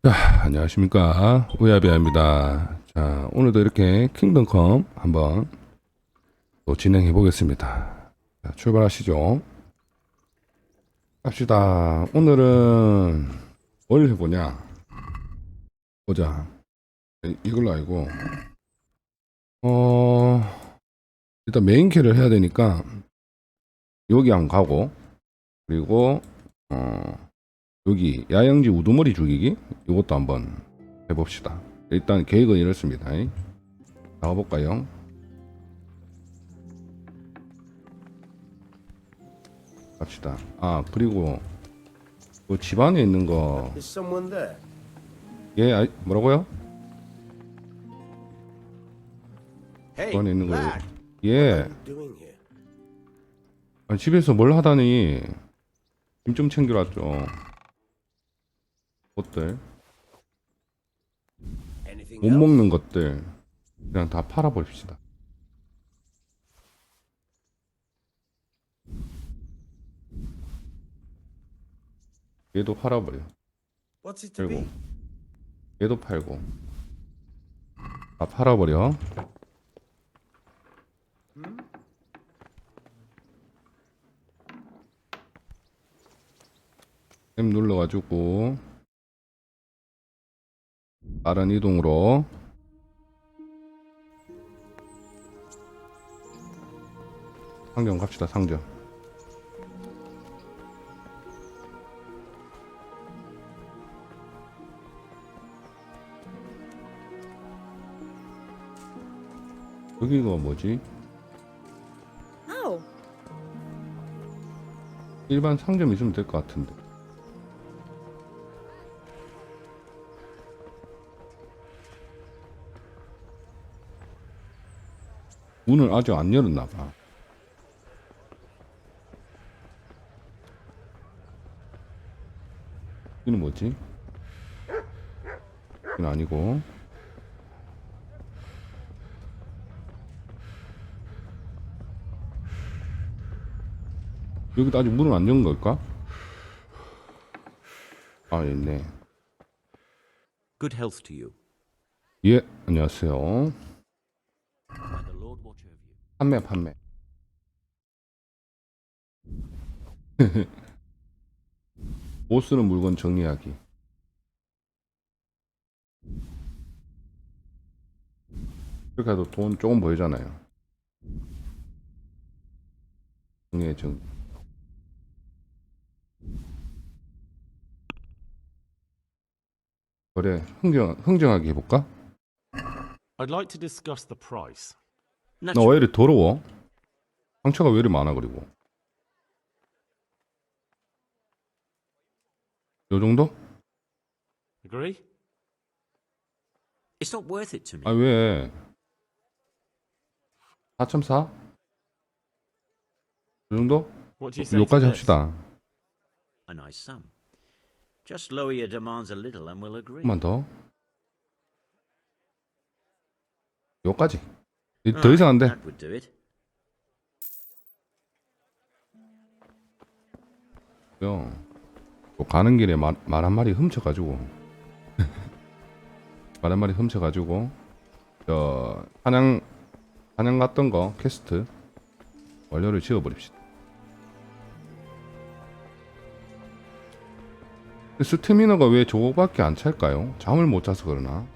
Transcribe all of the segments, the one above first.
자, 안녕하십니까. 우야비야입니다. 자, 오늘도 이렇게 킹덤컴 한번 또 진행해 보겠습니다. 자, 출발하시죠. 갑시다. 오늘은 뭘 해보냐. 보자. 이걸로 알고, 일단 메인 캐를 해야 되니까, 여기 한번 가고, 그리고, 여기 야영지 우두머리 죽이기 이것도 한번 해봅시다. 일단 계획은 이렇습니다. 나가볼까요? 갑시다. 아, 그리고 그 집안에 있는 거 뭐라고요? 집안에 있는 거 아니, 집에서 뭘 하다니 짐 좀 챙기러 왔죠. 것들 못 먹는 것들 그냥 다 팔아버립시다. 얘도 팔아버려. 그리고 얘도 팔고 다 팔아버려. M 눌러가지고 빠른 이동으로 상점 갑시다. 상점. 여기가 뭐지? 일반 상점 있으면 될 것 같은데. 문을 아직 안 열었나봐. 이는 뭐지? 이건 아니고. 여기도 아직 문을 안 연 걸까? 아, 있네. Good health to you. 예, 안녕하세요. 판매. 못 쓰는 물건 정리하기. 이렇게 해도 돈 조금 보이잖아요. 정리해, 정리. 그래, 흥정하게 해볼까? I'd like to discuss the price. 나 왜 이리 더러워? 상처가 왜 이리 많아, 그리고. 요 정도? Agree? It's not worth it to me. 아, 왜? 4.4? 요 정도? What do you say to 요까지 this? 합시다. A nice sum. Just lower your demands a little and we'll agree. 조금만 더. 요까지. 더 이상 안 돼. That would do it. 또 가는 길에 말 한 마리 훔쳐가지고 말 한 마리 훔쳐가지고 저 사냥 갔던 거 퀘스트 완료를 지어버립시다. 스태미너가 왜 저거밖에 안 찰까요? 잠을 못 자서 그러나?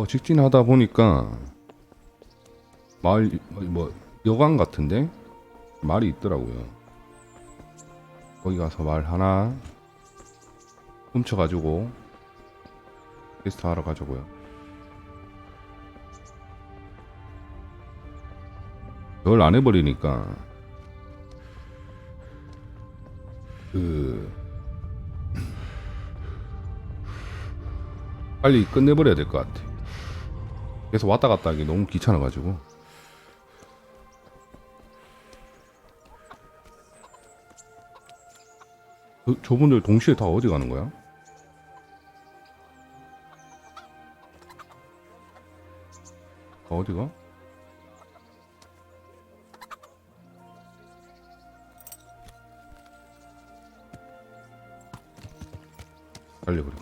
직진하다 보니까 마을 뭐 여관 같은데 말이 있더라고요. 거기 가서 말 하나 훔쳐가지고 퀘스트 하러 가자고요. 그걸 안 해버리니까 빨리 끝내버려야 될 것 같아. 계속 왔다 갔다 하기 너무 귀찮아가지고. 저분들 동시에 다 어디 가는 거야? 어디가? 달려 그래.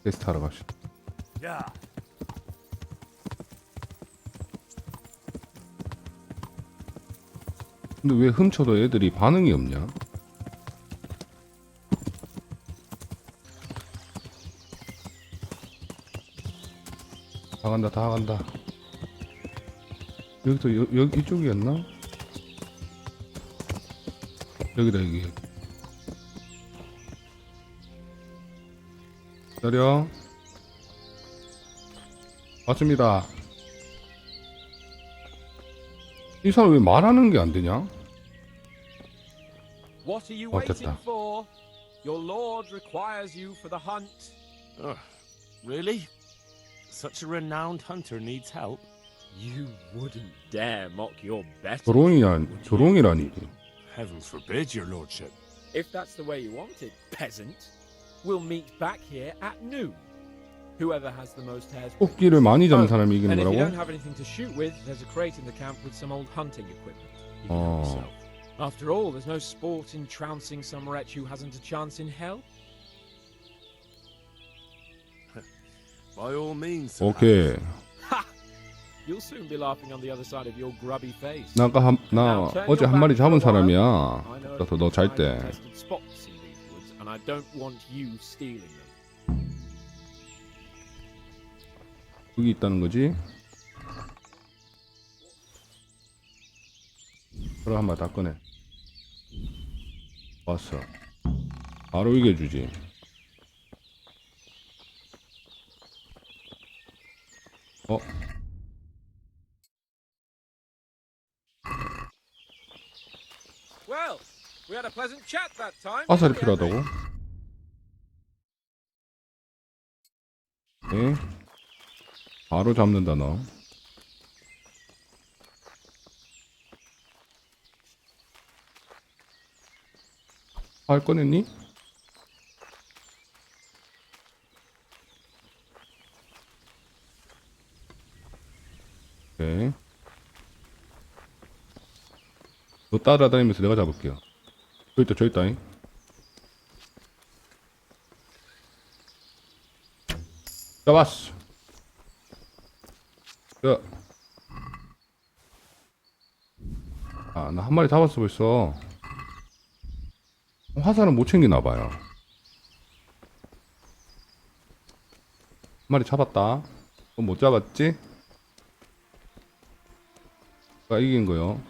테스트 하러 갑시다. Yeah. 근데 왜 훔쳐도 애들이 반응이 없냐? 다 간다, 다 간다. 여기도 여기 이쪽이었나? 여기다 여기. 기다려. 왔습니다. 이 사람 왜 말하는 게 안 되냐? What are you Oh, waiting 됐다. for? Your lord requires you for the hunt. Really? Such a renowned hunter needs help. You wouldn't dare mock your better. 조롱이라니. Heaven forbid, your lordship. If that's the way you want it, peasant, we'll meet back here at noon. Whoever has the most hares. 토끼를 많이 잡는 사람이 이기는 And if you don't 거라고? have anything to shoot with, there's a crate in the camp with some old hunting equipment. You can Oh. help yourself. After all, there's no sport in trouncing some wretch who hasn't a chance in hell. By all means. Sir. 오케이. Ha! You'll soon be laughing on the other side of your grubby face. 나 어제 한 마리 잡은 사람이야. I know 그래서 너 잘 때. tested spots in these woods, and I don't want you stealing them. 여기 있다는 거지? 그럼 한 마리 다 꺼내. 왔어. 바로 이겨주지. 어? Well, we had a pleasant chat that time. 화살이 필요하다고? 네. 바로 잡는다 너. 활 꺼냈니? 오케이. 너 따라다니면서 내가 잡을게요. 저 있다잉. 잡았어. 야. 아, 나 한 마리 잡았어 벌써. 화살은 못 챙기나봐요. 한 마리 잡았다. 그럼 못 잡았지? 나 이긴 거요.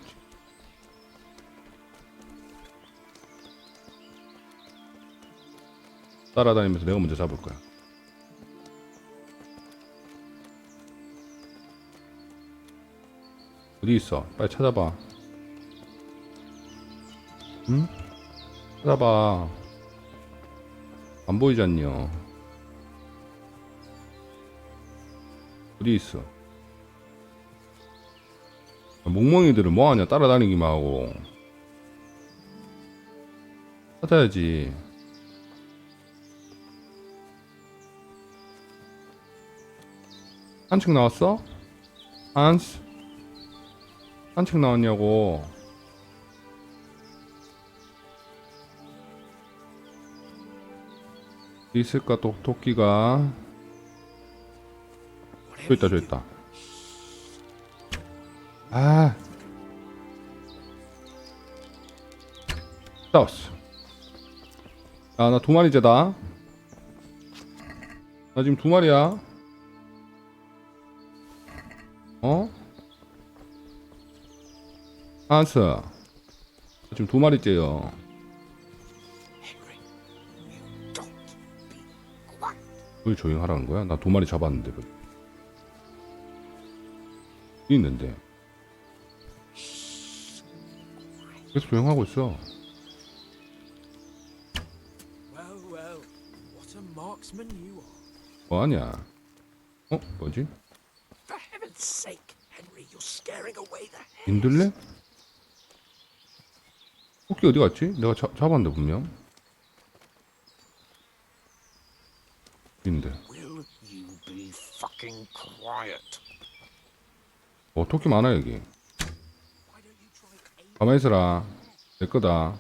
따라다니면서 내가 먼저 잡을 거야. 어디 있어? 빨리 찾아봐. 응? 찾아봐. 안 보이잖요. 어디 있어? 몽멍이들은 뭐하냐? 따라다니기만 하고. 찾아야지. 산책 나왔어? 한스? 산책 나왔냐고. 있을까 또 토끼가. 저 있다. 아, 싸웠어. 아, 나 2마리째다. 나 지금 2마리야. 어? 한스, 나 지금 2마리째요. 왜 조용하라는 거야? 나 2마리 잡았는데. 있는데. 계속 조용하고 있어. Well, well, what a marksman you are. 뭐하냐? 어? 뭐지? For heaven's sake, Henry, you're scaring away the 민들레? 토끼 어디 갔지? 내가 잡았는데 분명. 인데. Will you be fucking quiet? 토끼 많아 여기. 가만히 있어라. 내 거다.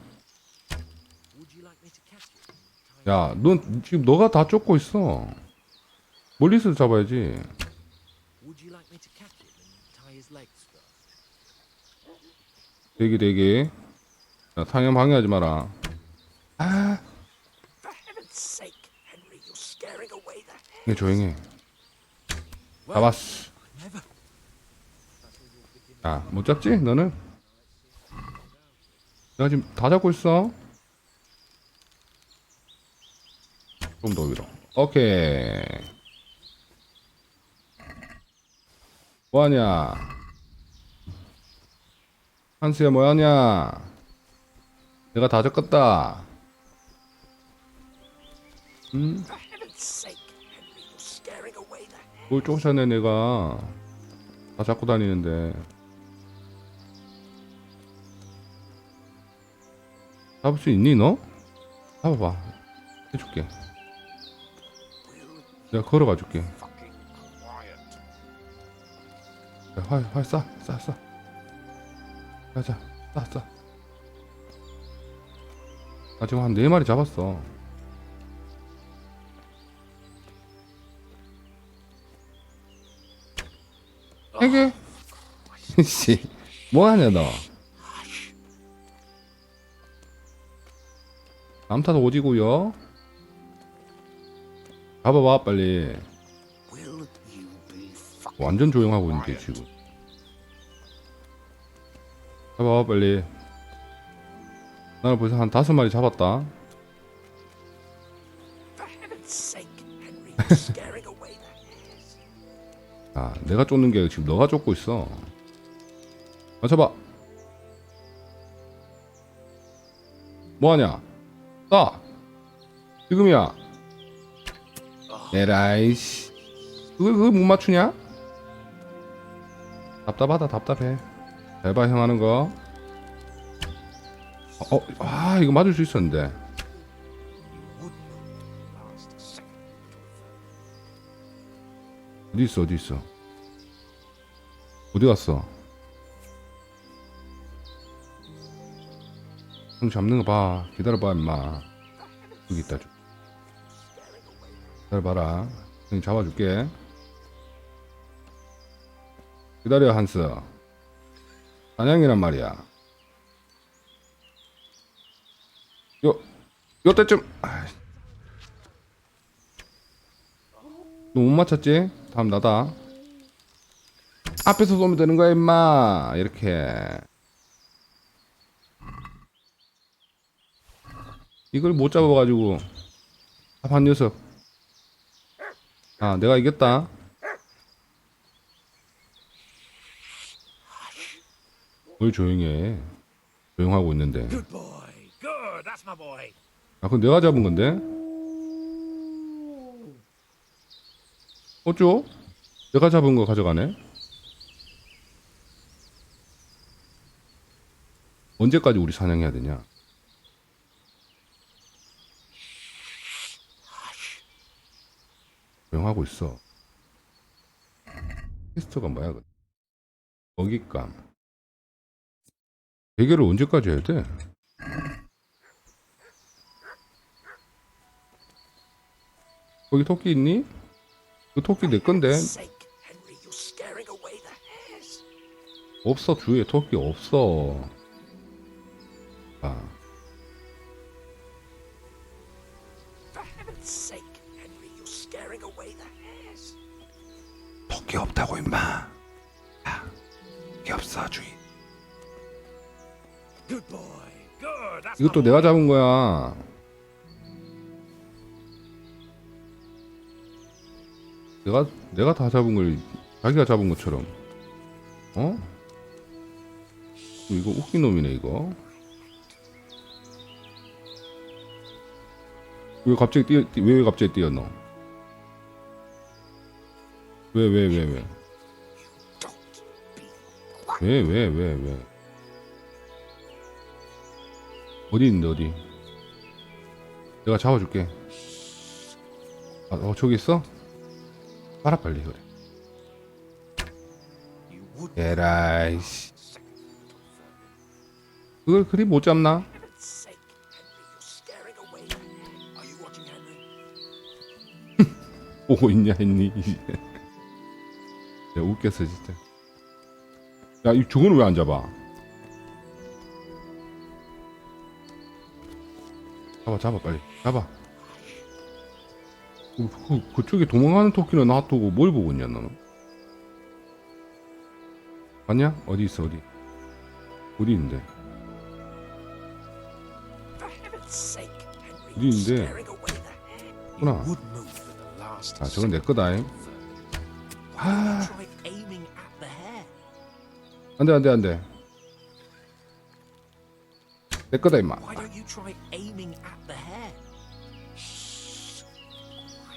야, 넌 지금 너가 다 쫓고 있어. 멀리서 잡아야지. Would you like me to catch him and tie his legs first? 대기. 야, 상현 방해하지 마라. 아, For heaven's sake, Henry, you're scaring away the hair. 네, 조용해. 잡았어. 야, 못 잡지? 너는? 내가 지금 다 잡고 있어. 좀 더 위로. 오케이. 뭐하냐? 한스야 뭐하냐? 내가 다 잡겠다. 응? For heaven's sake, Henry, you're scaring away the hair. 뭘 쫓아내 내가. 다 잡고 다니는데. 잡을 수 있니 너? 잡아봐. 해줄게. 내가 걸어가 줄게. Fucking quiet. 활 쏴. 가자. 쏴. 나 지금 한 4마리 잡았어. 해게. 씨, 뭐하냐 너? 남타도 오지구요. 잡아봐 빨리. Will you be fucking 완전 조용하고 있는데 지금. 잡아봐 빨리. 나는 벌써 한 5마리 잡았다. For heaven's sake, Henry, you're scaring away the hairs. 아, 내가 쫓는 게 지금 너가 쫓고 있어. 맞춰봐. 뭐하냐? 쏴. 지금이야. 에라이씨. 그걸 못 맞추냐? 답답해. 잘 봐, 형 하는 거. 이거 맞을 수 있었는데. 어디 있어? 어디 갔어? 형 잡는 거 봐. 기다려봐, 임마. 여기 있다. 기다려봐라. 형 잡아줄게. 기다려, 한스. 사냥이란 말이야. 요때쯤. 너 못 맞췄지? 다음 나다. 앞에서 쏘면 되는 거야, 임마. 이렇게. 이걸 못 잡아가지고. 한 녀석. 아, 내가 이겼다. 뭘 조용해. 조용하고 있는데. Good boy. Good. That's my boy. 아, 그건 내가 잡은 건데? 어쩌? 내가 잡은 거 가져가네? 언제까지 우리 사냥해야 되냐? 조용하고 있어. 퀘스트가 뭐야? 먹잇감. 대결을 언제까지 해야 돼? 거기 토끼 있니? 그 토끼 내 건데. Sake, Henry, you're scaring away the hairs. 없어, 주위에 토끼 없어. 아, For heaven's sake, Henry, you're scaring away the hairs. 토끼 없다고 임마. 야, 토끼 없어 주위. Good boy. Good. That's 이것도 my 내가 boy. 잡은 거야. 내가 다 잡은 걸 자기가 잡은 것처럼. 어? 이거 웃긴 놈이네 이거. 왜 갑자기 왜 갑자기 뛰었노? 왜? Don't be 왜? 어디 있는데 어디? 내가 잡아줄게. 저기 있어? 빨아 빨리 그래. You wouldn't. 에라이씨. 그걸 그리 못 잡나? For heaven's sake, Henry, you're scaring away the hare. Are you watching, Henry? 보고 있냐 했니? 야 웃겼어 진짜. 야 이 저거는 왜 안 잡아? 잡아 빨리 잡아. 그쪽에 도망가는 토끼는 놔두고 뭘 보고 있냐 너는? 봤냐? 어디 있어 어디? 어디 있는데? For heaven's sake, Henry, 어디 you're 있는데? scaring away the hare. You 구나. would move for the last. 아 저건 내 거다잉. Why don't you try aiming at the hare? 안돼. 내 거다 임마. Why don't you try aiming at the hare?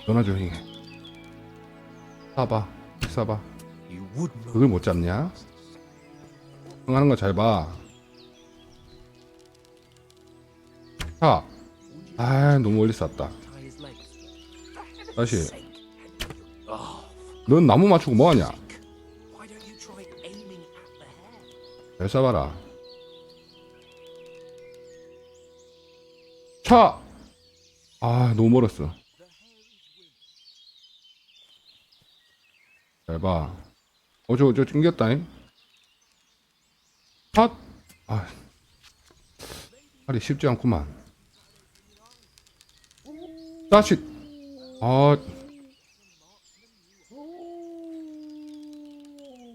전화 조용히 해. 쏴봐. You would move. 그걸 못 잡냐? 형 하는 거 잘 봐. 자. 아 너무 멀리 쐈다. Tie his legs. For heaven's 다시. sake, Henry. Oh, 넌 나무 맞추고 뭐하냐? why don't you try aiming at the hare? 잘 쏴봐라. 차! 아 너무 멀었어. 잘 봐. 저 찡겼다잉. 핫! 아, 팔이 쉽지 않구만. 다시. 아,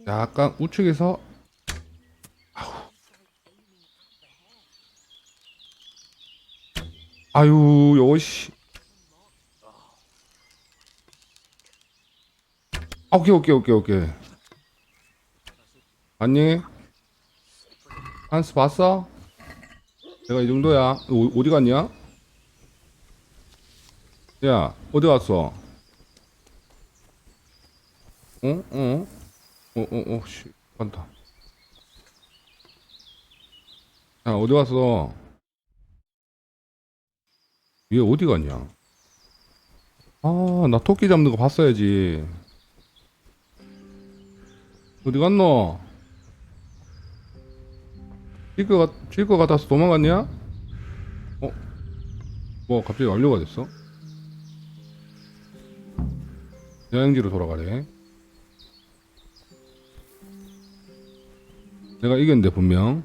약간 우측에서. 아유, 요시. 오케이. 아니? 한스 봤어? 내가 이 정도야. 어디 갔냐? 야, 어디 갔어? 씨, 간다. 야, 어디 갔어? 얘 어디 갔냐? 아, 나 토끼 잡는 거 봤어야지. 어디 갔노? 질 거 같아서 도망갔냐? 뭐 갑자기 완료가 됐어? 여행지로 돌아가래. 내가 이겼는데 분명.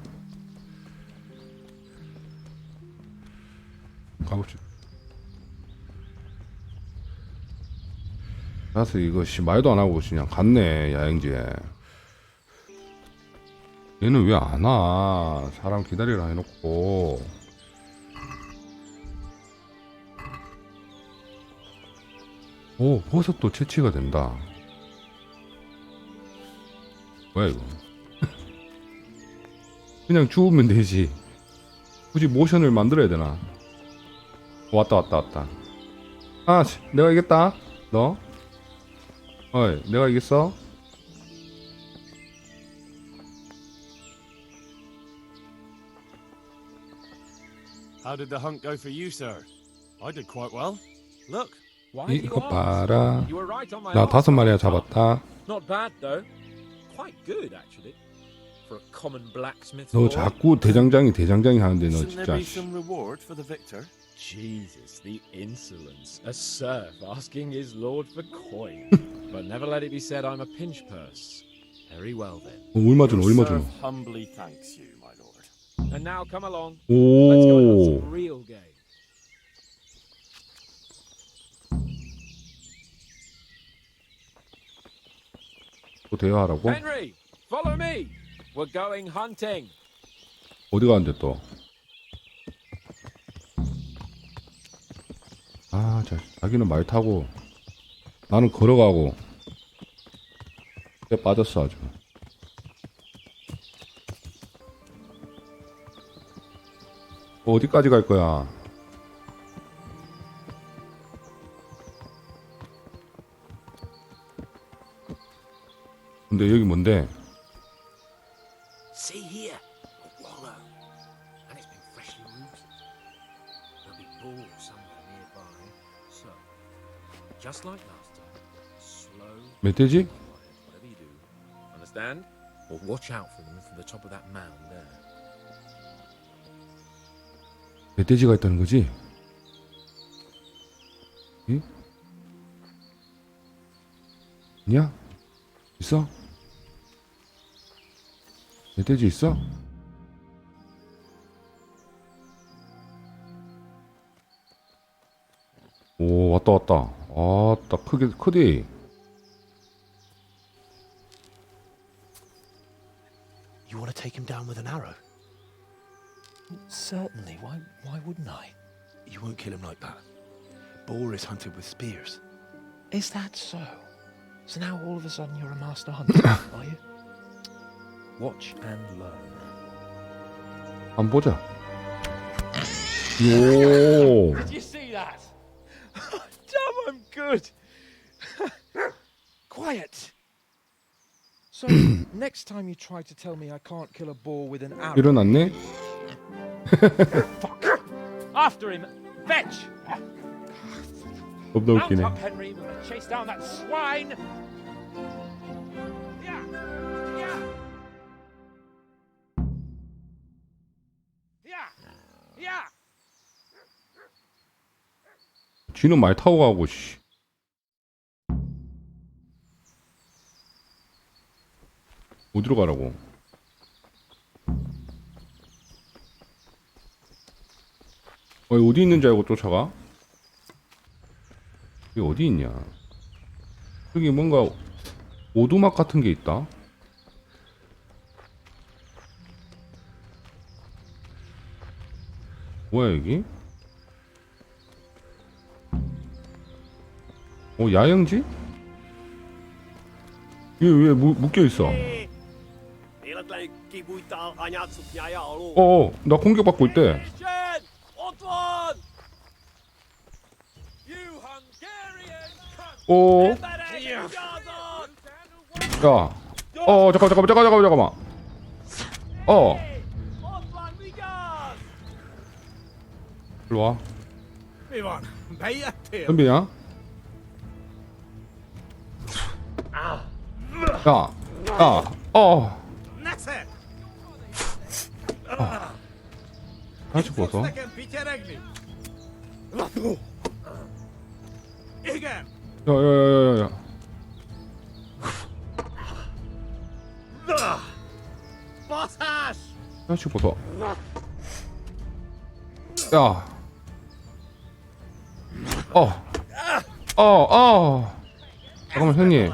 가봅시다. 나서 이거 말도 안 하고 그냥 갔네 여행지에. 얘는 왜 안 와? 사람 기다리라 해놓고. 오, 버섯도 채취가 된다. 뭐야 이거? 그냥 주우면 되지. 굳이 모션을 만들어야 되나? 왔다. 아, 내가 이겼다. 너? 어이, 내가 이겼어? How did the hunt go for you, sir? I did quite well. Look. Why do you 이거 ask? 봐라. You were right on my 나 last 5마리나 one. 잡았다. Not bad though. Quite good actually. For a common blacksmith. 너 boy. 자꾸 대장장이 하는데 너 Shouldn't there 진짜. be some reward for the victor? Jesus, the insolence. A serf asking his lord for coin. But never let it be said I'm a pinch purse. Very well then. 얼마 주노? Your serf humbly thanks you, my lord. And now come along. Let's go and have 오. some real game. 또 대화하라고? Henry, follow me. We're going hunting. 어디 가는데 또? 아, 자기는 말 타고 나는 걸어가고. 꽤 빠졌어 아주. 어디까지 갈 거야? 근데 여기 뭔데? just like last time. Slow, 멧돼지? whatever you do. Understand? Or watch out for them from the top of that mound there. 멧돼지가 있다는 거지? 응? 있냐? 있어? 멧돼지 있어? 오, 왔다 왔다. 아따, 크디. You want to take him down with an arrow? Certainly. Why wouldn't I? You won't kill him like that. Boar is hunted with spears. Is that so? So now all of a sudden you're a master hunter, are you? Watch and learn. 한번 보자. 오. Did you see that? Damn, I'm good. Quiet. So, next time you try to tell me I can't kill a boar with an arrow, 일어났네? fuck. After him, fetch. 겁나 Mount 웃기네. up, Henry. We're gonna chase down that swine. Yeah. Yeah. Yeah. Yeah. 쥐는 말 타고 가고, 씨. 어디로 가라고? 어디 있는 줄 알고 쫓아가? 이게 어디 있냐? 여기 뭔가 오두막 같은 게 있다. 뭐야 여기? 야영지? 이게 왜 묶여 있어? 나 공격받고 있대. 야, 잠깐만. 일로 와. 덤비냐? 같이 벗어. 야야야야야. 같이 벗어. 야. 잠깐만 형님.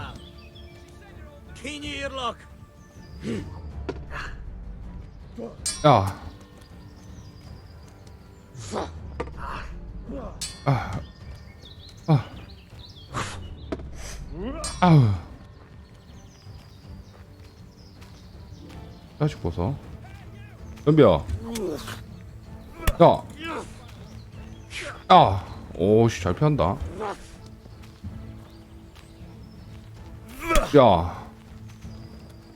야. 아우. 다시 벗어. 덤벼. 야. 오씨 잘 피한다. 야.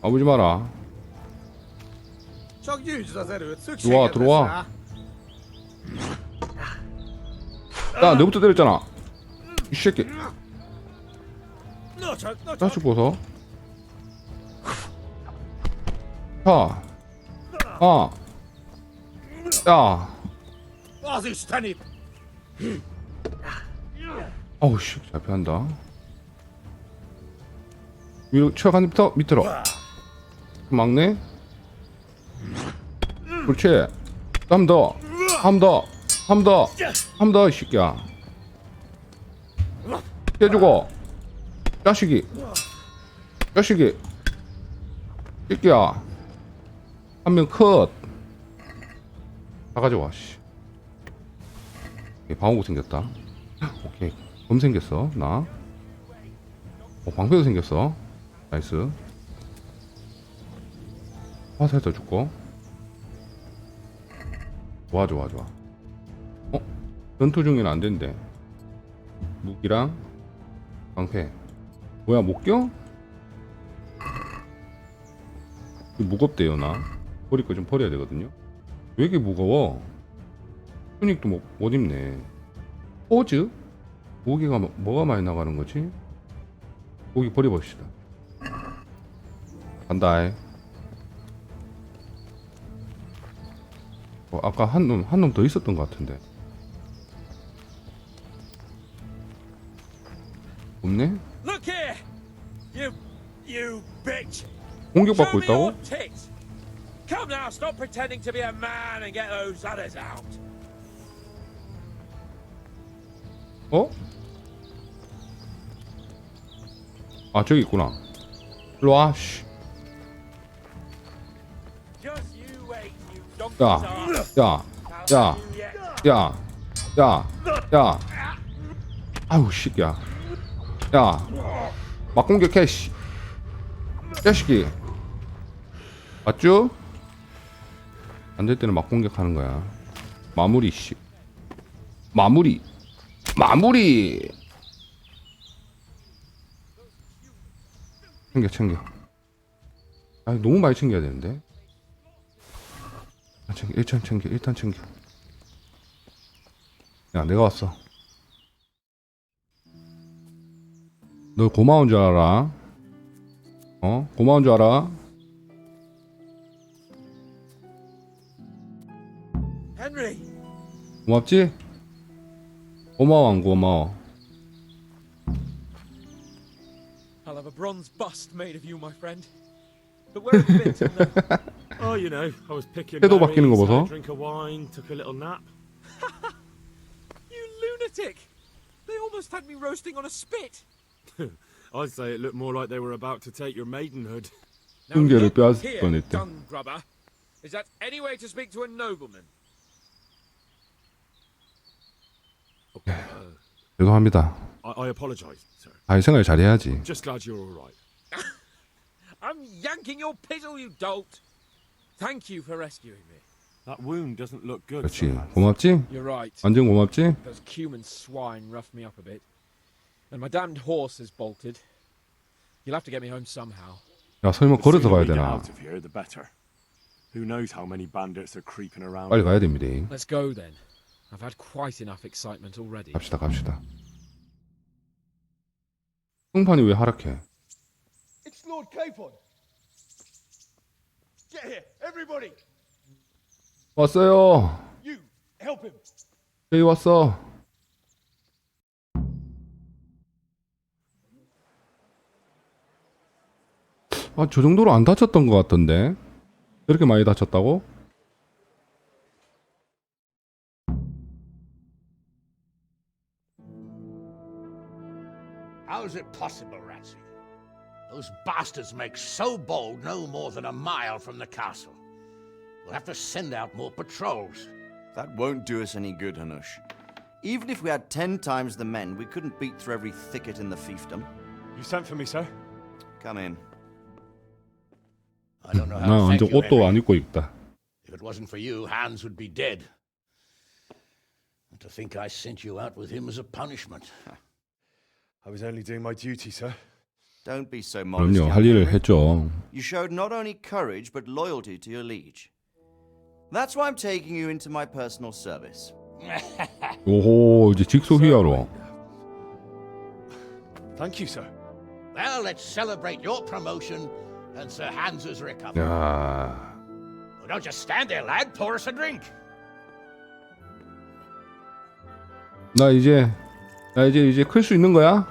아무지 마라. 들어와. 야, 내부터 때렸잖아. 이 새끼. 다시 벗어. 야. 어우 씨, 잘 피한다. 위로 치어간 밑으로. 막네. 그렇지. 한 더, 이 새끼야. 깨주고. 자식이. 새끼야. 한 명 컷. 다 가져와, 씨. 방어구 생겼다. 오케이. 검 생겼어, 나. 방패도 생겼어. 나이스. 화살도 죽고. 좋아. 전투 중에는 안 된대. 무기랑 방패. 뭐야, 못 껴? 무겁대요, 나. 버릴 거 좀 버려야 되거든요. 왜 이렇게 무거워? 투닉도 못 입네. 포즈? 고기가 뭐가 많이 나가는 거지? 고기 버려봅시다. 간다. 아까 한 놈 더 있었던 것 같은데. 없네? Look here! You bitch! 공격받고 있다고? tits! Come now, stop pretending to be a man and get those others out. 어? 아 저기 있구나. 일로 와. 씨. Just you wait, you 야, donkey's 야, 야, 야, 야, 야. 아유 새끼야. 야, 막 공격해. 씨. 자식이. 맞죠? 안 될 때는 막 공격하는 거야. 마무리 씨. 마무리. 챙겨. 아 너무 많이 챙겨야 되는데. 일단 챙겨. 야 내가 왔어. 너 고마운 줄 알아? 어? 고마운 줄 알아? Henry! 고맙지? 고마워 안 고마워? I'll have a bronze bust made of you, my friend. But where have you been till now? Oh, you know, I was picking 태도 바뀌는 거 berries, had 보소. a drink of wine, took a little nap. You lunatic! They almost had me roasting on a spit. I'd say it looked more like they were about to take your maidenhood. Now 흉계를 look 빼앗을 here, 뻔했대. dung grubber. Is that any way to speak to a nobleman? 죄송합니다. I apologise, sir. 아 생각을 잘해야지. Just glad you're all right. I'm yanking your pizzle, you dolt. Thank you for rescuing me. That wound doesn't look good. 그렇지. sir. 고맙지? You're right. 완전 고맙지? Those cumin swine roughed me up a bit. And my damned horse is bolted. You'll have to get me home somehow. 야 설마 The 걸어서 sooner 가야 we get 되나? out of here, the better. Who knows how many bandits are creeping around? 빨리 가야 됩니다. Let's go then. I've had quite enough excitement already. 갑시다. 승판이 왜 하락해? It's Lord Capon. Get here, everybody. 왔어요. You, help him. 여기 왔어. 아, 저 정도로 안 다쳤던 것 같던데. 이렇게 많이 다쳤다고? How is it possible, Ratsy? Those bastards make so bold no more than a mile from the castle. We'll have to send out more patrols. That won't do us any good, Hanush. Even if we had 10 times the men, we couldn't beat through every thicket in the fiefdom. You sent for me, sir? Come in. I don't know how 나 to thank 완전 you, 옷도 안 Henry. 입고 있다. If it wasn't for you, Hans would be dead. And to think I sent you out with him as a punishment. I was only doing my duty, sir. Don't be so modest. 그럼요, young 할 일을 Henry. 했죠. You showed not only courage, but loyalty to your liege. That's why I'm taking you into my personal service. 오호, 이제 직소휘하러. Thank you, sir. Well, let's celebrate your promotion and Sir Hans's recovery. 야, Well, don't just stand there, lad. Pour us a drink. 나 이제 클 수 있는 거야?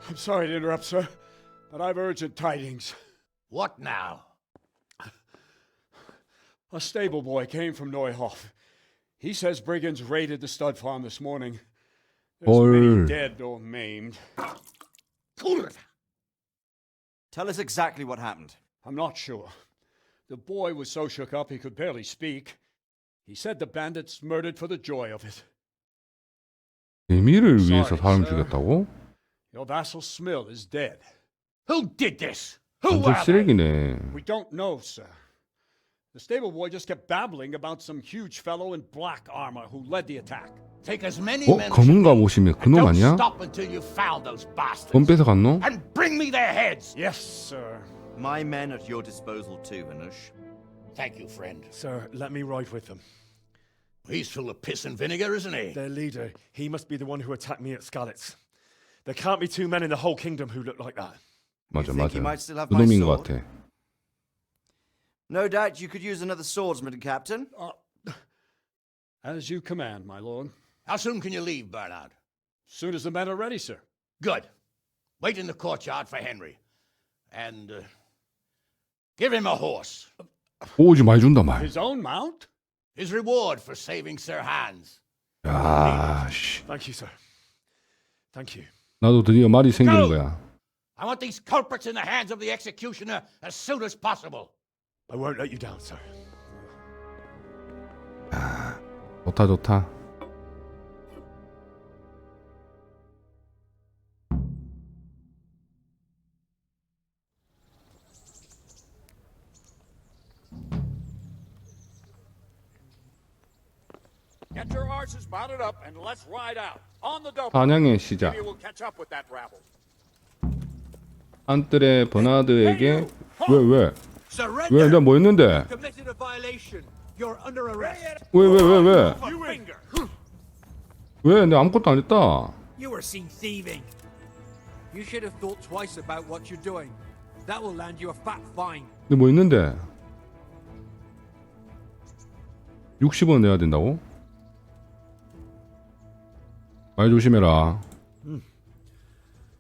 I'm sorry to interrupt, sir, but I've urgent tidings. What now? A stable boy came from Neuhof. He says brigands raided the stud farm this morning. There's 헐. many dead or maimed. Tell us exactly what happened. I'm not sure. The boy was so shook up he could barely speak. He said the bandits murdered for the joy of it. 재미를 위해서 사람 Sorry, sir. 죽였다고? Your vassal Smill is dead. Who did this? Who 완전 are they? 쓰레기네. We don't know, sir. The stable boy just kept babbling about some huge fellow in black armor who led the attack. Take as many 어? men as 검은 you need. 갑옷이면 And 그놈 don't 아니야? stop until you found those 검 bastards. 뺏어갔노? And bring me their heads. Yes, sir. My men at your disposal too, Hanush. Thank you, friend. Sir, let me ride with them. He's full of piss and vinegar, isn't he? Their leader, he must be the one who attacked me at Scarlet's. There can't be two men in the whole kingdom who look like that. You 맞아 think 맞아. he might still have 그 my 놈인 것 sword? 같아. No doubt you could use another swordsman, Captain. As you command, my lord. How soon can you leave, Bernard? Soon as the men are ready, sir. Good. Wait in the courtyard for Henry. And give him a horse. 오지 많이 준다 말. His own mount? His reward for saving Sir Hans. 야, 씨. Thank you, sir. Thank you. 나도 드디어 말이 생기는 거야. I want these culprits in the hands of the executioner as soon as possible. I won't let you down, sir. 좋다 좋다. Get your horses mounted up and let's ride out. On the double. 사냥의 시작. Maybe we'll catch up with that rabble. 안뜰의 버나드에게 왜 Surrender. 내가 뭐 했는데? Committed a violation. You're under arrest. 왜 내가 아무것도 안 했다. You were seen thieving. You should have thought twice about what you're doing. That will land you a fat fine. 근데 뭐 했는데? 60원 내야 된다고? 말 조심해라.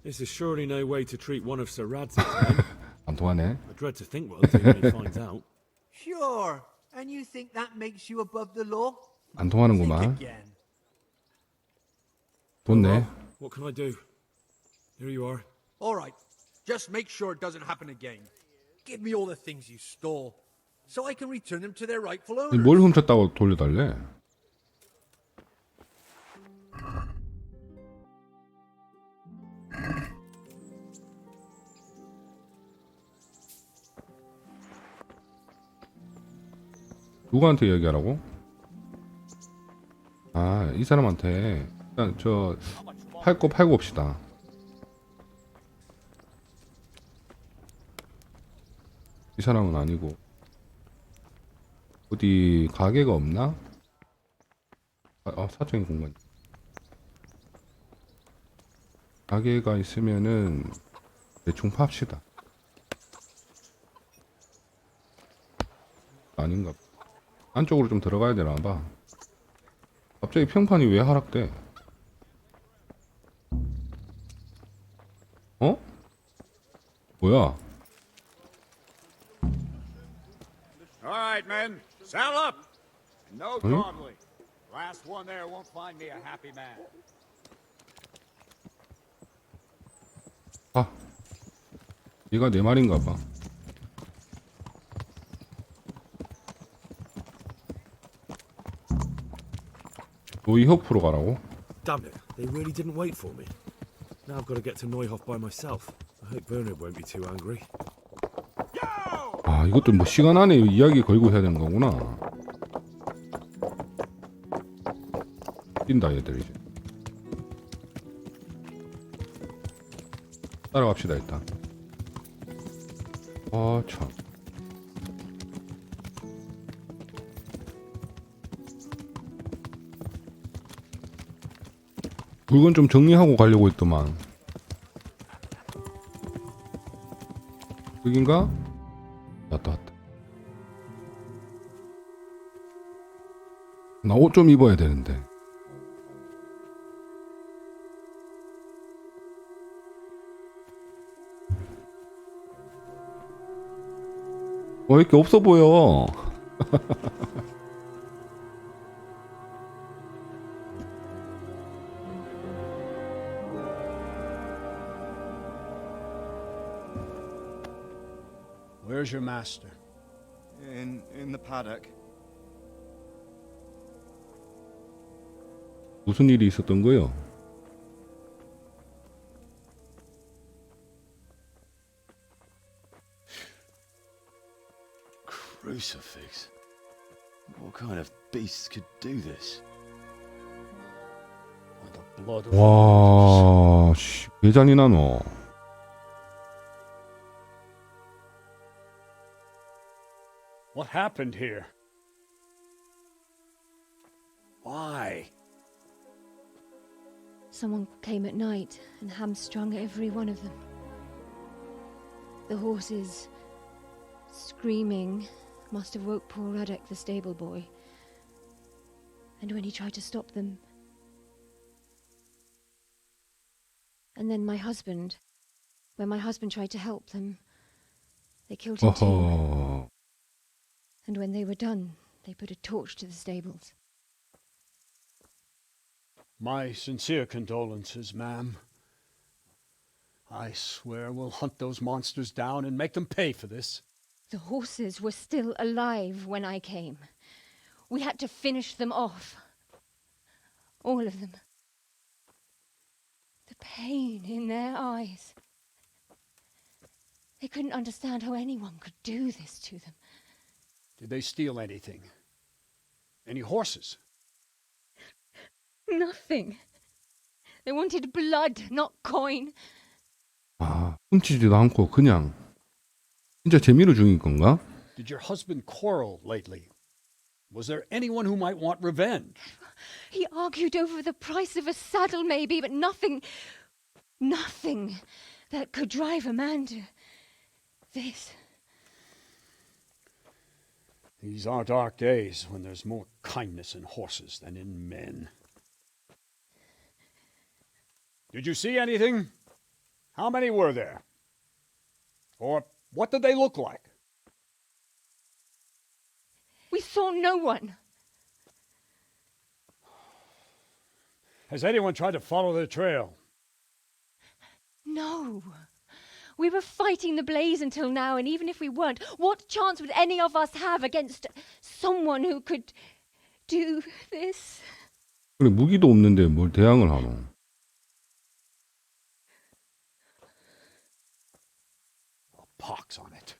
This is surely no way to treat one of Sir Rad's men. 안 통하네. I dread to think what he'll do when he finds out. Sure. And you think that makes you above the law? 안 통하는구만. Again. 돈 내. What can I do? Here you are. All right. Just make sure it doesn't happen again. Give me all the things you stole, so I can return them to their rightful owners. 뭘 훔쳤다고 돌려달래? 누구한테 얘기하라고? 아, 이 사람한테 일단 저 팔 거 팔고 옵시다. 이 사람은 아니고 어디 가게가 없나? 사적인 공간. 가게가 있으면은 대충 팝시다. 아닌가 봐. 안쪽으로 좀 들어가야 되나 봐. 갑자기 평판이 왜 하락돼? 어? 뭐야? All right, men. Saddle up. No dawdling. Last one there won't find me a happy man. 아, 얘가 내 말인가 봐. 노이호프로 가라고? Damn it, they really didn't wait for me. Now I've got to get to Neuhof by myself. I hope Bernard won't be too angry. 아, 이것도 뭐 시간 안에 이야기 걸고 해야 되는 거구나. 뛴다 얘들 이제. 따라갑시다 일단. 아 참. 물건 좀 정리하고 가려고 했더만. 여긴가? 왔다. 나 옷 좀 입어야 되는데. 왜 이렇게 없어 보여? Where's your master? In the paddock. 무슨 일이 있었던 거요? Crucifix. What kind of beasts could do this? The blood of 와, 씨, 개 잔인하 너. What happened here? Why? Someone came at night and hamstrung every one of them. The horses, screaming, must have woke poor Radek, the stable boy. And when he tried to stop them... And then my husband... When my husband tried to help them, they killed him too. 어허. And when they were done, they put a torch to the stables. My sincere condolences, ma'am. I swear we'll hunt those monsters down and make them pay for this. The horses were still alive when I came. We had to finish them off. All of them. The pain in their eyes. They couldn't understand how anyone could do this to them. Did they steal anything? Any horses? Nothing. They wanted blood, not coin. 아, 훔치지도 않고 그냥 진짜 재미로 죽인 건가? Did your husband quarrel lately? Was there anyone who might want revenge? He argued over the price of a saddle, maybe, but nothing that could drive a man to this. These are dark days when there's more kindness in horses than in men. Did you see anything? How many were there? Or what did they look like? We saw no one. Has anyone tried to follow the trail? No. We were fighting the blaze until now, and even if we weren't, what chance would any of us have against someone who could do this? 그래, 무기도 없는데 뭘 대항을 하노? Pox on it.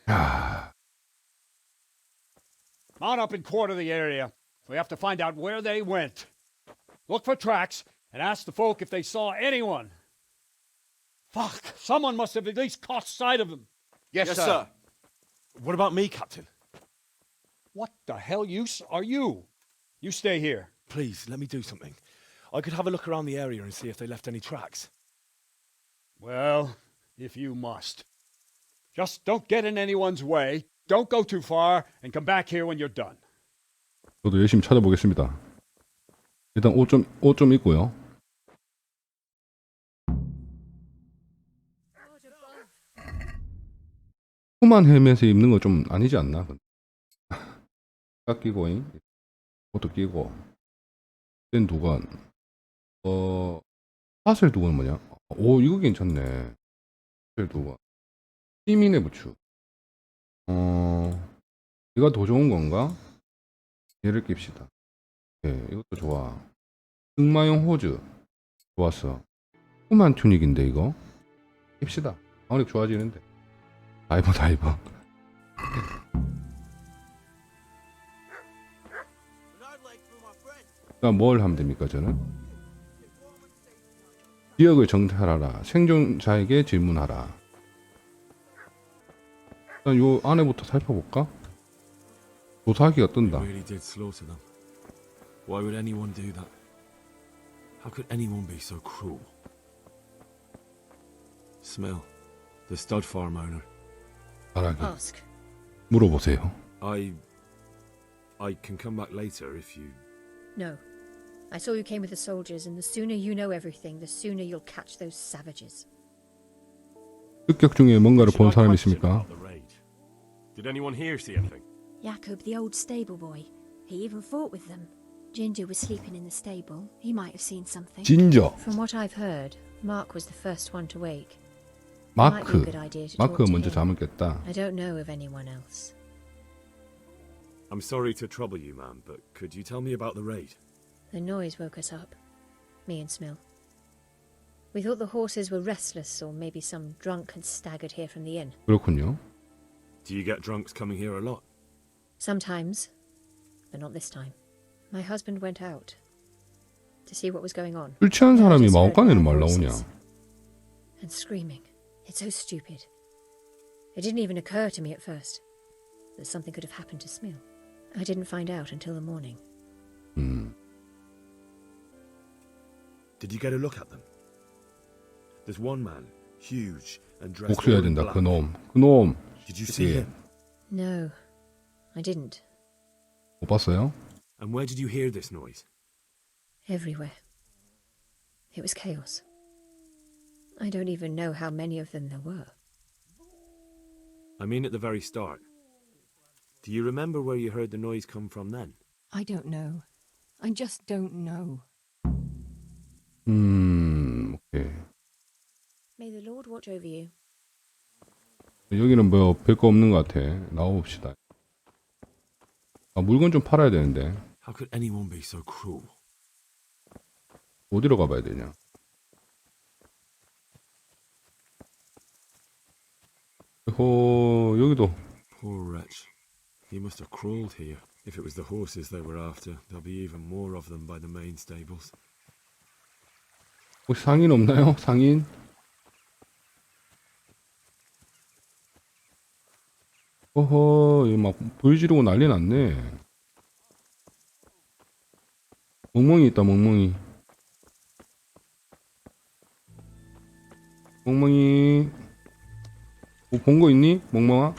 야, Mount up and quarter the area. We have to find out where they went. Look for tracks and ask the folk if they saw anyone. Fuck, someone must have at least caught sight of them. Yes, sir. What about me, Captain? What the hell use are you? You stay here. Please, let me do something. I could have a look around the area and see if they left any tracks. Well, if you must. Just don't get in anyone's way, don't go too far, and come back here when you're done. 저도 열심히 찾아보겠습니다. 일단 옷 좀 입고요. 후만 헬멧에 입는 거 좀 아니지 않나? 딱 끼고잉. 옷도 끼고. tên 두건. 파슬 두건은 뭐냐? 오, 이거 괜찮네. 파슬 두건. 시민의 부추. 이거 더 좋은 건가? 얘를 낍시다. 네, 이것도 좋아. 승마용 호즈. 좋았어. 후만 튜닉인데 이거? 낍시다. 방어력 좋아지는데. 다이버. 그러니까 뭘 하면 됩니까, 저는? 지역을 정찰하라. 생존자에게 질문하라. 일단 요 안에부터 살펴볼까? 조사하기가 뜬다. They really did slaughter them. Why would anyone do that? How could anyone be so cruel? Smell, the stud farm owner. 말하기. Ask. 물어보세요. I can come back later if you... No. I saw you came with the soldiers, and the sooner you know everything, the sooner you'll catch those savages. 습격 중에 뭔가를 본 Should I 사람 question 있습니까? about the raid? Did anyone here see anything? Jakob, the old stable boy. He even fought with them. Ginger was sleeping in the stable. He might have seen something. 진저. From what I've heard, Mark was the first one to wake. Might be a 마크. good idea to talk 마크가 to 먼저 him. 잠을 깼다. I don't know of anyone else. I'm sorry to trouble you, man, but could you tell me about the raid? The noise woke us up. Me and Smill. We thought the horses were restless, or maybe some drunk had staggered here from the inn. 그렇군요. Do you get drunks coming here a lot? Sometimes, but not this time. My husband went out to see what was going on. 술 취한 And I 사람이 just heard 마법관에는 loud 말 나오냐? voices and screaming. It's so stupid. It didn't even occur to me at first that something could have happened to Smill. I didn't find out until the morning. Did you get a look at them? There's one man, huge and dressed 복수해야 all in 된다. black. 그놈. Did you see 예. him? No, I didn't. 못 봤어요? And where did you hear this noise? Everywhere. It was chaos. I don't even know how many of them there were. I mean at the very start. Do you remember where you heard the noise come from then? I don't know. I just don't know. 오케이. May the Lord watch over you. 여기는 뭐 별 거 없는 것 같아. 나와봅시다. 아, 물건 좀 팔아야 되는데. How could anyone be so cruel? 어디로 가봐야 되냐? 여기도. Poor wretch. He must have crawled here. If it was the horses they were after, there'll be even more of them by the main stables. 혹시 상인 없나요? 상인? 어허, 이거 막 불 지르고 난리 났네. 멍멍이 있다, 멍멍이. 멍멍이. 뭐 본 거 있니? 멍멍아?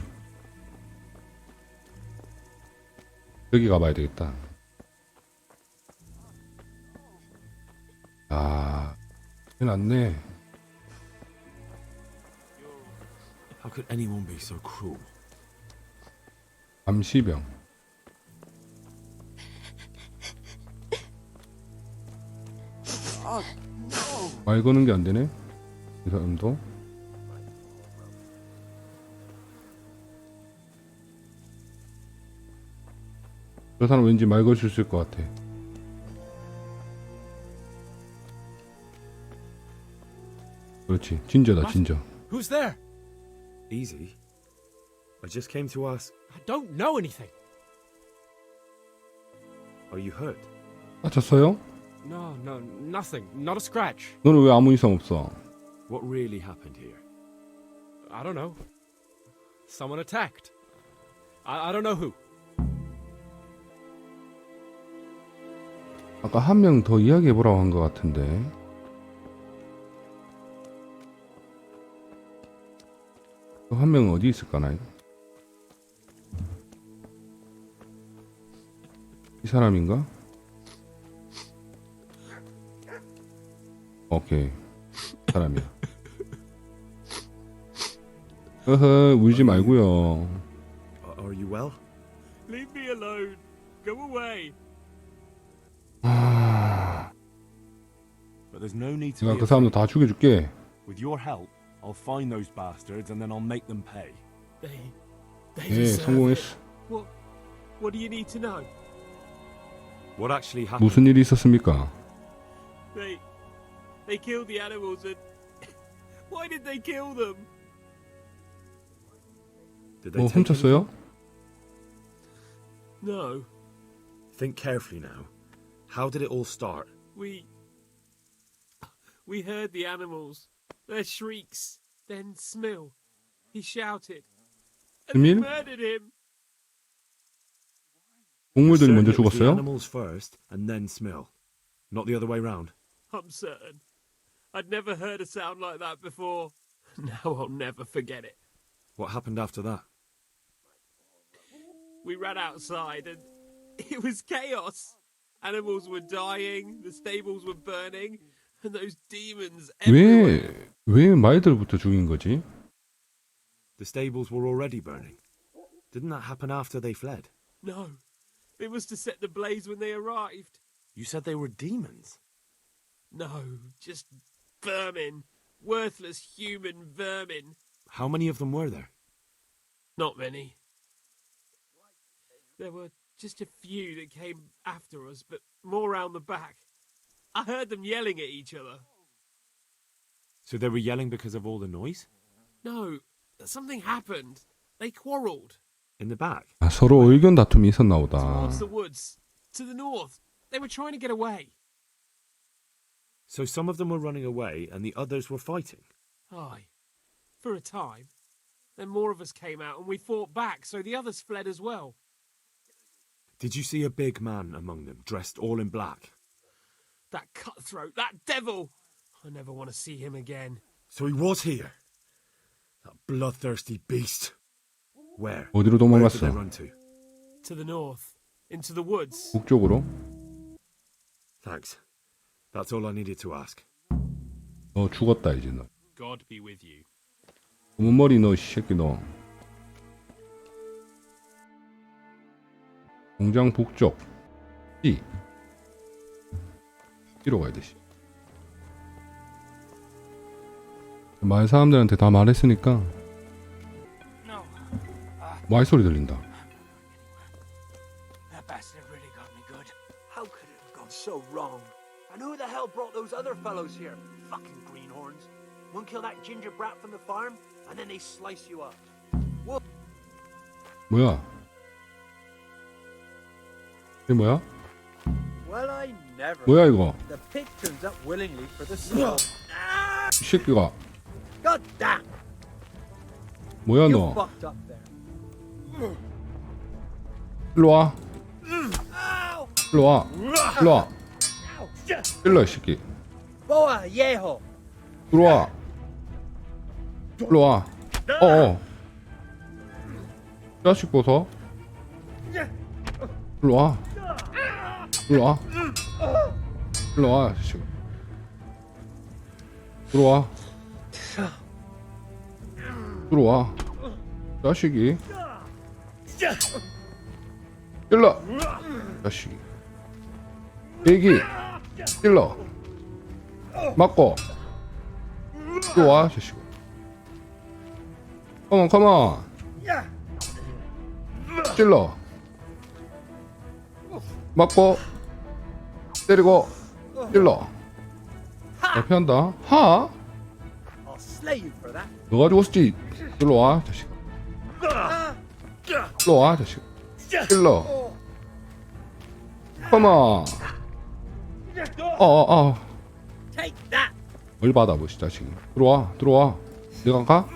여기 가봐야 되겠다. 아, 큰일 났네. How could anyone be so cruel? 감시병. 말 거는 게 안 되네. 이 사람도. 저 사람 왠지 말 걸 수 있을 것 같아. 그렇지. 진저다, 진저. Who's there? Easy. I just came to ask, I don't know anything. are you hurt? 다쳤어요? No, nothing. Not a scratch. 너는 왜 아무 이상 없어? What really happened here? I don't know. Someone attacked. I don't know who. 아까 한 명 더 이야기해보라고 한 것 같은데. 한 명은 어디 있을까나? 이 사람인가? 오케이. 사람이야. 어허, 울지 말고요. Are you well? Leave me alone. Go away. But there's no need to 내가 be 그 사람도 다 죽여줄게. With your help, I'll find those bastards and then I'll make them pay. They 네, deserve 성공했어. it. What do you need to know? What actually happened? 무슨 일이 있었습니까? They killed the animals and why did they kill them? Did they 뭐 take 훔쳤어요? No, Think carefully now. How did it all start? we heard the animals, their shrieks, then Smil. He shouted, and they 스밀? murdered him. 동물들이 먼저 Certain it was the 죽었어요? animals first and then smell. Not the other way round. I'm certain. I'd never heard a sound like that before. Now I'll never forget it. What happened after that? We ran outside and it was chaos. Animals were dying, the stables were burning, and those demons everywhere. 왜 말들부터 죽인 거지? The stables were already burning. Didn't that happen after they fled? No, it was to set the blaze when they arrived. You said they were demons. No, just vermin. Worthless human vermin. How many of them were there? Not many. There were just a few that came after us, but more round the back. I heard them yelling at each other. So they were yelling because of all the noise? No, something happened. They quarrelled. In the back? 아, 서로 의견 다툼이 있었나 보다. Towards the woods. To the north. They were trying to get away. So some of them were running away and the others were fighting? Aye. For a time. Then more of us came out and we fought back, so the others fled as well. Did you see a big man among them, dressed all in black? That cutthroat, that devil! I never want to see him again. So he was here. That bloodthirsty beast. Where? 어디로 Where did they 도망갔어? run to? To the north, into the woods. 북쪽으로? Thanks. That's all I needed to ask. 너 죽었다 이제 너. God be with you. 검은 머리 너 새끼 너. 공장 북쪽. C로 가야 돼. 마을 사람들한테 다 말했으니까 말 소리 들린다. That bastard really got me good. How could it have gone so wrong? And who the hell brought those other fellows here? Fucking greenhorns. One kill that ginger brat from the farm, and then they slice you up. 뭐야? 이게 뭐야? Well, I never. 뭐야 이거? The pig turns up willingly for the snow. 이 새끼가 God damn! 뭐야 You 너? fucked up there. 일로 와. 일로 와. 일로 와. 일로 이 새끼. Boa yeho. 들어와. 일로 와. 어어. 자식 벗어. 일로 와. 일로 와. 일로 와. 자식. 들어와. 들어와. 자식이. 일로. 자식이. 애기. 일로. 맞고. 들어와 자식아. 컴온 컴온. 찔러. 맞고. 때리고. 찔러. 잘 피한다. 하. I'll slay you for that. 너가 죽었지. 일로 와 자식아. 일로 와 자식아. 찔러. 컴온. Take that. 뭘 받아 보시 자식이. 들어와 들어와. 내가 가?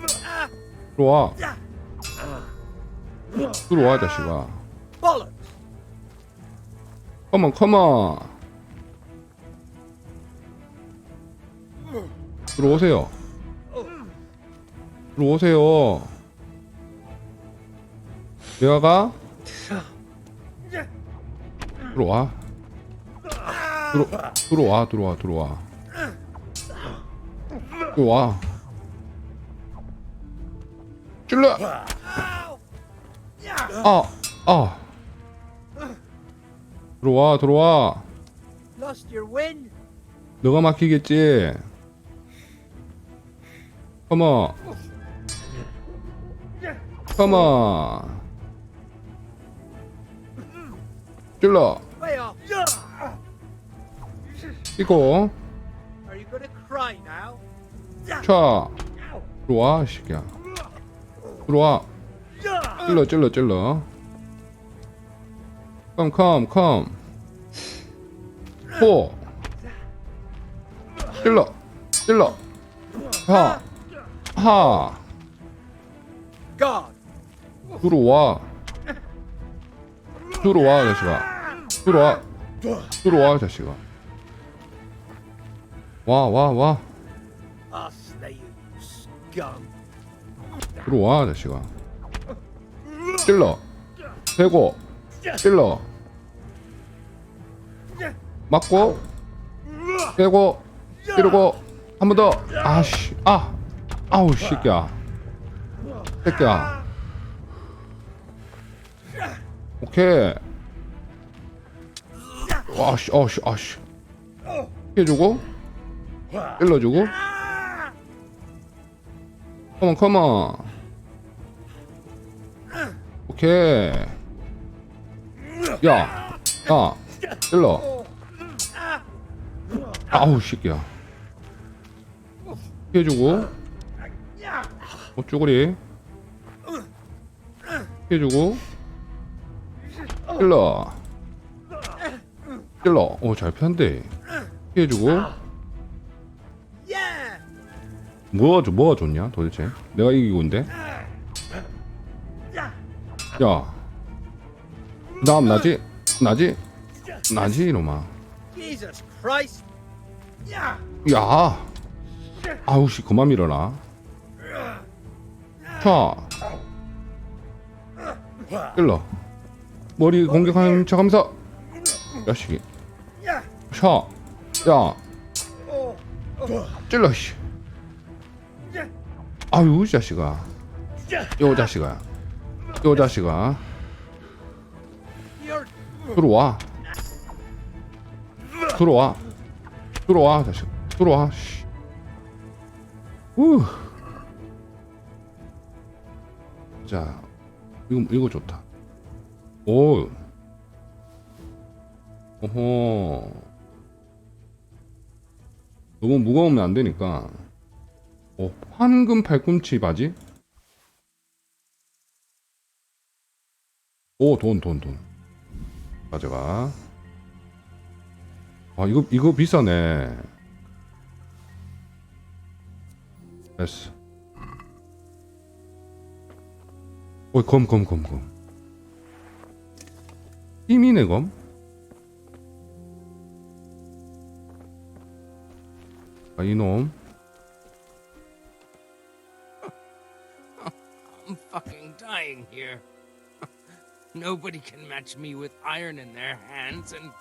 들어와. 들어와 자식아. Bollocks. 컴온 컴온. 들어오세요. 들어오세요. 내가 가? 들어와. 들어와. 들어와. 찔러. 들어와. Lost your wind. 너가 막히겠지. 컴온. 찔러. Way off. 이거. Are you gonna cry now? 차. 들어와, 이 새끼야. 들어와. 찔러. 컴. 포. 찔러. 하. God. 들어와, 자식아. 들어와, 자식아. 와. I'll slay you, you scum. 들어와, 자식아. 찔러. 대고. 찔러. 맞고. 대고. 찌르고. 한 번 더. 아씨. 아우, 새끼야. 오케이. 아씨. 해주고. 찔러주고. 컴온. 오케이. 야. 찔러. 아우, 새끼야. 해주고. 쭈구리. 해주고. 찔러. 잘 피한대. 해주고. 뭐가 좋냐 도대체. 내가 이기고 있는데. 야. 나지? 나지? 나지 이놈아. Jesus Christ! 야. 아우 씨 그만 밀어라. 자. 찔러. 머리 공격하는 척하면서. 야식이. 샤. 야. 찔러 씨. 아유 자식아. 요 자식아. 요 자식아. 들어와. 들어와. 들어와 자식. 들어와. 씨. 자, 이거 좋다. 오. 오호. 너무 무거우면 안 되니까. 오, 황금 팔꿈치 바지? 오, 돈. 가져가. 아, 이거 비싸네. 됐어. 오, 검. 힘이네, 검? 아, 이놈. I'm fucking dying here. Nobody can match me with iron in their hands, and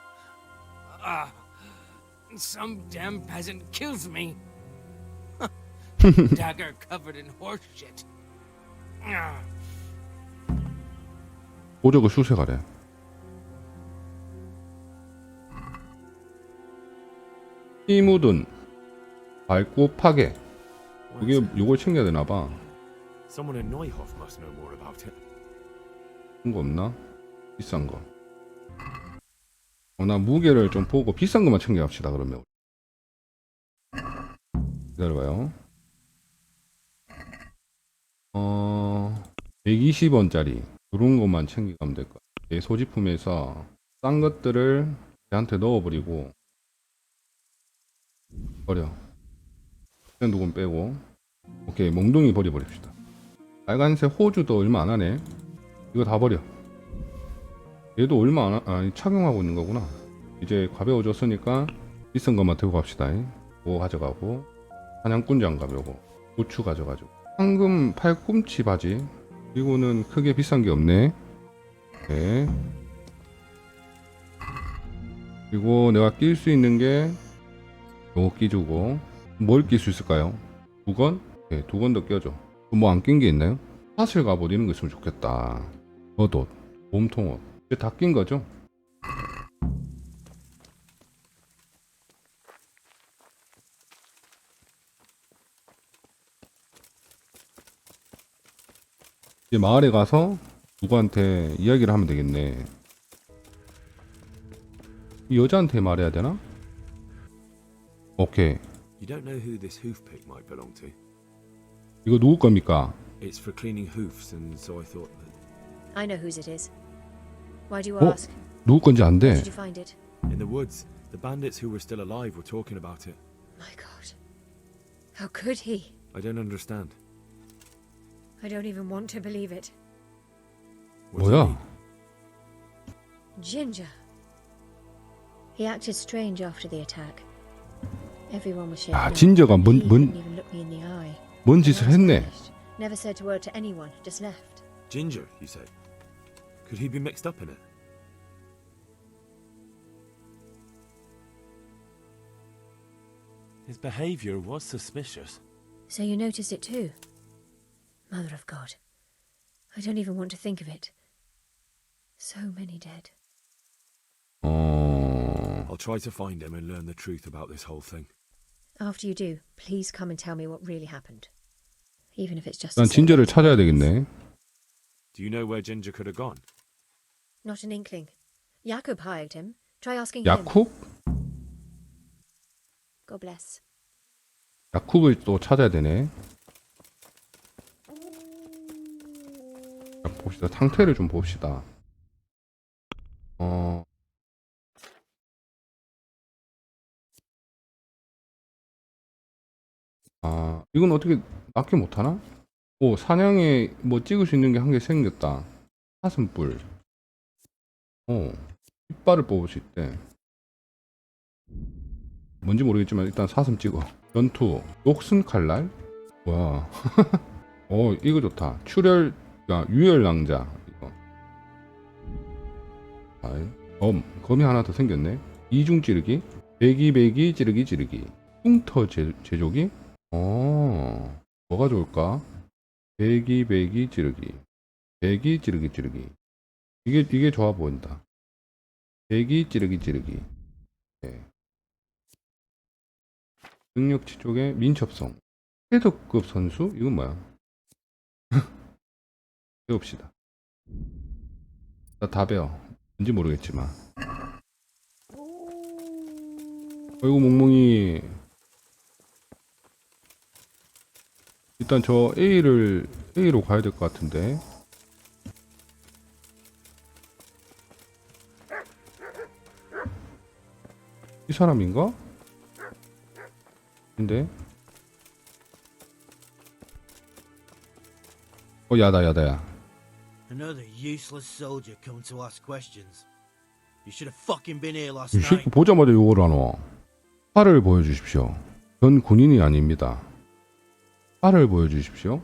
some damn peasant kills me. Dagger covered in horse shit. 보조그 수색하래. 피 묻은 밟고 파괴. 이걸 챙겨야 되나봐. Someone in Neuhof must know more about it. 그런 거 없나? 비싼 거. 나 무게를 좀 보고 비싼 것만 챙겨갑시다 그러면. 기다려봐요. 120원짜리 그런 것만 챙겨가면 될 것 같아. 내 소지품에서 싼 것들을 걔한테 넣어버리고 버려. 누군 빼고. 오케이, 몽둥이 버려버립시다. 빨간색 호주도 얼마 안 하네. 이거 다 버려. 얘도 얼마 안 아니 착용하고 있는 거구나. 이제 가벼워졌으니까 비싼 것만 들고 갑시다. 그거 가져가고 사냥꾼 장갑 요거 고추 가져가지고 황금 팔꿈치 바지. 이거는 크게 비싼 게 없네. 네. 그리고 내가 낄 수 있는 게 요거 끼주고. 뭘 낄 수 있을까요? 두건? 네, 2건 더 껴줘. 뭐 안 낀 게 있나요? 사슬 갑옷 이런 거 있으면 좋겠다. 겉옷, 몸통옷. 이제 다 낀 거죠? 이제 마을에 가서 누구한테 이야기를 하면 되겠네. 이 여자한테 말해야 되나? 오케이. You don't know who this hoof pick might belong to? 이거 누구 겁니까? It's for cleaning hoofs, and so I thought that I know whose it is. Why do you 어? ask? 누구 건지 안 돼. Where did you find it? in the woods, the bandits who were still alive were talking about it. My God. How could he? I don't understand. I don't even want to believe it. What do you 뭐야? mean? Ginger. He acted strange after the attack. Everyone was shaken. 아, up. 진저가 He didn't even look me in the eye. 뭔 And 짓을 I was 했네. finished. Never said a word to anyone, just left. Ginger, you say? Could he be mixed up in it? His behavior was suspicious. So you noticed it too? Mother of God. I don't even want to think of it. So many dead. I'll try to find him and learn the truth about this whole thing. After you do, please come and tell me what really happened. Even if it's just to 난 say 진저를 that- 찾아야 되겠네. Do you know where Ginger could have gone? Not an inkling. Jakub hired him. Try asking him. 야쿱? God bless. 야쿱을 또 찾아야 되네. 자, 봅시다. 상태를 좀 봅시다. 아, 이건 어떻게 낫게 못하나? 오, 사냥에 뭐 찍을 수 있는 게 한 개 생겼다. 사슴뿔. 오, 이빨을 뽑을 수 있대. 뭔지 모르겠지만 일단 사슴 찍어. 전투 녹슨 칼날? 뭐야. 이거 좋다. 출혈, 유혈 낭자. 이거. 검이 하나 더 생겼네. 이중 찌르기, 배기 찌르기, 흉터 제조기. 뭐가 좋을까? 배기 찌르기, 찌르기. 이게 좋아 보인다. 배기 찌르기. 네. 능력치 쪽에 민첩성. 헤더급 선수? 이건 뭐야? 배웁시다. 나 다 배워. 뭔지 모르겠지만. 어이구 몽몽이. 일단 저 A로 가야 될 것 같은데. 이 사람인가? 근데 야다야. Another useless soldier coming to ask questions. You should have fucking been here last 이 night. 새끼 보자마자 욕을 하노. 팔을 보여주십시오. 전 군인이 아닙니다. 팔을 보여주십시오.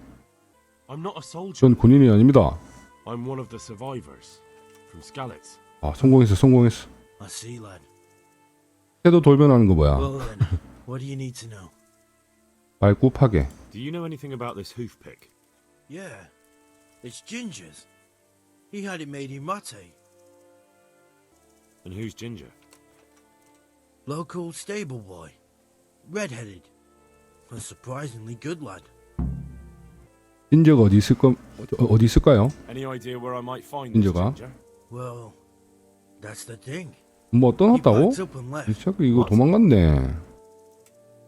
I'm not a soldier. 전 군인이 아닙니다. I'm one of the survivors from Skalitz. 성공했어. I see, lad. 태도 돌변하는 거 뭐야? Well then, what do you need to know? 발굽 파괴. Do you know anything about this hoof pick? Yeah, it's Ginger's. He had it made in Mate. And who's Ginger? Local stable boy. Red-headed. A surprisingly good lad. 진저가 어디 있을까요? Any idea where I might find Ginger가? this Ginger? Well, that's the thing. 뭐 떠났다고? He backs up and left. 이 새끼 이거 도망갔네.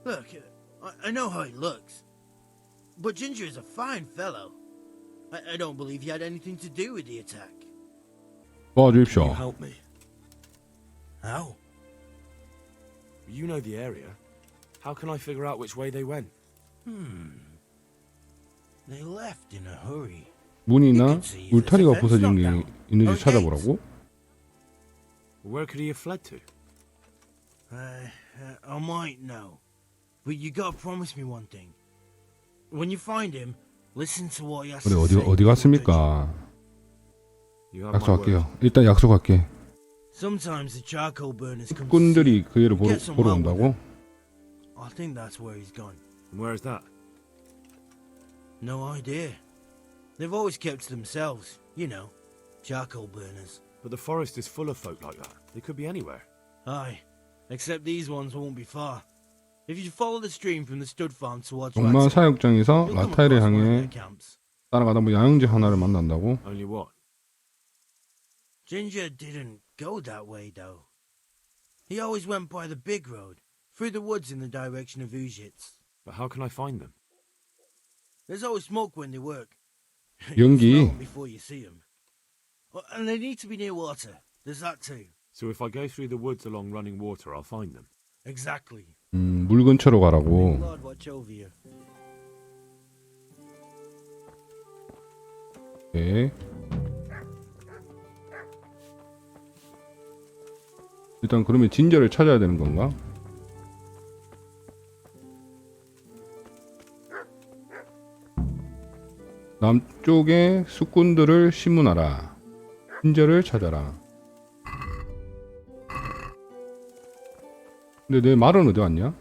Look, I know how he looks. But Ginger is a fine fellow. I don't believe he had anything to do with the attack. 도와주십시오. Can you help me? How? You know the area. How can I figure out which way they went? They left in a hurry. 문이나 울타리가 부서진 게 있는지 찾아보라고? Where could he have fled to? I might know. But you gotta promise me one thing. When you find him, listen to what he has 그래 to say. 어디 갔습니까? 약속할게요. 일단 약속할게. Sometimes the charcoal burners come to 꾼들이 그 애를 Get some 보러 help with 온다고? I think that's where he's gone. And where is that? No idea. They've always kept to themselves, you know, charcoal burners. But the forest is full of folk like that. They could be anywhere. Aye, except these ones won't be far. If you follow the stream from the stud farm towards 동마 Ratson, 사육장에서 you'll come 라타일을 across one of 향해 their camps. 따라가다 뭐 야영지 하나를 만난다고? Only what? Ginger didn't go that way, though. He always went by the big road, through the woods in the direction of Uzhitz. But how can I find them? There's always smoke when they work. 연기. You smell 'em before you see them. And they need to be near water. There's that too. So if I go through the woods along running water, I'll find them. Exactly. 물 근처로 가라고. Lord, watch over you. 네. 일단 그러면 진저를 찾아야 되는 건가? 남쪽에 숙군들을 심문하라. 진저를 찾아라. 근데 내 말은 어디 갔냐?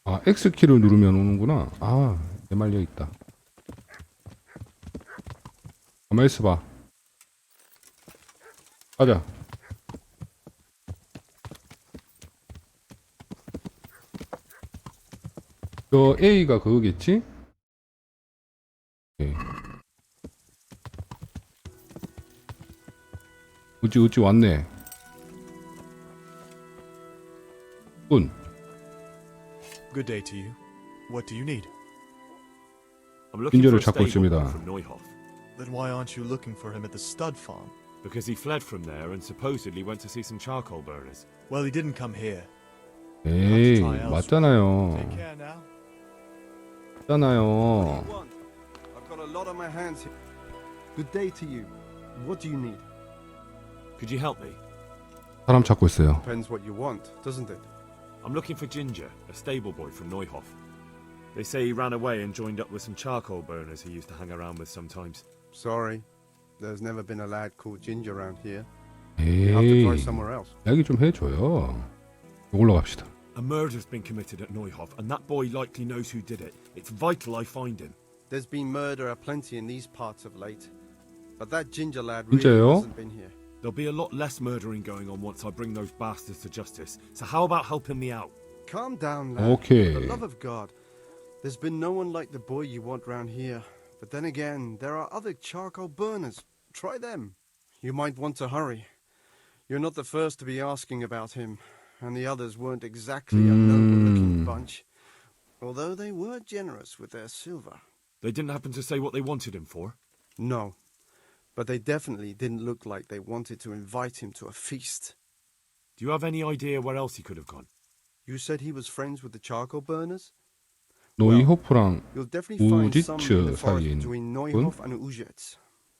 아, X키를 누르면 오는구나. 아, 내 말 여기 있다. 가만히 있어봐. 가자. 저 A가 그거겠지? 오케이. 우찌 왔네. 군. Good day to you. What do you need? I'm looking for 진저를 a 찾고 stable 있습니다. boy from Neuhof. Then why aren't you looking for him at the stud farm? Because he fled from there and supposedly went to see some charcoal burners. Well, he didn't come here. 에이, Take 맞잖아요. care now. 맞잖아요. I've got a lot on my hands here. Good day to you. What do you need? Could you help me? 사람 찾고 있어요. Depends what you want, doesn't it? I'm looking for Ginger, a stable boy from Neuhof. They say he ran away and joined up with some charcoal burners he used to hang around with sometimes. Sorry, there's never been a lad called Ginger around here. You have to try 에이, somewhere else. 이야기 좀 해줘요. 이걸로 갑시다. A murder's been committed at Neuhof, and that boy likely knows who did it. It's vital I find him. There's been murder aplenty in these parts of late, but that Ginger lad really 진짜요? hasn't been here. There'll be a lot less murdering going on once I bring those bastards to justice. So how about helping me out? Calm down, lad. Okay. For the love of God, there's been no one like the boy you want round here. But then again, there are other charcoal burners. Try them. You might want to hurry. You're not the first to be asking about him, and the others weren't exactly a noble-looking bunch, although they were generous with their silver. They didn't happen to say what they wanted him for? No, but they definitely didn't look like they wanted to invite him to a feast. Do you have any idea where else he could have gone? You said he was friends with the charcoal burners? 노이호프랑 You'll definitely find some in the 우지츠 forest 사이인 between 분? Neuhof and Uzhets.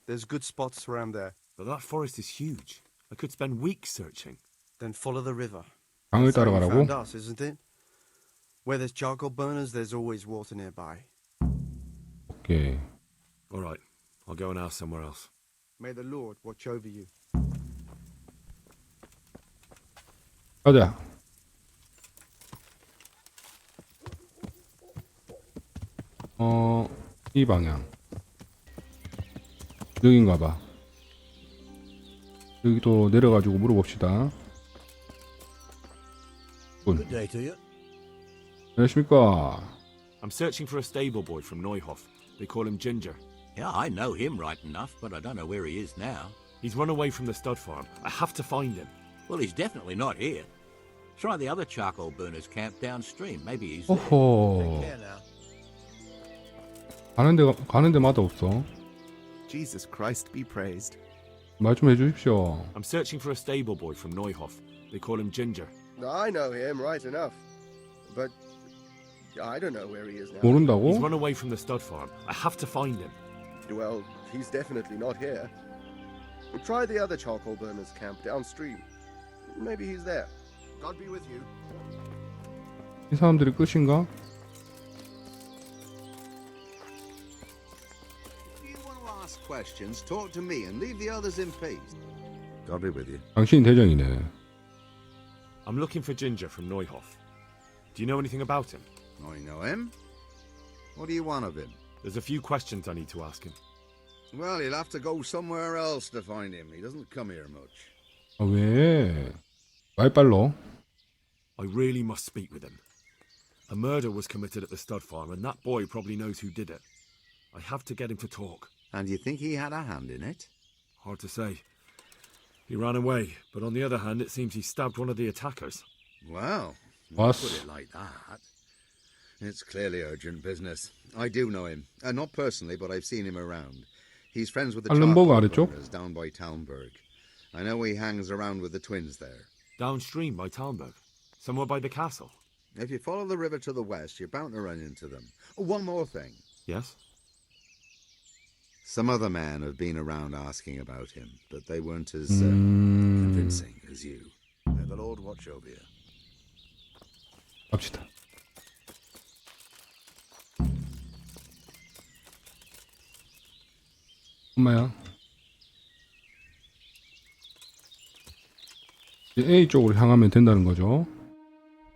There's good spots around there. But that forest is huge. I could spend weeks searching. Then follow the river. 강을 That's how you 따라가라고? found us, isn't it? Where there's charcoal burners, there's always water nearby. 오케이. All right, I'll go and ask somewhere else. May the Lord watch over you. 가자. 이 방향. 여긴가 봐. 여기도 내려가지고 물어봅시다. Good day to you. 안녕하십니까. I'm searching for a stable boy from Neuhof. They call him Ginger. Yeah, I know him right enough, but I don't know where he is now. He's run away from the stud farm. I have to find him. Well, he's definitely not here. Try the other charcoal burners camp downstream. Maybe he's there. 오호. Take care now. 가는 데마다 없어. Jesus Christ be praised. 말 좀 해주십시오. I'm searching for a stable boy from Neuhof. They call him Ginger. I know him right enough, but I don't know where he is now. He's 모른다고? run away from the stud farm. I have to find him. Well, he's definitely not here. Try the other charcoal burners camp downstream. Maybe he's there. God be with you. 이 사람들이 끝인가? If you want to ask questions, talk to me and leave the others in peace. God be with you. 당신이 대장이네. I'm looking for Ginger from Neuhof. Do you know anything about him? I know him. What do you want of him? There's a few questions I need to ask him. Well, you'll have to go somewhere else to find him. He doesn't come here much. 아, 왜? 말빨로. I really must speak with him. A murder was committed at the stud farm, and that boy probably knows who did it. I have to get him to talk. And you think he had a hand in it? Hard to say. He ran away, but on the other hand, it seems he stabbed one of the attackers. Well, What? put it like that. It's clearly urgent business. I do know him. Not personally, but I've seen him around. He's friends with the 알른버그 charcoal 아래쪽? burners down by Talmberg. I know he hangs around with the twins there. Downstream by Talmberg, somewhere by the castle. If you follow the river to the west, you're bound to run into them. Oh, one more thing. Yes? Some other men have been around asking about him, but they weren't as convincing as you. May the Lord watch over you. 갑시다. 엄마야. 이제 A 쪽으로 향하면 된다는 거죠.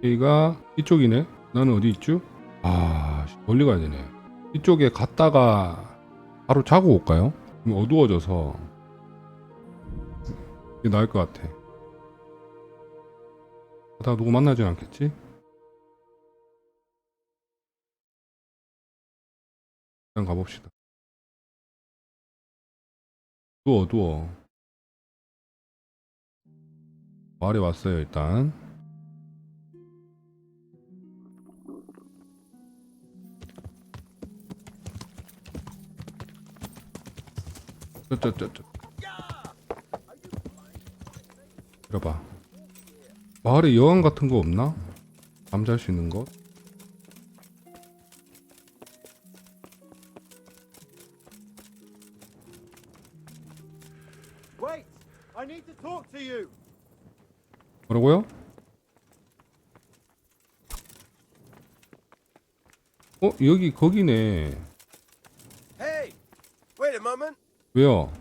A가 이쪽이네. 나는 어디 있죠? 아, 멀리 가야 되네. 이쪽에 갔다가 바로 자고 올까요? 어두워져서 이게 나을 것 같아. 가다가 누구 만나진 않겠지? 일단 가봅시다. 어두워. 마을에 왔어요 일단. 들어봐. 마을에 여왕 같은 거 없나? 잠잘 수 있는 거? Wait! I need to talk to you. 뭐라고요? 여기 거기네. Hey, wait a moment. 왜요?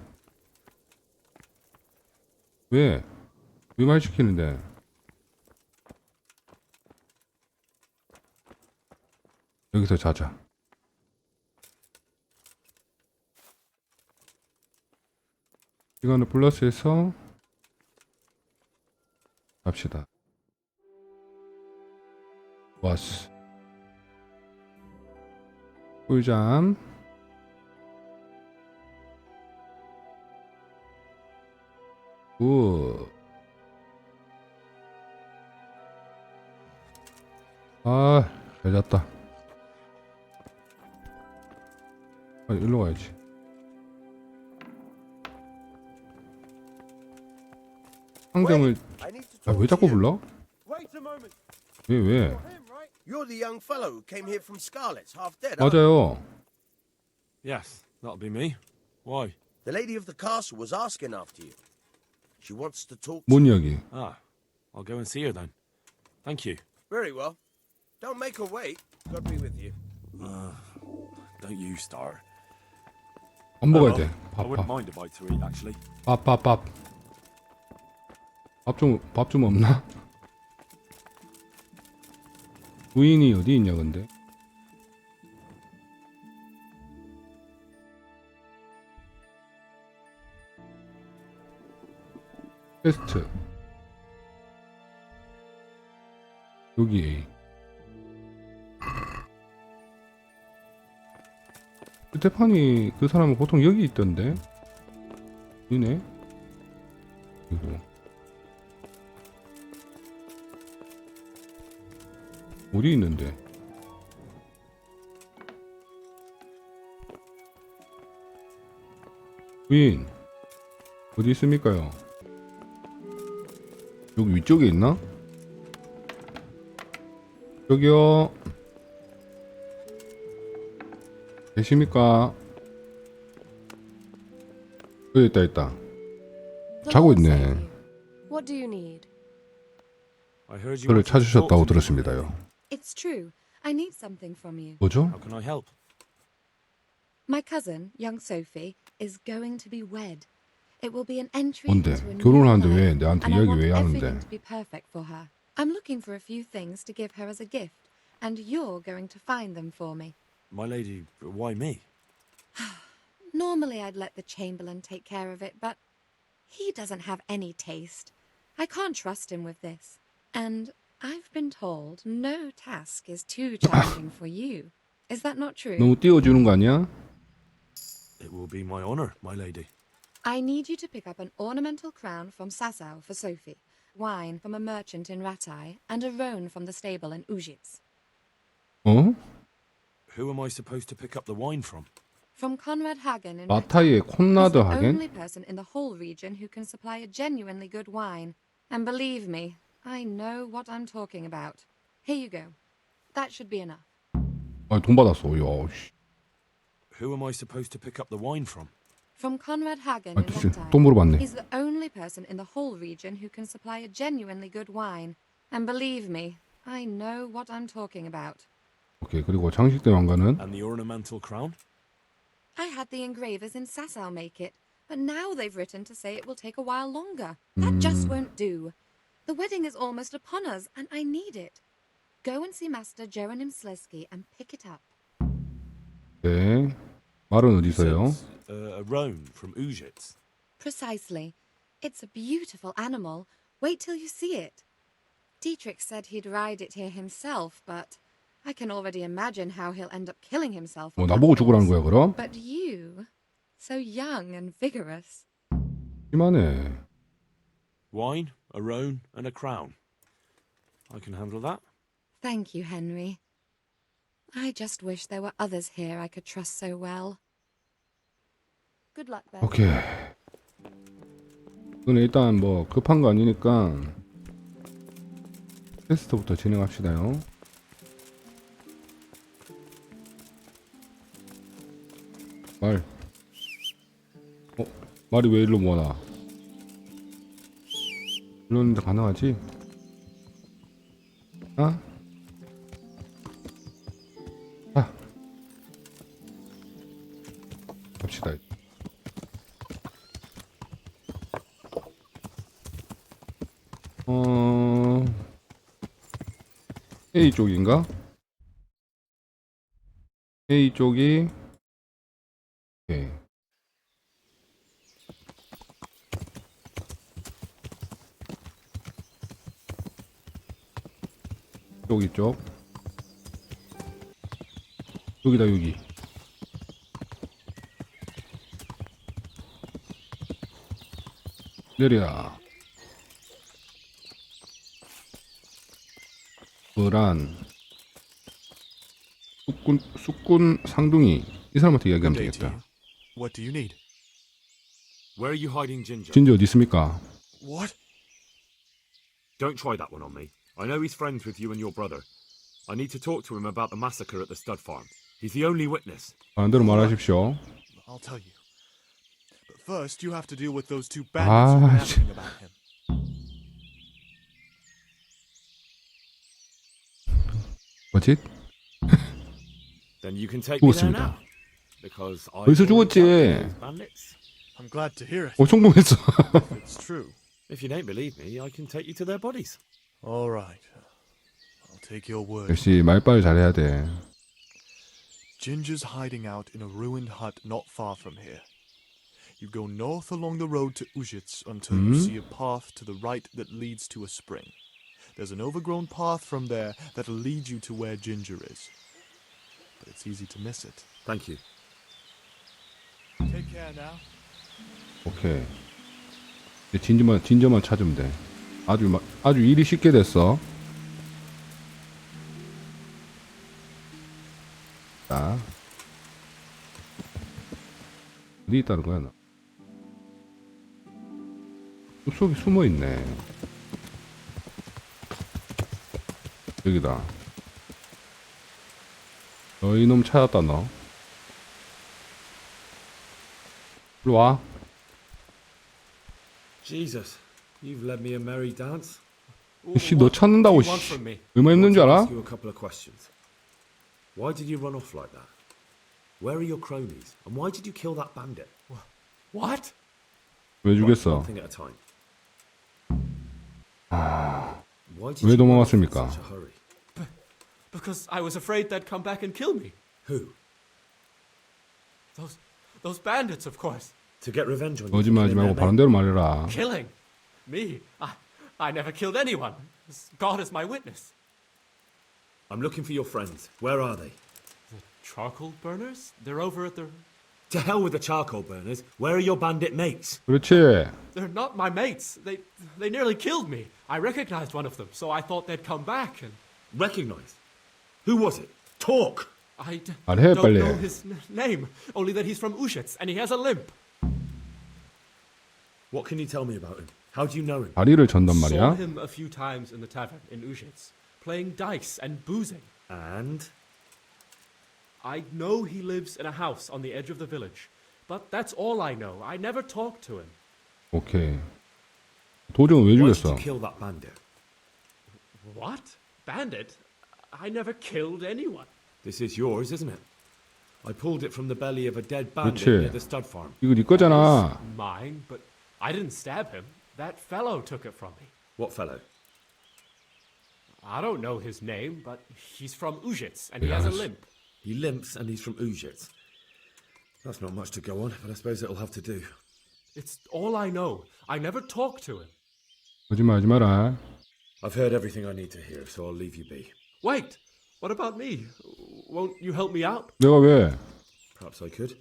왜 말 시키는데? 여기서 자자. 시간을 플러스해서 갑시다. 왔어. 꿀잠. 굿. 잘 잤다. 일로 가야지. 상점을 왜 자꾸 불러? Wait a moment. 왜? You're the young fellow who came here from Scarlet's, half dead. 맞아요. Yes, that'll be me. Why? The lady of the castle was asking after you. She wants to talk to 뭔 you. 이야기? Ah, I'll go and see her then. Thank you. Very well. Don't make her wait. God be with you. Don't you start. 밥 먹어야 돼. I wouldn't 밥. mind a bite to eat, actually. 밥. 밥 좀 없나? 부인이 어디 있냐 근데? 퀘스트 여기 스테파니 그 사람은 보통 여기 있던데? 이네? 그리고 어디 있는데? 부인 어디 있습니까요? 여기 위쪽에 있나? 여기요. 계십니까? 여기 있다. 자고 있네. What do you need? I heard you 저를 wanted to talk to 찾으셨다고 me. 들었습니다요. It's true. I need something from you. 뭐죠? How can I help? My cousin, young Sophie, is going to be wed. It will be an entry 뭔데? into a new 결혼을 하는데 왜 life, 내한테 and I 이야기 want 왜 everything 하는데? to be perfect for her. I'm looking for a few things to give her as a gift, and you're going to find them for me. My lady, why me? Normally I'd let the Chamberlain take care of it, but he doesn't have any taste. I can't trust him with this. And I've been told no task is too challenging for you. Is that not true? 너무 띄워주는 거 아니야? It will be my honor, my lady. I need you to pick up an ornamental crown from Sasau for Sophie, wine from a merchant in Ratai, and a roan from the stable in Ujits. 어? Who am I supposed to pick up the wine from? From Conrad Hagen in 마타이의 콘라드 He's the only 하겐? person in the whole region who can supply a genuinely good wine. And believe me, I know what I'm talking about. Here you go. That should be enough. 아니 돈 받았어. 야, 씨. Who am I supposed to pick up the wine from? From Conrad Hagen 아, in 글쎄, Ratai. 또 물어봤네. He's the only person in the whole region who can supply a genuinely good wine. And believe me, I know what I'm talking about. 오케이. 그리고 장식대 왕관은 And the ornamental crown? I had the engravers in Sasau make it, but now they've written to say it will take a while longer. That just won't do. The wedding is almost upon us, and I need it. Go and see Master Jeronim Slesky and pick it up. 네. 말은 어디 있어요? A roan from Ujits. Precisely. It's a beautiful animal. Wait till you see it. Dietrich said he'd ride it here himself, but I can already imagine how he'll end up killing himself. 뭐 on that 나보고 죽으라는 horse. 거야 그럼? But you, so young and vigorous. 심하네. Wine, a roan, and a crown. I can handle that. Thank you, Henry. I just wish there were others here I could trust so well. Good luck, Ben. 오케이. 이건 일단 뭐 급한 거 아니니까 테스트부터 진행합시다요. 말. 말이 왜 일로 모아놔? 이런데 가능하지? 아? 아. 갑시다. A 쪽인가? A 쪽이 오케이. 여기 쪽 여기다 여기 내려 그란 쑥군 상둥이 이 사람한테 이야기하면 되겠다. What do you need? Where are you hiding Ginger? 진저 어디 있습니까? What? Don't try that one on me. I know he's friends with you and your brother. I need to talk to him about the massacre at the stud farm. He's the only witness. 반대로 말하십시오. I'll tell you. But first, you have to deal with those two bandits who were asking about him. 뭐지? Then you can take me there 죽었습니다. now. Because I 어디서 죽었지? bandits. I'm glad to hear it. 성공했어. It's true. If you don't believe me, I can take you to their bodies. All right. I'll take your word. 역시 말빨 잘해야 돼. Ginger's hiding out in a ruined hut not far from here. You go north along the road to Ujits until you see a path to the right that leads to a spring. There's an overgrown path from there that'll lead you to where Ginger is. But it's easy to miss it. Thank you. Take care now. 오케이. 이제 진저만 찾으면 돼. 아주 일이 쉽게 됐어. 자, 어디 있다는 거야 나? 숲속에 숨어 있네. 여기다. 너 이놈 찾았다 너. 일로 와. Jesus, you've led me a merry dance. 씨, 너 찾는다고 씨. 얼마 힘든 줄 알아? Ask you a couple of questions. Why did you run off like that? Where are your cronies? And why did you kill that bandit? What? 왜 죽였어? One thing at a time. Why did 왜 you run off in 도망갔습니까? such a hurry? Because I was afraid they'd come back and kill me. Who? Those bandits, of course. To get revenge on you. 거짓말하지 말고 바른대로 말해라. Killing? Me? I never killed anyone. God is my witness. I'm looking for your friends. Where are they? The charcoal burners? They're over at the... To hell with the charcoal burners. Where are your bandit mates? 그렇지. They're not my mates. They nearly killed me. I recognized one of them, so I thought they'd come back and... Recognized? Who was it? Talk! I 말해 don't 빨리. know his name, only that he's from Ujits and he has a limp. What can you tell me about him? How do you know him? 다리를 전단 Saw 말이야. him a few times in the tavern in Ujits, playing dice and boozing. And? I know he lives in a house on the edge of the village, but that's all I know. I never talked to him. 오케이. 도정은 왜 Why did 죽였어? you kill that bandit? What? Bandit? I never killed anyone. This is yours, isn't it? I pulled it from the belly of a dead bandit 그렇지. near the stud farm. 이거 네 거잖아. Mine, but I didn't stab him. That fellow took it from me. What fellow? I don't know his name, but he's from Ujits and he has a Yes. limp. He limps and he's from Ujits. That's not much to go on, but I suppose it'll have to do. It's all I know. I never talked to him. 거짓말하지 마라. I've heard everything I need to hear, so I'll leave you be. Wait, what about me? Won't you help me out? 내가 왜? Perhaps I could.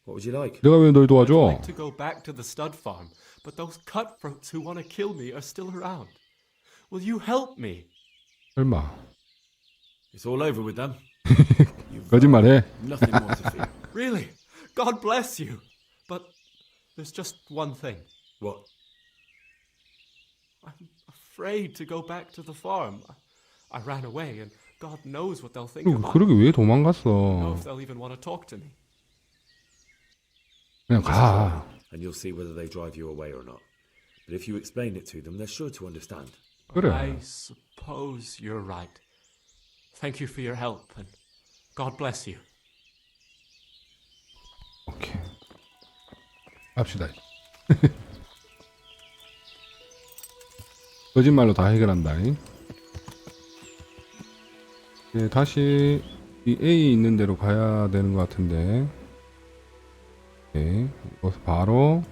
What would you like? 내가 왜 널 I'd 도와줘? like to go back to the stud farm, but those cutthroats who want to kill me are still around. Will you help me? 설마. It's all over with them. 거짓말해. Nothing more to fear. Really? God bless you. But there's just one thing. What? I'm afraid to go back to the farm. I ran away, and God knows what they'll think 그리고 about 그러게 왜 I don't know 도망갔어? if they'll even want to talk to me. 그냥 가. And you'll see whether they drive you away or not. But if you explain it to them, they're sure to understand. 그래. I suppose you're right. Thank you for your help, and God bless you. 오케이. 갑시다. 거짓말로 다 해결한다. 네, 다시 이 A 있는 데로 가야 되는 것 같은데. 네, 이곳 바로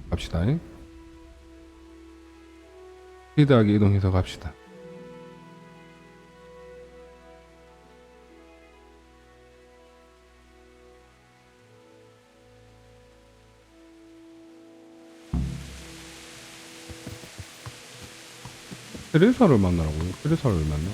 갑시다. 스피드하게 이동해서 갑시다. 테레사를 만나라고요? 테레사를 만나?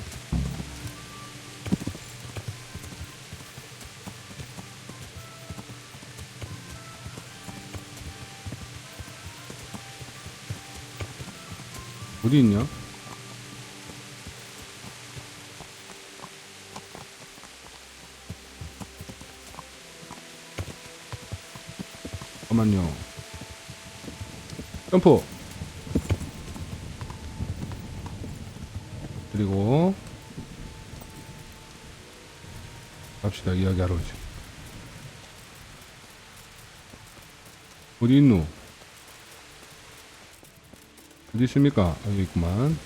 어디 있냐? 잠깐만요. 점프. 그리고 갑시다. 이야기하러 오지. 어디 있노? 어디 있습니까? 여기 있구만.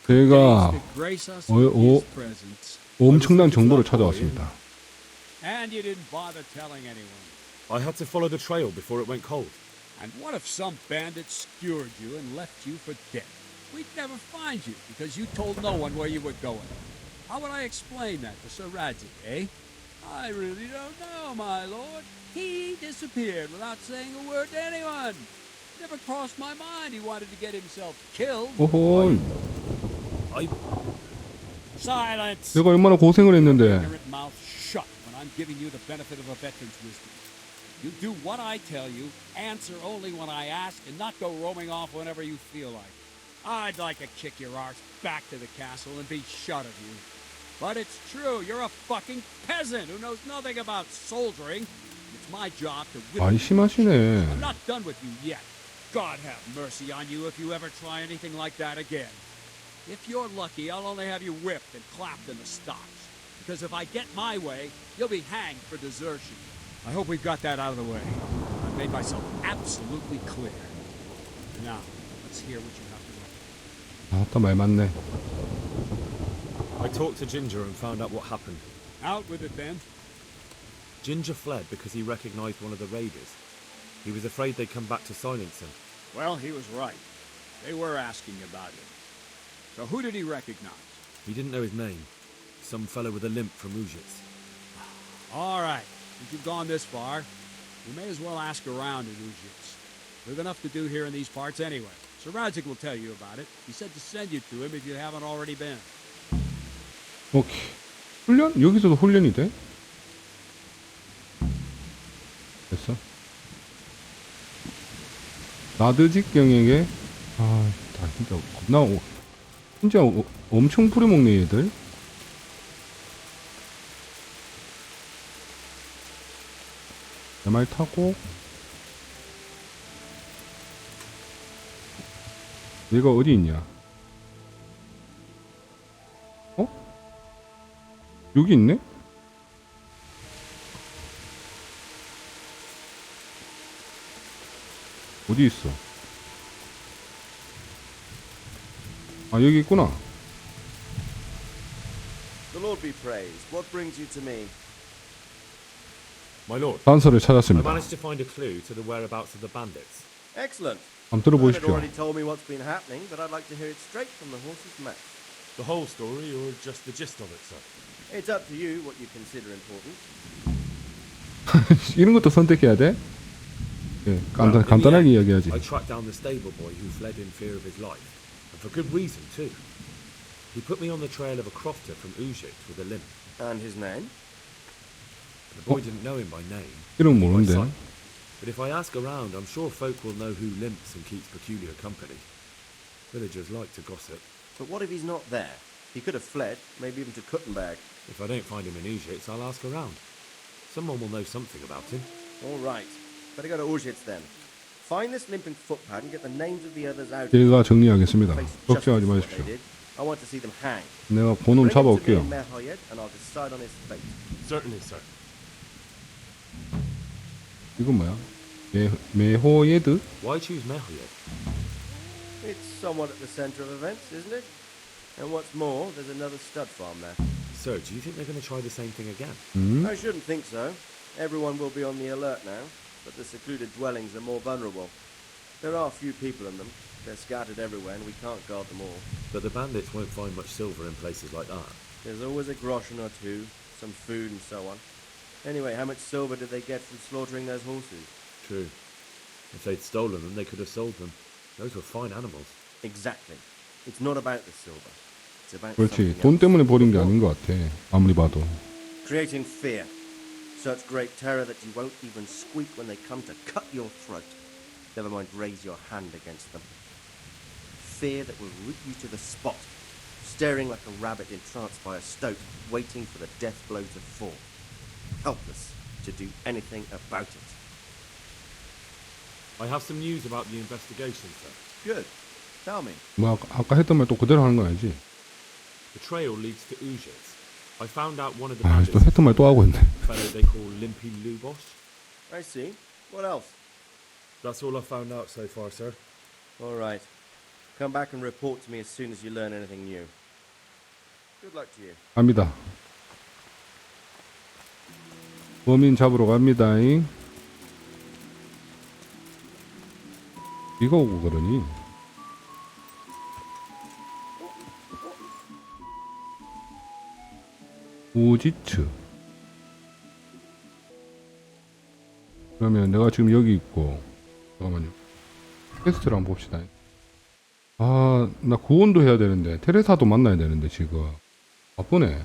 제가 엄청난 정보를 찾아왔습니다. And you didn't bother telling anyone. I had to follow the trail before it went cold. And what if some bandit skewered you and left you for dead? We'd never find you because you told no one where you were going. How would I explain that to Sir Radzik, eh? I really don't know, my lord. He disappeared without saying a word to anyone. Never crossed my mind he wanted to get himself killed. 오호. Silence. 내가 얼마나 고생을 했는데. Ignorant mouth shut when I'm giving you the benefit of a veteran's wisdom. You do what I tell you, answer only when I ask, and not go roaming off whenever you feel like. I'd like to kick your arse back to the castle and be shut of you. But it's true, you're a fucking peasant who knows nothing about soldiering. It's my job to whip 많이 you. 심하시네. I'm not done with you yet. God have mercy on you if you ever try anything like that again. If you're lucky, I'll only have you whipped and clapped in the stocks. Because if I get my way, you'll be hanged for desertion. I hope we've got that out of the way. I've made myself absolutely clear. Now, let's hear what you have to say. 아따 말 많네. I talked to Ginger and found out what happened. Out with it then. Ginger fled because he recognized one of the raiders. He was afraid they'd come back to silence him. Well, he was right. They were asking about him. So who did he recognize? He didn't know his name. Some fellow with a limp from Ujits. All right. Since you've gone this far, you may as well ask around in Ujits. We've enough to do here in these parts anyway. Sir Radzik will tell you about it. He said to send you to him if you haven't already been. 오케이. 훈련? 여기서도 훈련이 돼? 됐어. 나드직경에게 아, 다 진짜 겁나 진짜 엄청 부려먹네 얘들. 내 말 타고 얘가 어디 있냐? 어? 여기 있네? 어디 있어? 아 여기 있구나. The Lord be praised. What brings you to me? My lord, 단서를 I 찾았습니다. managed to find a clue to the whereabouts of the bandits. Excellent. 한번 Bernard 들어보십시오. already told me what's been happening, but I'd like to hear it straight from the horse's mouth. The whole story or just the gist of it, sir? It's up to you what you consider important. 이런 것도 선택해야 돼? 예, 간단하게 이야기하지. I tracked down the stable boy who fled in fear of his life, and for good reason too. He put me on the trail of a crofter from Ujit with a limp. And his name? The boy didn't know him by name. 이름 by 모르는데. sight. But if I ask around, I'm sure folk will know who limps and keeps peculiar company. Villagers like to gossip. But what if he's not there? He could have fled, maybe even to Kuttenberg. If I don't find him in Ujits, I'll ask around. Someone will know something about him. All right. Better go to Urzhitz then. Find this limping footpad and get the names of the others out. 제가 정리하겠습니다. Face 걱정하지 justice for what 마십시오. they did. I want to see them hang. 내가 그놈 Bring him to me 잡아올게요. in Mehoyet and I'll decide on his fate. Certainly, sir. 이건 뭐야? 메호예드? Why choose Mehoyet? It's somewhat at the centre of events, isn't it? And what's more, there's another stud farm there. Sir, do you think they're going to try the same thing again? I shouldn't think so. Everyone will be on the alert now, but the secluded dwellings are more vulnerable. There are few people in them. They're scattered everywhere and we can't guard them all. But the bandits won't find much silver in places like that. There's always a groschen or two, some food and so on. Anyway, how much silver did they get from slaughtering those horses? True. If they'd stolen them, they could have sold them. Those were fine animals. Exactly. It's not about the silver. It's about 그렇지. something 돈 else. 때문에 버린 게 아닌 것 같아. 아무리 봐도. Creating fear. Such great terror that you won't even squeak when they come to cut your throat. Never mind raise your hand against them. Fear that will root you to the spot, staring like a rabbit entranced by a stoat, waiting for the death blow to fall. Helpless to do anything about it. I have some news about the investigation, sir. Good. Tell me. 뭐 아까 했던 말 또 그대로 하는 거 아니지? The trail leads to Urzhitz. I found out one of the 아, bandits 또 했던 말 또 하고 있네. fellow they call Limpy Lubos. I see. What else? That's all I found out so far, sir. All right. Come back and report to me as soon as you learn anything new. Good luck to you. 갑니다. 범인 잡으러 갑니다. 비가 오고 그러니. 우지츠. 그러면 내가 지금 여기 있고, 잠깐만요. 퀘스트를 한번 봅시다. 아, 나 구원도 해야 되는데, 테레사도 만나야 되는데, 지금. 바쁘네.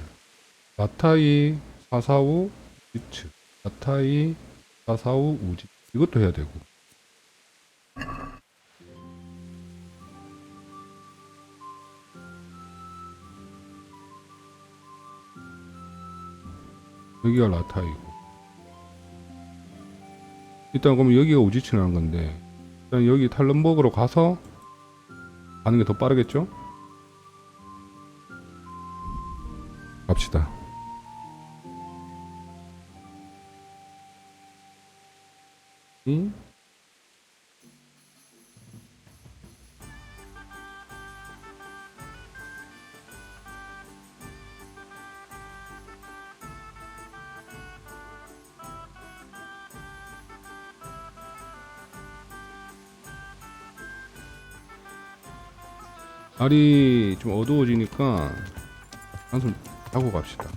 나타이, 사사우, 우지츠. 나타이, 사사우, 우지. 이것도 해야 되고. 여기가 라타이고. 일단 그럼 여기가 우지치라는 건데, 일단 여기 탈런버그로 가서 가는 게 더 빠르겠죠? 갑시다. 날이 좀 어두워지니까 한숨 자고 갑시다.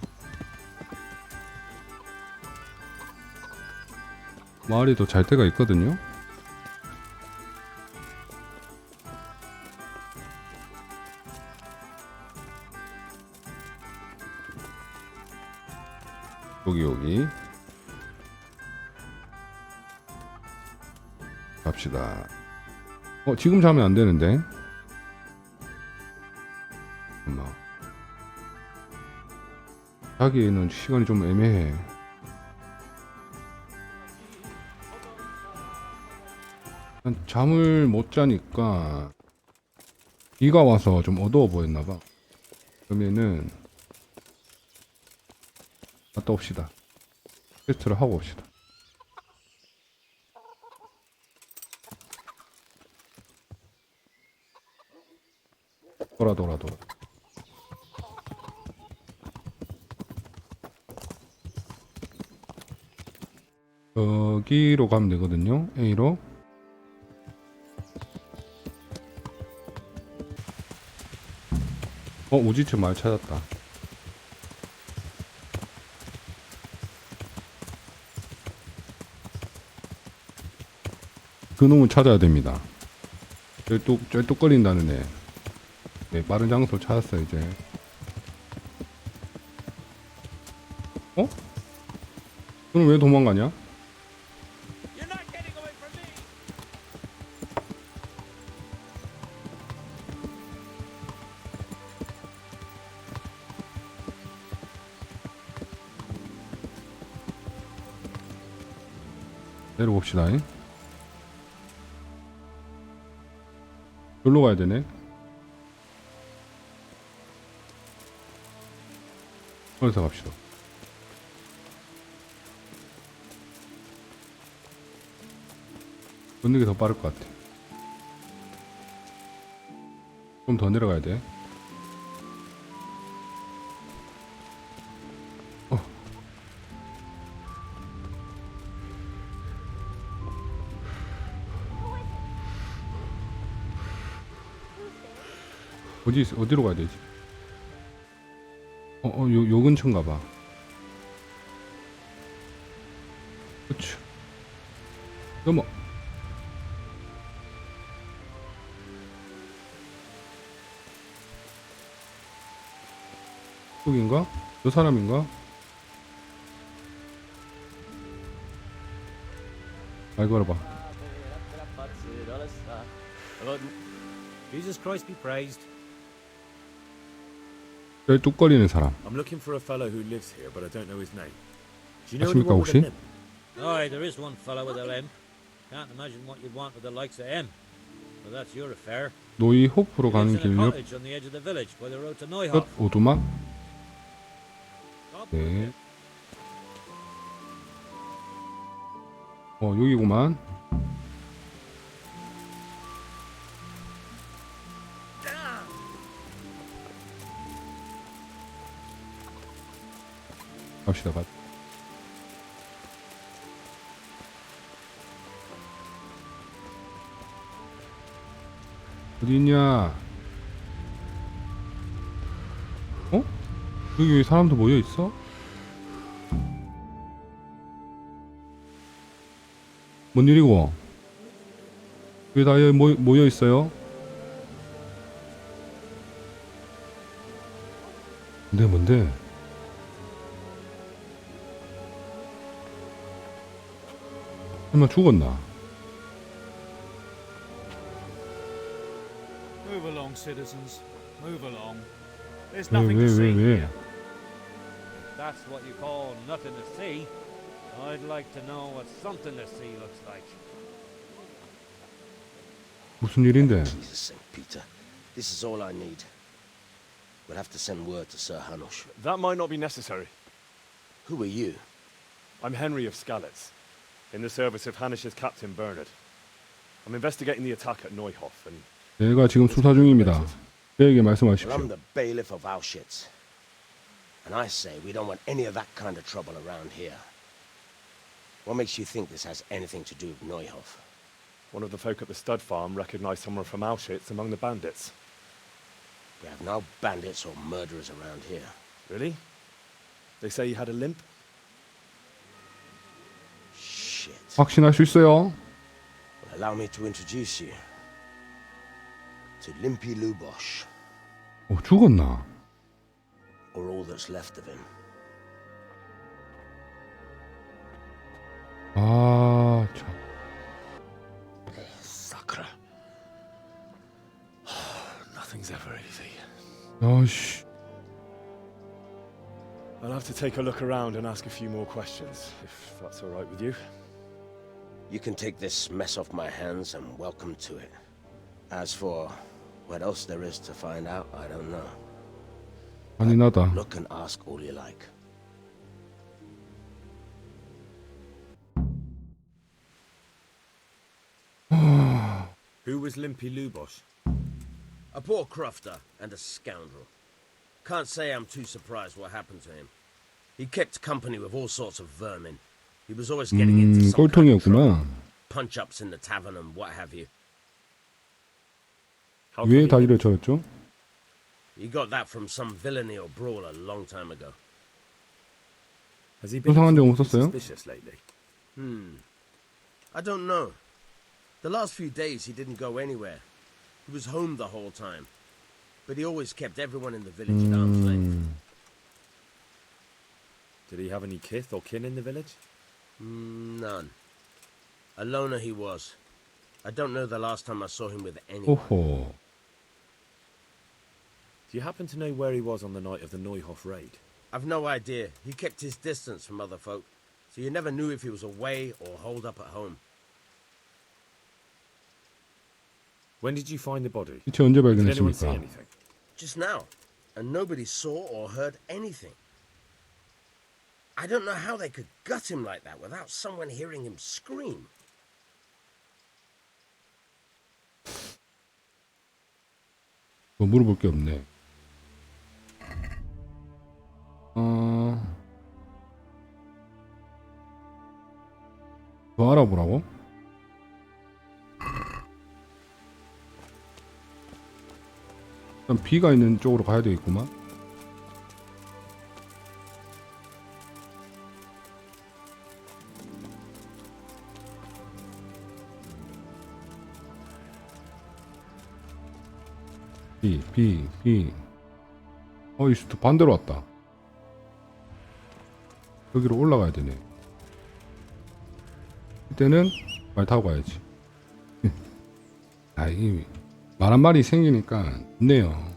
마을이 더 잘 때가 있거든요. 여기 갑시다. 지금 자면 안 되는데. 자기에는 시간이 좀 애매해. 잠을 못 자니까 비가 와서 좀 어두워 보였나봐. 그러면은 갔다 옵시다. 퀘스트를 하고 옵시다. 돌아. 여기로 가면 되거든요. A로. 우지츠 말 찾았다. 그 놈을 찾아야 됩니다. 쩔뚝거린다는 애. 네, 빠른 장소 찾았어 이제. 그럼 왜 도망가냐? 내려봅시다. 여기로 가야 되네. 어디서 갑시다. 걷는 게 더 빠를 것 같아. 좀 더 내려가야 돼. 어디로 가야 되지? 요 근처인가 봐. 그렇죠. 넘어. 여긴가? 저 사람인가? 말 걸어봐. Jesus Christ be praised. 저 뚝거리는 사람. I'm looking for a fellow who lives here, but I don't know his name. Do you know anyone 아십니까 with a 혹시? limp? Aye, there is one fellow with a limp. Can't imagine what you'd want with the likes of him. But that's your affair. 노이 호프로 He 가는 lives in a 길 옆 cottage on the edge of the village by the road to 끝 Neuhof. 오두막. 네. 여기구만. 갑시다. 어디 있냐? 여기 왜 사람도 모여 있어? 뭔 일이고? 왜 다 여기 모여 있어요? 뭔데? 설마 죽었나? Move along, citizens. Move along. There's 왜, nothing to see 왜? here. That's what you call nothing to see. I'd like to know what something to see looks like. 무슨 일인데? Jesus St. Peter, this is all I need. We'll have to send word to Sir Hanush. That might not be necessary. Who are you? I'm Henry of Skalitz, in the service of Hanush's captain Bernard. I'm investigating the attack at Neuhof and... 내가 지금 수사 중입니다. 저에게 Well, 말씀하십시오. I'm the bailiff of Auschwitz. And I say we don't want any of that kind of trouble around here. What makes you think this has anything to do with Neuhof? One of the folk at the stud farm recognized someone from Auschwitz among the bandits. We have no bandits or murderers around here. Really? They say he had a limp? Shit. 확신할 수 있어요. Well, allow me to introduce you to Limpy Lubosh, 죽었나? or all that's left of him. 아, 참. Sucker. Nothing's ever easy. 아씨. I'll have to take a look around and ask a few more questions, if that's all right with you. You can take this mess off my hands and welcome to it. As for what else there is to find out, I don't know. 잔인하다. Look and ask all you like. Who was Limpy Lubosh? A poor crofter and a scoundrel. Can't say I'm too surprised what happened to him. He kept company with all sorts of vermin. He was always getting into some kind of trouble. 꼴통이었구나. Punch-ups in the tavern and what have you. 왜 다리를 저렸죠? He got that from some villainy or brawl a long time ago. Has he been 수상한 적 없었어요? suspicious lately? I don't know. The last few days he didn't go anywhere. He was home the whole time. But he always kept everyone in the village at arm's length. Did he have any kith or kin in the village? None. A loner he was. I don't know the last time I saw him with anyone. 오호. Do you happen to know where he was on the night of the Neuhof raid? I've no idea. He kept his distance from other folk. so you never knew if he was away or holed up at home. When did you find the body? 시체 언제 Did anyone see 발견했습니까? anything? Just now, and nobody saw or heard anything. I don't know how they could gut him like that without someone hearing him scream. 뭐 물어볼 게 없네. 더 알아보라고? 일단 B가 있는 쪽으로 가야 되겠구만. B. 이스트 반대로 왔다. 여기로 올라가야 되네. 이때는 말 타고 가야지. 이 말 한 마리 생기니까 좋네요.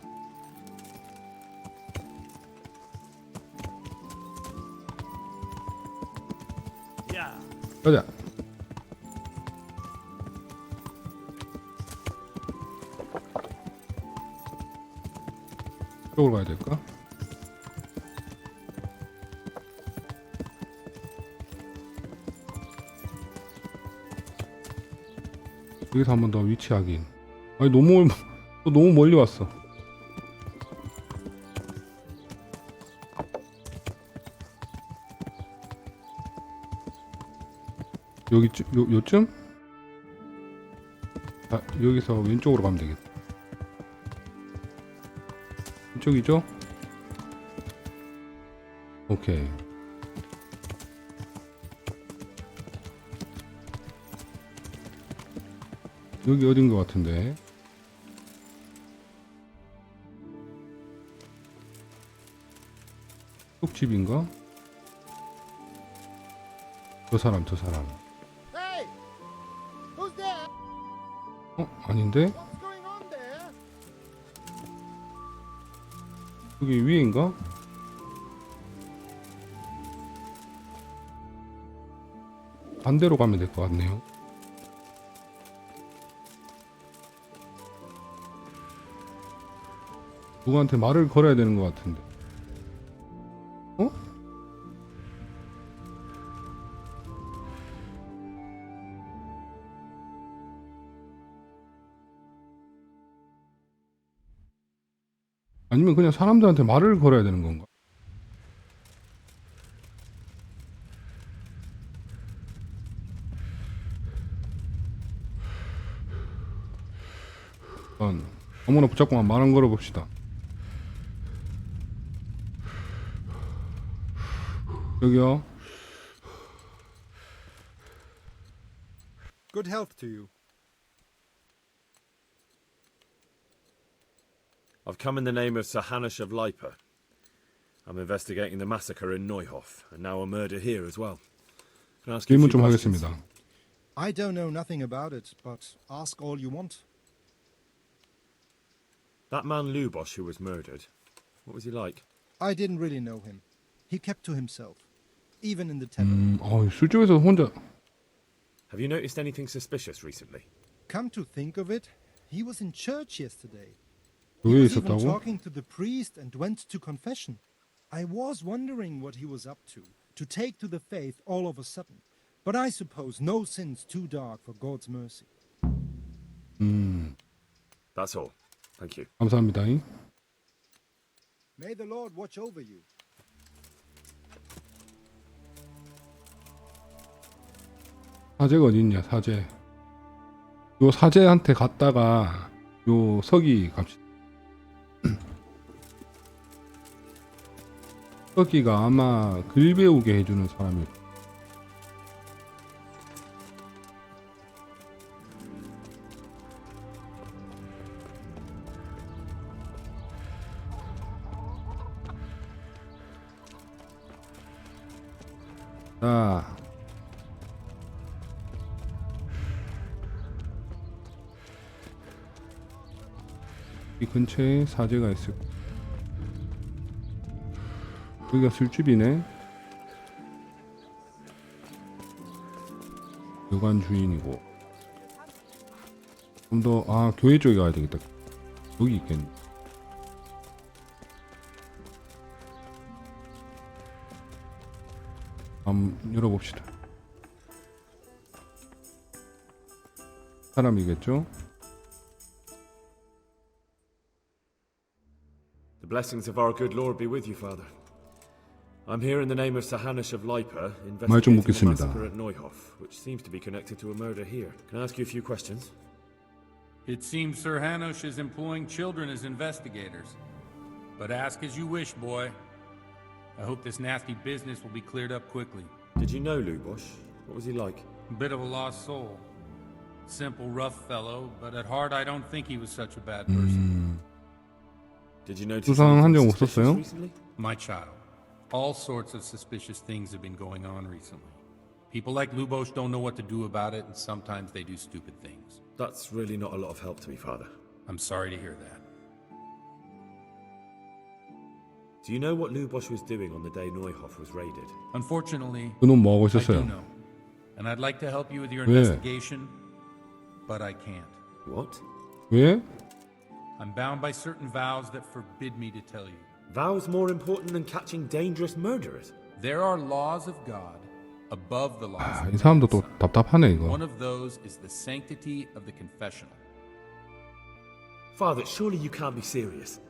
가자. 이쪽으로 가야 될까? 여기서 한 번 더 위치 확인. 아니 너무 멀리 왔어. 요쯤? 아, 여기서 왼쪽으로 가면 되겠다. 이쪽이죠? 오케이. 여기 어딘 것 같은데. 쑥집인가? 저 사람. Hey! Who's there? 아닌데? What's going on there? 여기 위에인가? 반대로 가면 될 것 같네요. 누구한테 말을 걸어야 되는 것 같은데. 아니면 그냥 사람들한테 말을 걸어야 되는 건가? 아무나 붙잡고 말 한 걸어 봅시다. 여기요. Good health to you. I've come in the name of Sir Hanush of Lipa. I'm investigating the massacre in Neuhof, and now a murder here as well. Can I ask you a 질문 few 좀 questions? 하겠습니다. I don't know nothing about it, but ask all you want. That man Lubosh who was murdered, what was he like? I didn't really know him. He kept to himself, even in the tavern. 술집에서 혼자. Have you noticed anything suspicious recently? Come to think of it, he was in church yesterday. 왜 He was even 있었다고? talking to the priest and went to confession. I was wondering what he was up to take to the faith all of a sudden. But I suppose no sin's too dark for God's mercy. That's all. Thank you. 감사합니다. May the Lord watch over you. 사제가 어디 있냐? 사제. 요 사제한테 갔다가 요 서기 갑시다. 서기가 아마 글 배우게 해주는 사람일 거예요. 자, 이 근처에 사제가 있을 거야. 여기가 술집이네. 여관 주인이고. 좀 더 교회 쪽에 가야 되겠다. 여기 있겠네. 한번 열어봅시다. 사람이겠죠? The blessings of our good Lord be with you, Father. I'm here in the name of Sahanish of Lipa, 말 좀 investigating the 묻겠습니다. massacre at Neuhof, which seems to be connected to a murder here. Can I ask you a few questions? It seems Sir Hanush is employing children as investigators. But ask as you wish, boy. I hope this nasty business will be cleared up quickly. Did you know Lubosh? What was he like? A bit of a lost soul. Simple, rough fellow, but at heart I don't think he was such a bad person. Did you notice 수상한 적 anything 없었어요? suspicious recently? My child, all sorts of suspicious things have been going on recently. People like Lubosh don't know what to do about it, and sometimes they do stupid things. That's really not a lot of help to me, Father. I'm sorry to hear that. Do you know what Lubosh was doing on the day Neuhof was raided? Unfortunately, 그놈 뭐 하고 I do 있었어요? know. And I'd like to help you with your 왜? investigation, but I can't. What? 왜? I'm bound by certain vows that forbid me to tell you. Vows more important than catching dangerous murderers? There are laws of God above the laws of 이 사람도 또 man. 답답하네 이거. One of those is the sanctity of the confessional. Father, surely you can't be serious.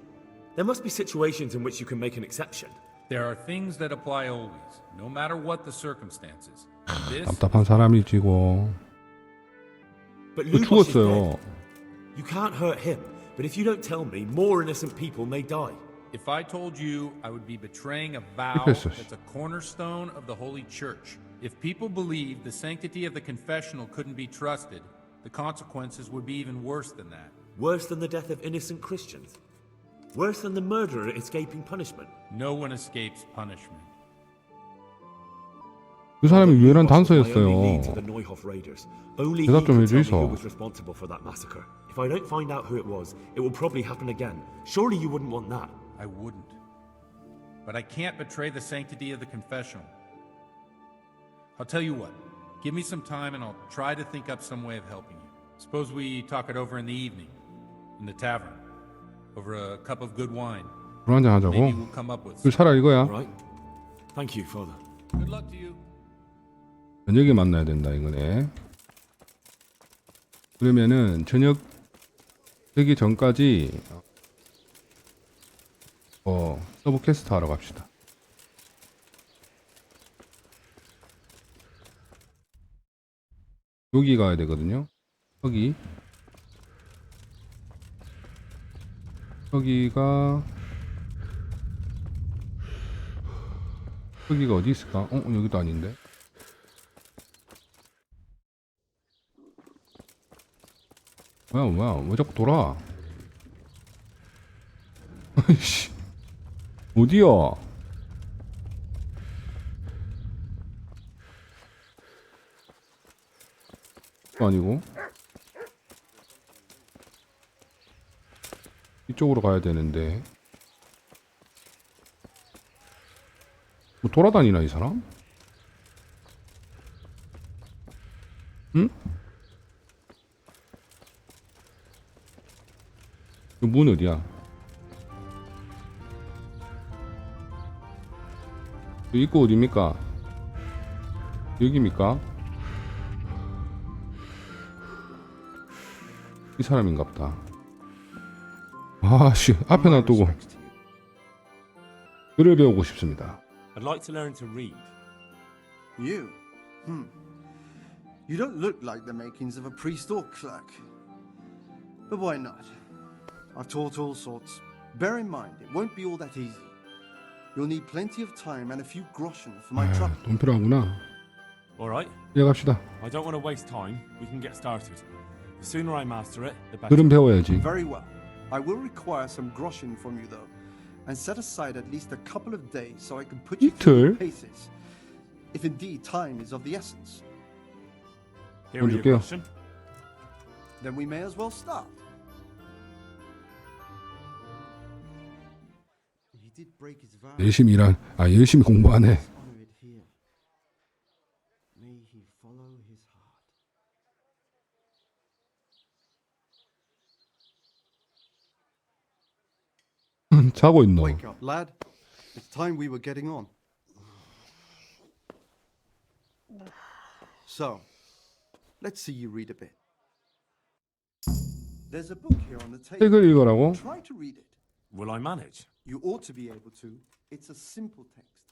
There must be situations in which you can make an exception. There are things that apply always, no matter what the circumstances. This 답답한 사람이지고. But 또 Lubosh is 죽었어요. dead. You can't hurt him. But if you don't tell me, more innocent people may die. If I told you, I would be betraying a vow 그랬어. that's a cornerstone of the Holy Church. If people believed the sanctity of the confessional couldn't be trusted, the consequences would be even worse than that. Worse than the death of innocent Christians? Worse than the murderer escaping punishment? No one escapes punishment. 그 사람이 유일한 My only lead to 단서였어요. the Neuhof raiders. Only he 대답 좀 could tell me 해주이소. who was responsible for that massacre. If I don't find out who it was, it will probably happen again. Surely you wouldn't want that. I wouldn't. But I can't betray the sanctity of the confessional. I'll tell you what. Give me some time and I'll try to think up some way of helping you. Suppose we talk it over in the evening, in the tavern, over a cup of good wine. 술 한잔 하자고. Maybe we'll come up with 그 차라리 이거야. Right. Thank you, Father. Good luck to you. 저녁에 만나야 된다 이거네. 그러면은 저녁 되기 전까지 서브 퀘스트 하러 갑시다. 여기 가야 되거든요. 여기가 어디 있을까? 여기도 아닌데. 뭐야 왜 자꾸 돌아? 아이씨 어디야? 아니고 이쪽으로 가야 되는데 뭐 돌아다니나 이 사람? 응? 문 어디야? 입구 어디입니까? 여기입니까? 이 사람인갑다. 아씨 앞에 놔두고 글을 배우고 싶습니다. I'd like to learn to read. You? You don't look like the makings of a priest or clerk. But why not? I've taught all sorts. Bear in mind, it won't be all that easy. You'll need plenty of time and a few groschen for my trouble. 돈 필요하구나. All right. 예, 갑시다. I don't want to waste time. We can get started. The sooner I master it, the better. 글은 배워야지. Very well. I will require some groschen from you, though, and set aside at least a couple of days so I can put you through the paces. If indeed time is of the essence. Here are your groschen. Then we may as well start. He did break his vow. 열심히 공부하네. Honor it here. May he follow his heart. 자고 있노. Wake up, lad. It's time we were getting on. So, let's see you read a bit. There's a book here on the table. 책을 읽으라고? Try to read it. Will I manage? You ought to be able to. It's a simple text.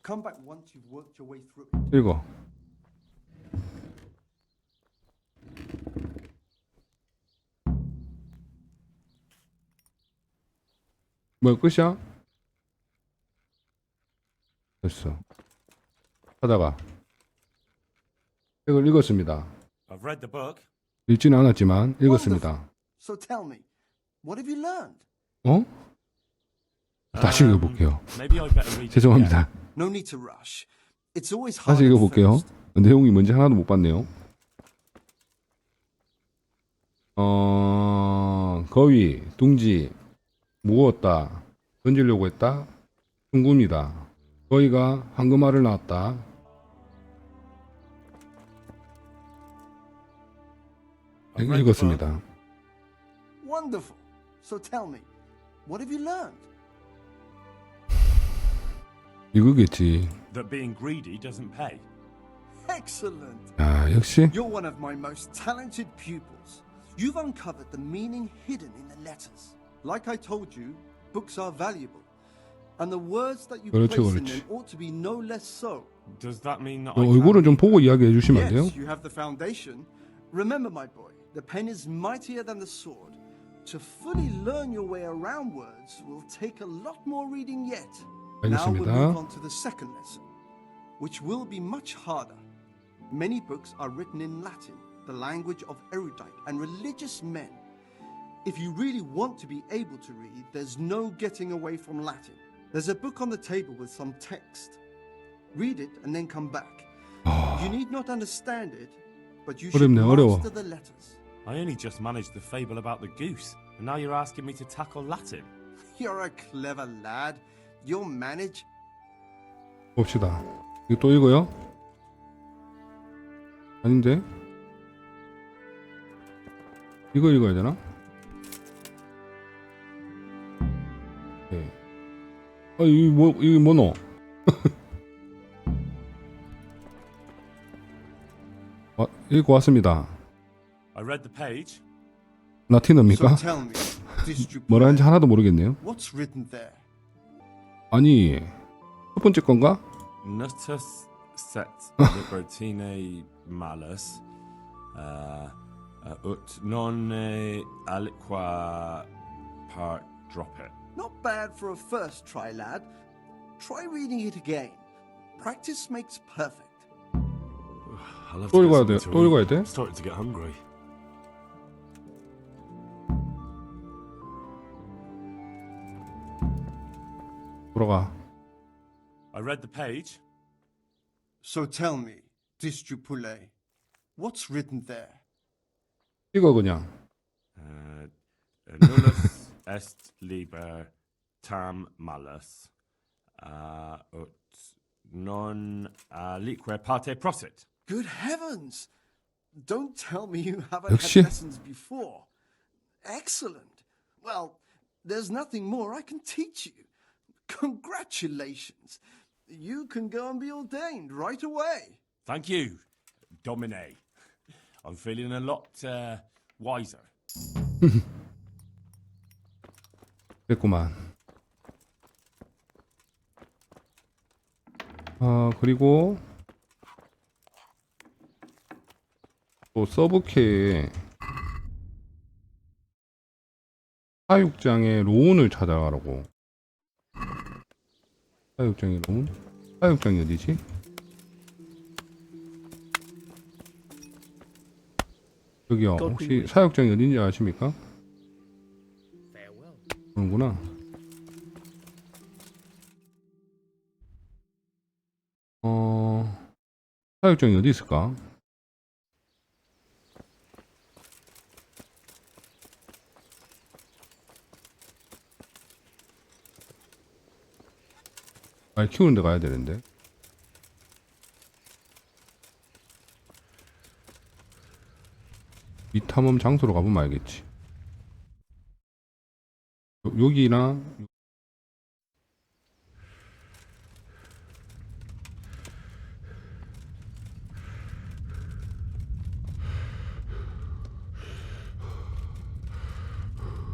Come back once you've worked your way through it. 읽어. 뭐야, 끝이야? 됐어. 하다가 책을 읽었습니다. I've read the book. 읽지는 않았지만 읽었습니다. So tell me, what have you learned? 어? 다시 읽어볼게요. Maybe I better read it 죄송합니다. No need to rush. It's always 다시 hard at 읽어볼게요. first. 내용이 뭔지 하나도 못 봤네요. 거위, 둥지, 무거웠다, 던지려고 했다, 둥굽니다. 거위가 황금알을 낳았다. 읽었습니다. Wonderful. So tell me, what have you learned? 이거겠지. That being greedy doesn't pay. Excellent. 아, 역시. You're one of my most talented pupils. You've uncovered the meaning hidden in the letters. Like I told you, books are valuable. And the words that you 그렇지, place in 그렇지. them ought to be no less so. Does that mean that I 얼굴을 좀 보고 이야기해 주시면 안 돼요? Yes, you have the foundation. Remember, my boy, the pen is mightier than the sword. To fully learn your way around words will take a lot more reading yet. Now we'll 알겠습니다. move on to the second lesson, which will be much harder. Many books are written in Latin, the language of erudite and religious men. If you really want to be able to read, there's no getting away from Latin. There's a book on the table with some text. Read it and then come back. You need not understand it, but you should 어렵네, 어려워. master the letters. I only just managed the fable about the goose, and now you're asking me to tackle Latin. You're a clever lad. You'll manage. 봅시다. 이거 또 읽어요? 아닌데? 이거 읽어야 되나? 네. 이게 뭐노? 읽고 왔습니다. I read the page. 라틴어입니까? So tell me, did you 뭐라 하는지 하나도 모르겠네요. What's written there? 아니, 첫 번째 건가? Nutus set libertine malus ut non aliqua part drop it. Not bad for a first try, lad. Try reading it again. Practice makes perfect. I'll have 또 to 읽어야 get 돼. something to 또 eat. 읽어야 돼? I'm starting to get hungry. 돌아가. I read the page. So tell me, Disjupule, what's written there? 읽어 그냥. Nullus est liber tam malus ut non alique parte prosit. Good heavens! Don't tell me you haven't 역시. had lessons before. Excellent. Well, there's nothing more I can teach you. Congratulations. You can go and be ordained right away. Thank you, Domine. I'm feeling a lot wiser. 됐구만. 그리고 또 서브캐에 사육장의 로운을 찾아가라고. 사육장의 로운? 사육장이 어디지? 여기요. 혹시 사육장이 어딘지 아십니까? 그런구나. 사육장이 어디 있을까? 말 키우는 데 가야 되는데. 이 탐험 장소로 가보면 알겠지. 여기나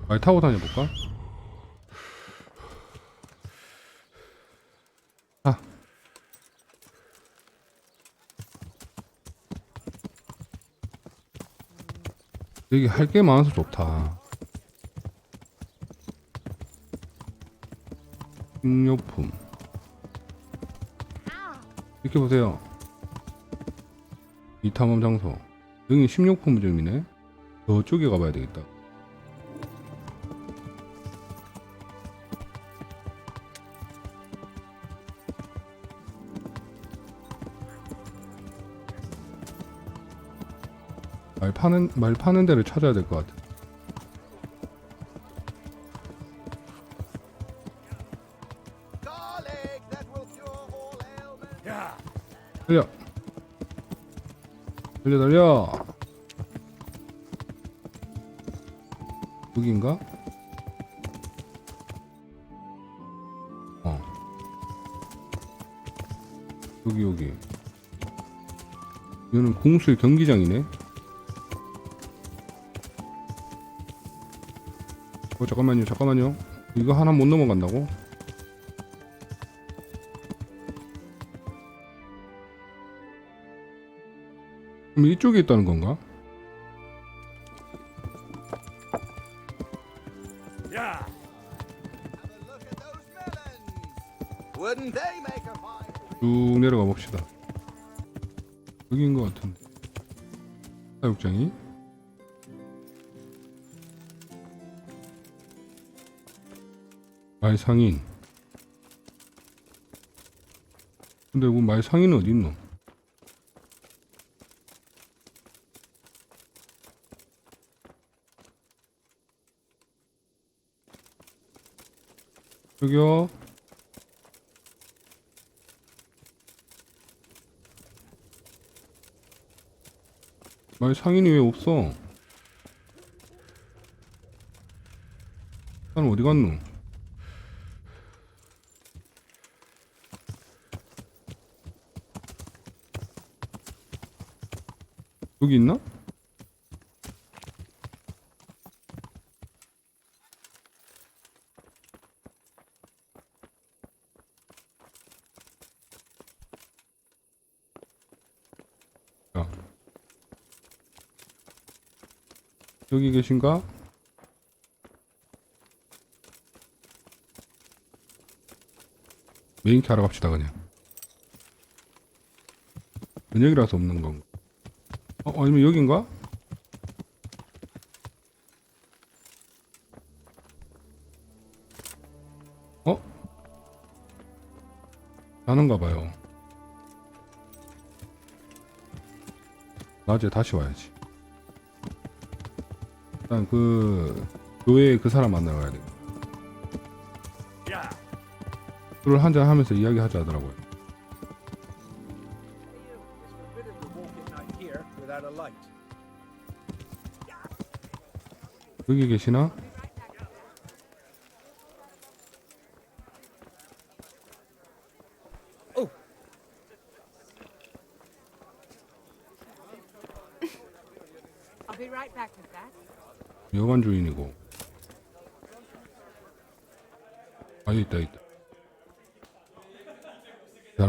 말 타고 다녀볼까? 아. 여기 할 게 많아서 좋다. 식료품. 이렇게 보세요. 이 탐험 장소. 여기 식료품점이네. 저쪽에 가봐야 되겠다. 말 파는 데를 찾아야 될 것 같아. 달려. 달려, 달려. 여기인가? 여기. 이거는 공수의 경기장이네. 잠깐만요. 이거 하나 못 넘어간다고? 그럼 이쪽에 있다는 건가? 쭉 내려가 봅시다. 여기인 것 같은데. 사육장이? 말상인. 근데 뭐 말상인은 어디 있노? 저기요. 말상인이 왜 없어? 사람 어디 갔노? 여기 있나? 자. 여기 계신가? 메인키 하러 갑시다 그냥. 저녁이라서 없는 건가? 아니면 여긴가? 자는가 봐요. 낮에 다시 와야지. 일단 그 교회에 그 사람 만나러 가야 돼. 술을 한잔 하면서 이야기하자 하더라고요. 여기 계시나? I'll be right back with that. 여관 주인이고. 있다.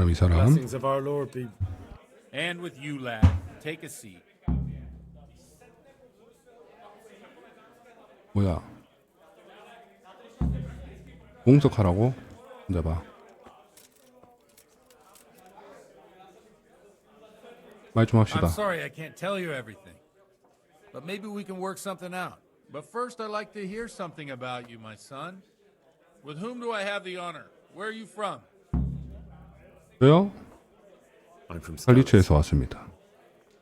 이 사람. Blessings of our Lord be. And with you, lad. Take a seat. 뭐야? 공석하라고? 앉아봐. 말 좀 합시다. I'm sorry I can't tell you everything. But maybe we can work something out. But first I'd like to hear something about you, my son. With whom do I have the honor? Where are you from? 저요? I'm from 칼리츠에서 왔습니다.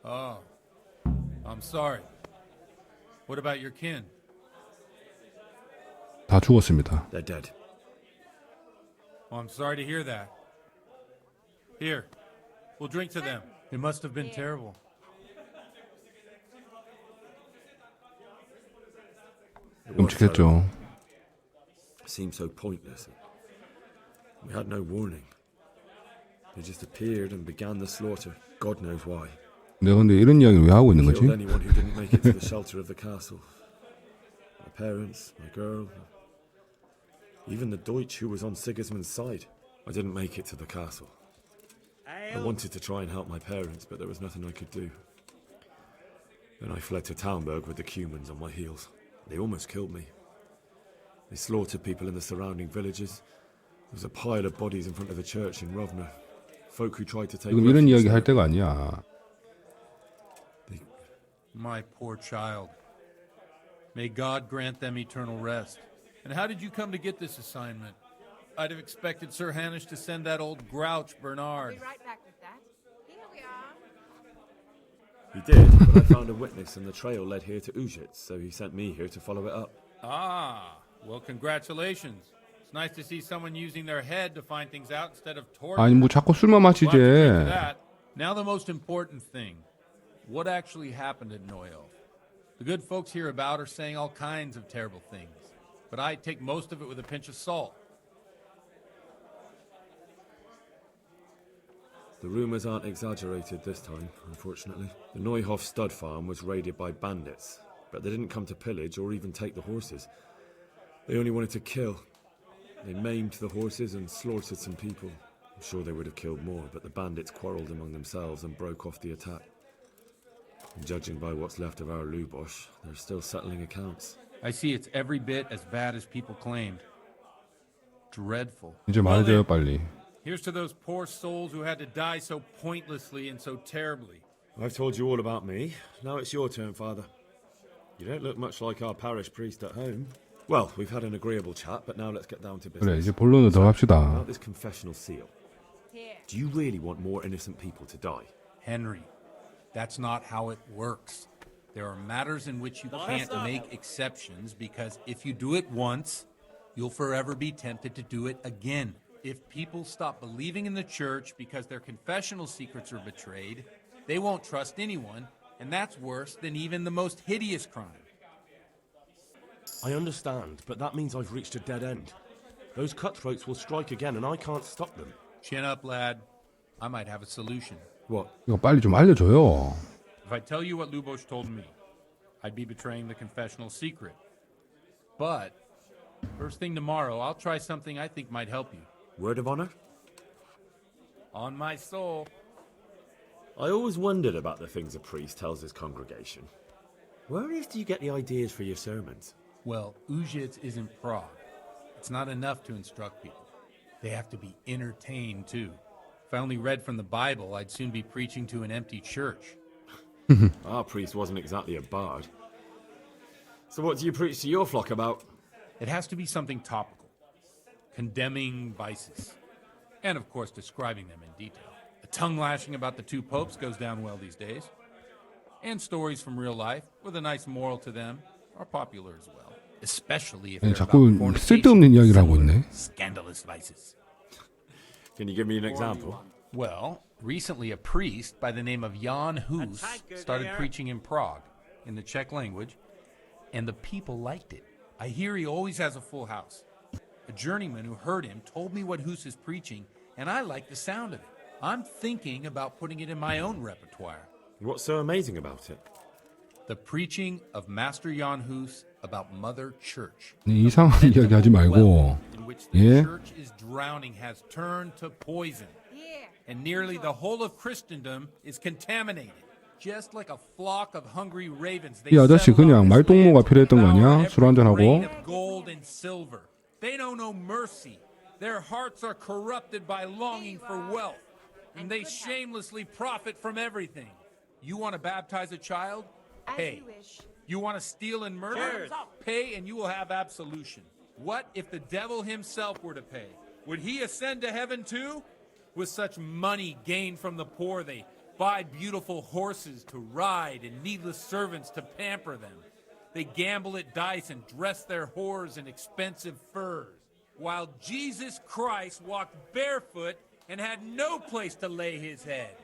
Oh. I'm sorry. What about your kin? 다 죽었습니다. They're dead. Oh, I'm sorry to hear that. Here, we'll drink to them. It must have been terrible. 끔찍했죠. It seemed so pointless. We had no warning. They just appeared and began the slaughter. God knows why. 내가 근데 이런 이야기를 왜 하고 있는 거지? Killed anyone who didn't make it to the shelter of the castle. My parents, my girl, even the Deutsch who was on Sigismund's side. I didn't make it to the castle. I wanted to try and help my parents, but there was nothing I could do. Then I fled to Talmberg with the Cumans on my heels. They almost killed me. They slaughtered people in the surrounding villages. There was a pile of bodies in front of the church in Rovna. Folk who tried to take 지금 이런 refuge 이야기 할 there. 때가 아니야. My poor child. May God grant them eternal rest. And how did you come to get this assignment? I'd have expected Sir Hanish to send that old grouch, Bernard. Be right back with that. Here we are. He did, but I found a witness and the trail led here to Ujits, so he sent me here to follow it up. Ah, well, congratulations. It's nice to see someone using their head to find things out instead of torture. 아니 뭐 자꾸 술만 마시지. Now the most important thing. What actually happened at Neuhof? The good folks hereabout are saying all kinds of terrible things, but I take most of it with a pinch of salt. The rumours aren't exaggerated this time, unfortunately. The Neuhof stud farm was raided by bandits, but they didn't come to pillage or even take the horses. They only wanted to kill. They maimed the horses and slaughtered some people. I'm sure they would have killed more, but the bandits quarrelled among themselves and broke off the attack. And judging by what's left of our Lubosh, they're still settling accounts. I see it's every bit as bad as people claimed. Dreadful. 이제 말해줘요 빨리. Here's to those poor souls who had to die so pointlessly and so terribly. I've told you all about me. Now it's your turn, Father. You don't look much like our parish priest at home. Well, we've had an agreeable chat, but now let's get down to business. 그래 이제 본론으로 들어갑시다. About this confessional seal. Do you really want more innocent people to die? Henry, that's not how it works. There are matters in which you can't make exceptions because if you do it once, you'll forever be tempted to do it again. If people stop believing in the church because their confessional secrets are betrayed, they won't trust anyone, and that's worse than even the most hideous crime. I understand, but that means I've reached a dead end. Those cutthroats will strike again, and I can't stop them. Chin up, lad. I might have a solution. What? 이거 빨리 좀 알려줘요. If I tell you what Lubosh told me, I'd be betraying the confessional secret. But first thing tomorrow, I'll try something I think might help you. Word of honor? On my soul. I always wondered about the things a priest tells his congregation. Where on earth do you get the ideas for your sermons? Well, Ujits isn't Prague. It's not enough to instruct people. They have to be entertained, too. If I only read from the Bible, I'd soon be preaching to an empty church. Our priest wasn't exactly a bard. So what do you preach to your flock about? It has to be something topical. Condemning vices. And, of course, describing them in detail. A tongue lashing about the two popes goes down well these days. And stories from real life, with a nice moral to them, are popular as well. Especially if 아니, they're 자꾸 about fornication, 쓸데없는 이야기를 하고 있네. scandalous vices. Can you give me an example? Well, recently a priest by the name of Jan Hus started preaching in Prague, in the Czech language, and the people liked it. I hear he always has a full house. A journeyman who heard him told me what Hus is preaching, and I like the sound of it. I'm thinking about putting it in my own repertoire. What's so amazing about it? The preaching of Master Jan Hus about Mother Church. 이상한 이야기 하지 말고. In which the 예? church is drowning has turned to poison. And nearly the whole of Christendom is contaminated. Just like a flock of hungry ravens, they 이 아저씨 settle 그냥 on this 말동무가 land 필요했던 거 to devour 아니야? every 술 한잔 하고. grain of gold and silver. They know no mercy. Their hearts are corrupted by longing for wealth, and they shamelessly profit from everything. You want to baptize a child? Pay. You want to steal and murder? Pay, and you will have absolution. What if the devil himself were to pay? Would he ascend to heaven too? With such money gained from the poor, they buy beautiful horses to ride and needless servants to pamper them. They gamble at dice and dress their whores in expensive furs, while Jesus Christ walked barefoot and had no place to lay his head.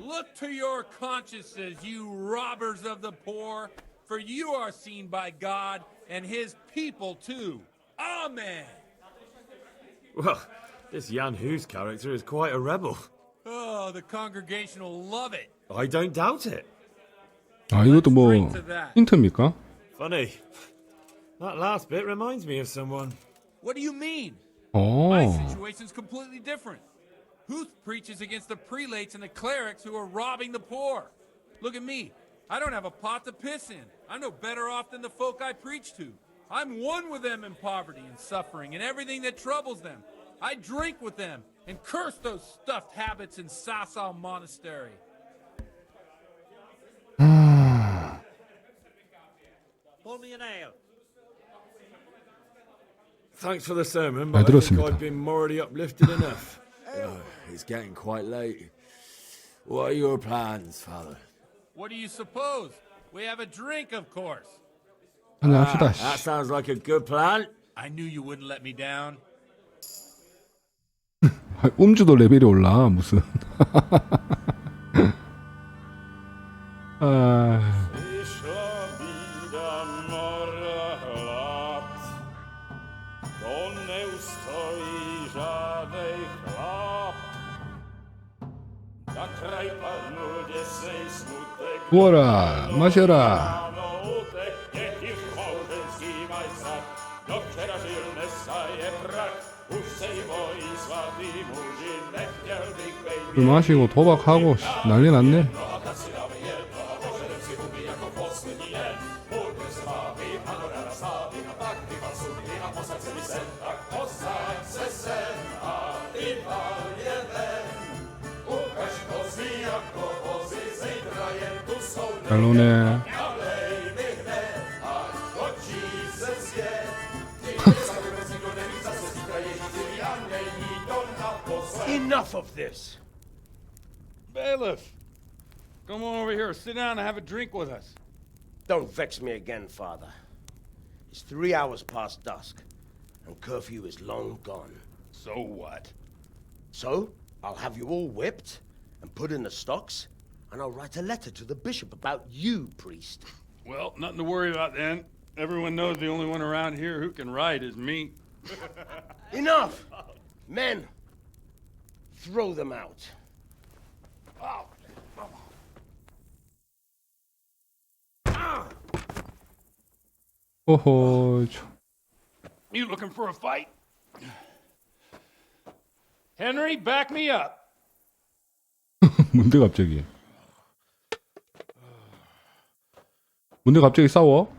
Look to your consciences, you robbers of the poor, for you are seen by God and his people too. Amen. Well, this Jan Hus character is quite a rebel. Oh, the congregation will love it. I don't doubt it. 아 이것도 뭐 힌트입니까? Funny. That last bit reminds me of someone. What do you mean? 어. My situation's completely different. Huth preaches against the prelates and the clerics who are robbing the poor. Look at me. I don't have a pot to piss in. I'm no better off than the folk I preach to. I'm one with them in poverty and suffering and everything that troubles them. I drink with them and curse those stuffed habits in Sasau Monastery. Pour me an ale. Thanks for the sermon, 잘 but I think 들었습니다. I've been morally uplifted enough. It's getting quite late. What are your plans, Father? What do you suppose? We have a drink, of course. 한잔합시다. That sounds like a good plan. I knew you wouldn't let me down. 음주도 레벨이 올라 무슨. 아. 부어라 마셔라. 술 마시고 도박하고 난리 났네. 잘 노네. Enough of this. Bailiff, come on over here. Sit down and have a drink with us. Don't vex me again, Father. It's 3 hours past dusk, and curfew is long gone. So what? So, I'll have you all whipped and put in the stocks, and I'll write a letter to the bishop about you, priest. Well, nothing to worry about then. Everyone knows the only one around here who can write is me. Enough! Men, throw them out. 오호. You looking for a fight? Henry, back me up. 뭔데 갑자기? 뭔데 갑자기 싸워?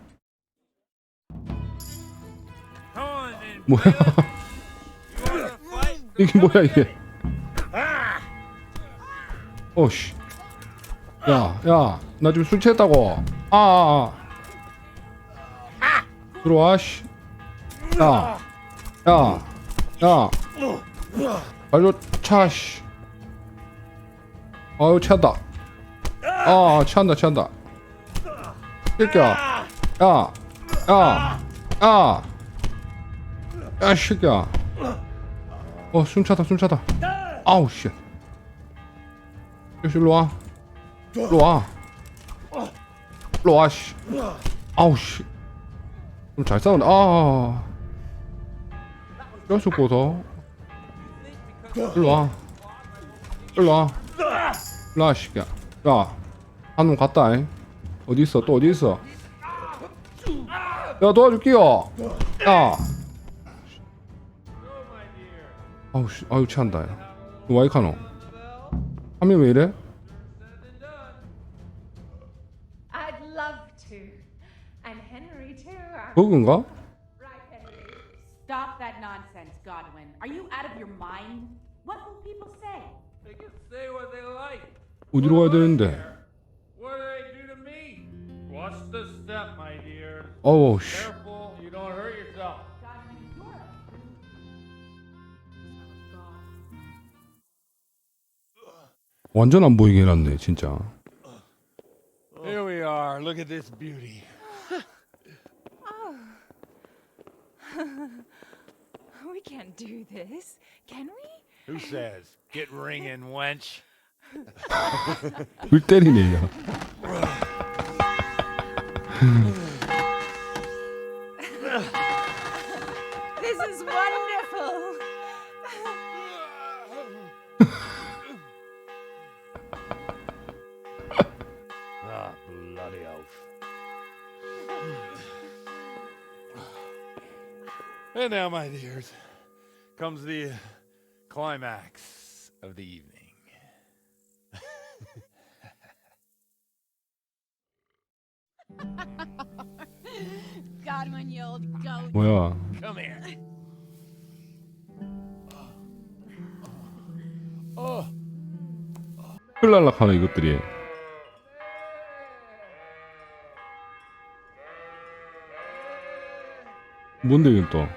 뭐야? 이게 뭐야 이게? 어씨. 야, 나 지금 술 취했다고. 들어와, 씨. 야. 발로 차, 씨. 아유, 취한다. 취한다. 새끼야. 야, 새끼야. 숨 차다. 아우, 씨. 일로 와, 씨. 아우, 씨. 좀 잘 싸우네. 뼈수 꽂어. 일로 와, 씨야. 야, 한 놈 갔다. 어디 있어? 또 어디 있어? 야, 도와줄게요. 야. 아우, 씨. 아유, 취한다. 너 와이카노. 화면 왜 이래? I'd love to. And Henry too. 버그인가? Right, Henry. Stop that nonsense, Godwin. Are you out of your mind? What will people say? They can say what they like. 어디로 가야 되는데? What do they do to me? Watch the step, my dear. 어우, 씨. Careful, you don't hurt yourself. 완전 안 보이게 해놨네, 진짜. Here we are. Look at this beauty. We can't do this, can we? Who says? Get ringing, wench. 불 때리네, 야. This is wonderful. Bloody oath. And now, my dears, comes the climax of the evening. Godwin, you old goat. 뭐야? Come here. 흘랄락하네 이것들이. 뭔데 이건 또?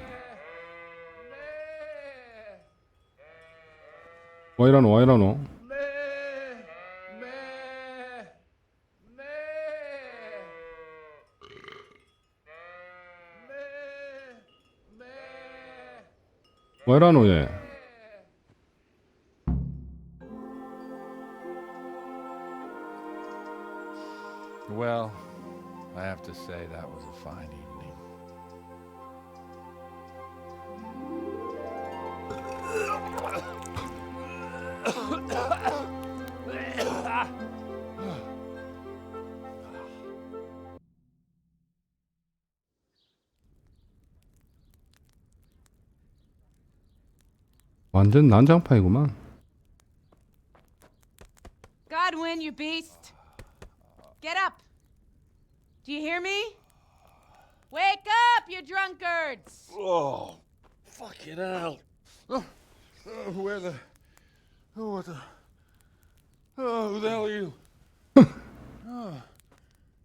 와이라노? 와이라노 얘. Well, I have to say that was a fine evening. 완전 난장판이구만. Godwin, you beast. Get up. Do you hear me? Wake up, you drunkards. Oh, fucking hell. Where the... Oh, what the... Oh, who the hell are you?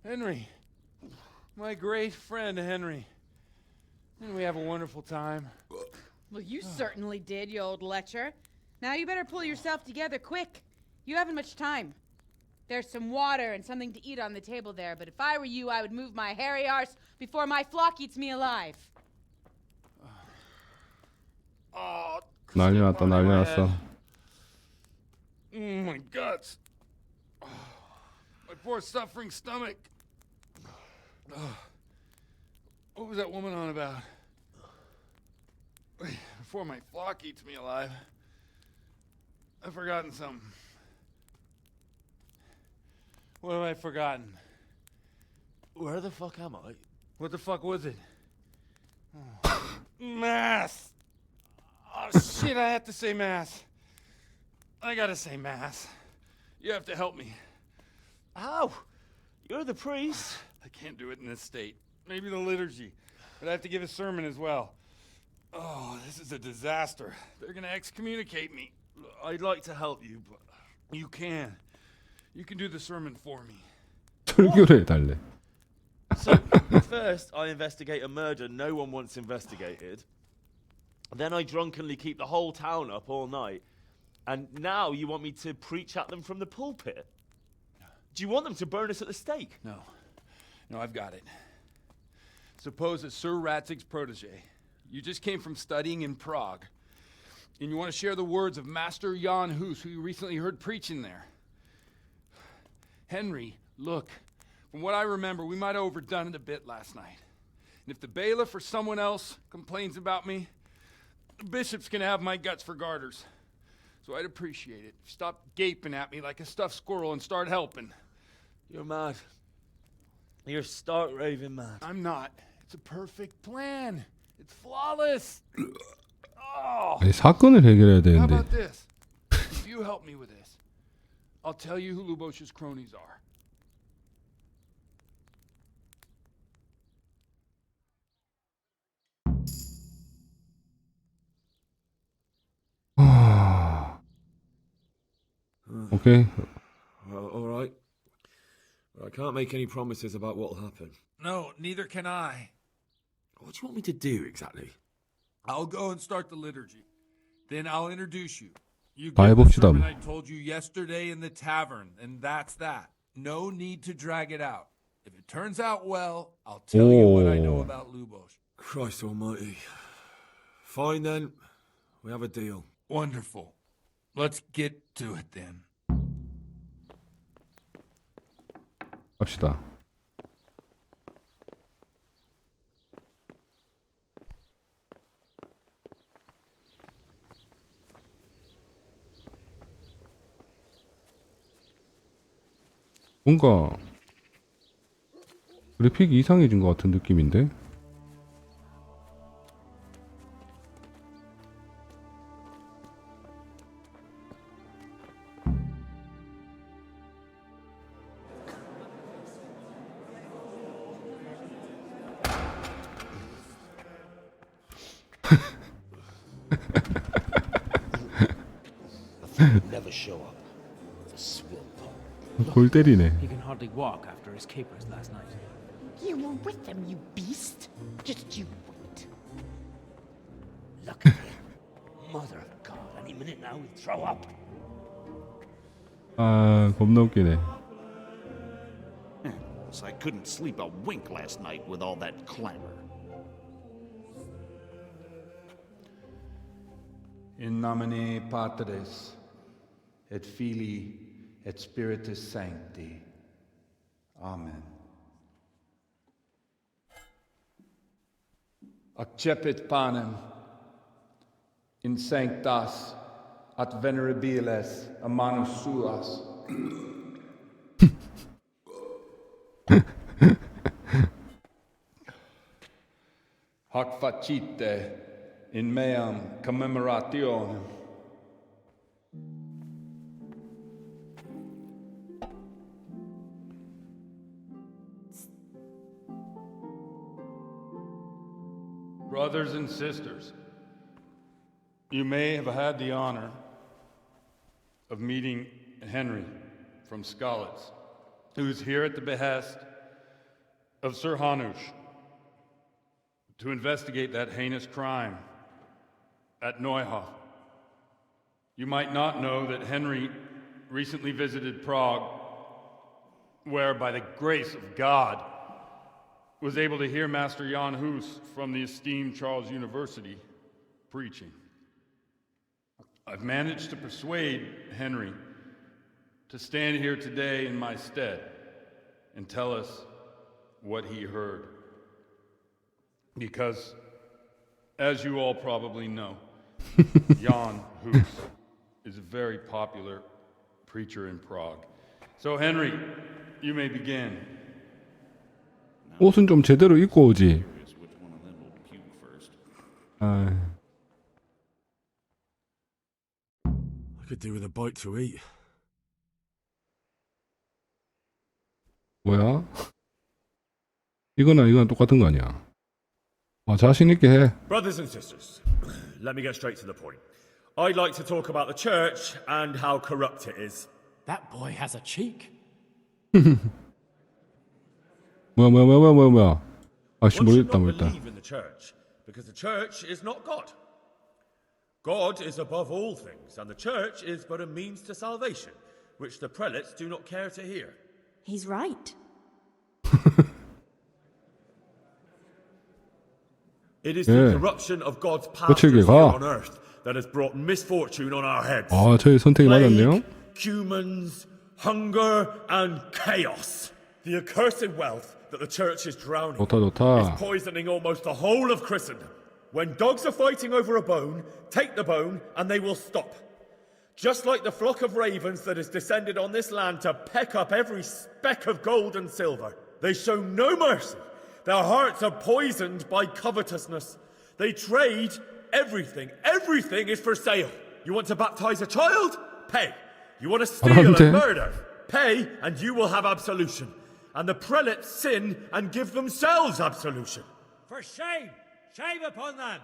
Henry. My great friend, Henry. Didn't we have a wonderful time? Well, you certainly did, you old lecher. Now you better pull yourself together quick. You haven't much time. There's some water and something to eat on the table there, but if I were you, I would move my hairy arse before my flock eats me alive. 난리 났다. My guts. My poor suffering stomach. What was that woman on about? Before my flock eats me alive. I've forgotten something. What have I forgotten? Where the fuck am I? What the fuck was it? Oh. Mass! Oh shit, I have to say mass. I gotta say mass. You have to help me. How? You're the priest. I can't do it in this state. Maybe the liturgy. But I have to give a sermon as well. Oh, this is a disaster. They're gonna excommunicate me. I'd like to help you, but... You can. You can do the sermon for me. 설교를 해달래. So, first I investigate a murder no one wants investigated. Then I drunkenly keep the whole town up all night. And now you want me to preach at them from the pulpit? Do you want them to burn us at the stake? No. No, I've got it. Suppose that Sir Ratzig's protege. You just came from studying in Prague. And you want to share the words of Master Jan Hus, who you recently heard preaching there. Henry, look, from what I remember, we might have overdone it a bit last night. And if the bailiff or someone else complains about me, the bishop's gonna have my guts for garters. So I'd appreciate it. Stop gaping at me like a stuffed squirrel and start helping. You're mad. You're stark raving mad. I'm not. It's a perfect plan. It's flawless. Oh. 아니, 사건을 해결해야 How 되는데. about this? If you help me with this, I'll tell you who Lubosh's cronies are. Okay. All right. I can't make any promises about what'll happen. No, neither can I. What do you want me to do exactly? I'll go and start the liturgy. Then I'll introduce you. You 다 give the 해봅시다. sermon I told you yesterday in the tavern, and that's that. No need to drag it out. If it turns out well, I'll tell you what I know about Lubosh. Christ almighty. Fine then. We have a deal. Wonderful. Let's get to it then. 갑시다. 뭔가 그래픽이 이상해진 것 같은 느낌인데? Never show up. The swill pole. 골 때리네. He can hardly walk after his capers last night. You were with them, you beast. Just you wait. Look at him. Mother of God, any minute now he'll throw up. 아, 겁나 웃기네. So I couldn't sleep a wink last night with all that clamor. In nomine Patris et Filii et Spiritus Sancti. Amen. Accepit panem in sanctas at venerabiles a manus suas. Hac facite in meam commemorationem. Brothers and sisters, you may have had the honor of meeting Henry from Skalitz, who is here at the behest of Sir Hanush to investigate that heinous crime at Neuhof. You might not know that Henry recently visited Prague, where, by the grace of God, was able to hear Master Jan Hus from the esteemed Charles University preaching. I've managed to persuade Henry to stand here today in my stead and tell us what he heard. Because, as you all probably know, Jan Hus is a very popular preacher in Prague. So, Henry, you may begin. 옷은 좀 제대로 입고 오지. 아, I could do with a bite to eat. 뭐야? 이거랑 똑같은 거 아니야? 아, 자신 있게 해. Brothers and sisters, let me get straight to the point. I'd like to talk about the church and how corrupt it is. That boy has a cheek. 뭐야. 아씨, One should 모르겠다. not believe in the church, because the church is not God. God is above all things, and the church is but a means to salvation, which the prelates do not care to hear. He's right. It is the corruption of God's pastors here on earth that has brought misfortune on our heads. 아, 저희 선택이 맞았네요. Humans, hunger, and chaos. The accursed wealth that the church is drowning 좋다. is poisoning almost the whole of Christendom. When dogs are fighting over a bone, take the bone and they will stop. Just like the flock of ravens that has descended on this land to peck up every speck of gold and silver. They show no mercy. Their hearts are poisoned by covetousness. They trade everything. Everything is for sale. You want to baptize a child? Pay. You want to steal and murder? Pay and you will have absolution. And the prelates sin and give themselves absolution. For shame! Shame upon them!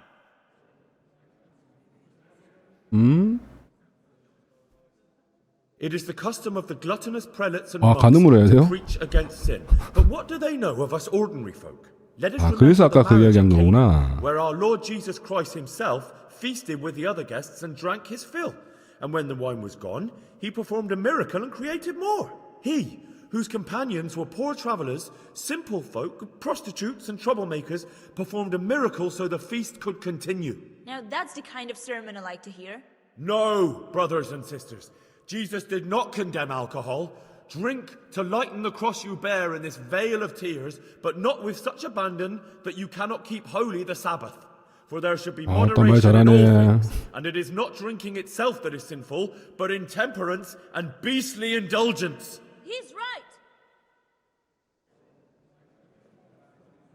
It is the custom of the gluttonous prelates and 아, monks 간음을 해야 to 돼요? preach against sin. But what do they know of us ordinary folk? Let us 아, remember 그래서 아까 the 그 marriage 이야기한 at Cana, 거구나. where our Lord Jesus Christ himself feasted with the other guests and drank his fill. And when the wine was gone, he performed a miracle and created more. He, whose companions were poor travelers, simple folk, prostitutes and troublemakers, performed a miracle so the feast could continue. Now that's the kind of sermon I like to hear. No, brothers and sisters. Jesus did not condemn alcohol. Drink to lighten the cross you bear in this vale of tears, but not with such abandon that you cannot keep holy the Sabbath. For there should be 아, 또 말 moderation in all 잘하네. things, and it is not drinking itself that is sinful, but intemperance and beastly indulgence. He's right.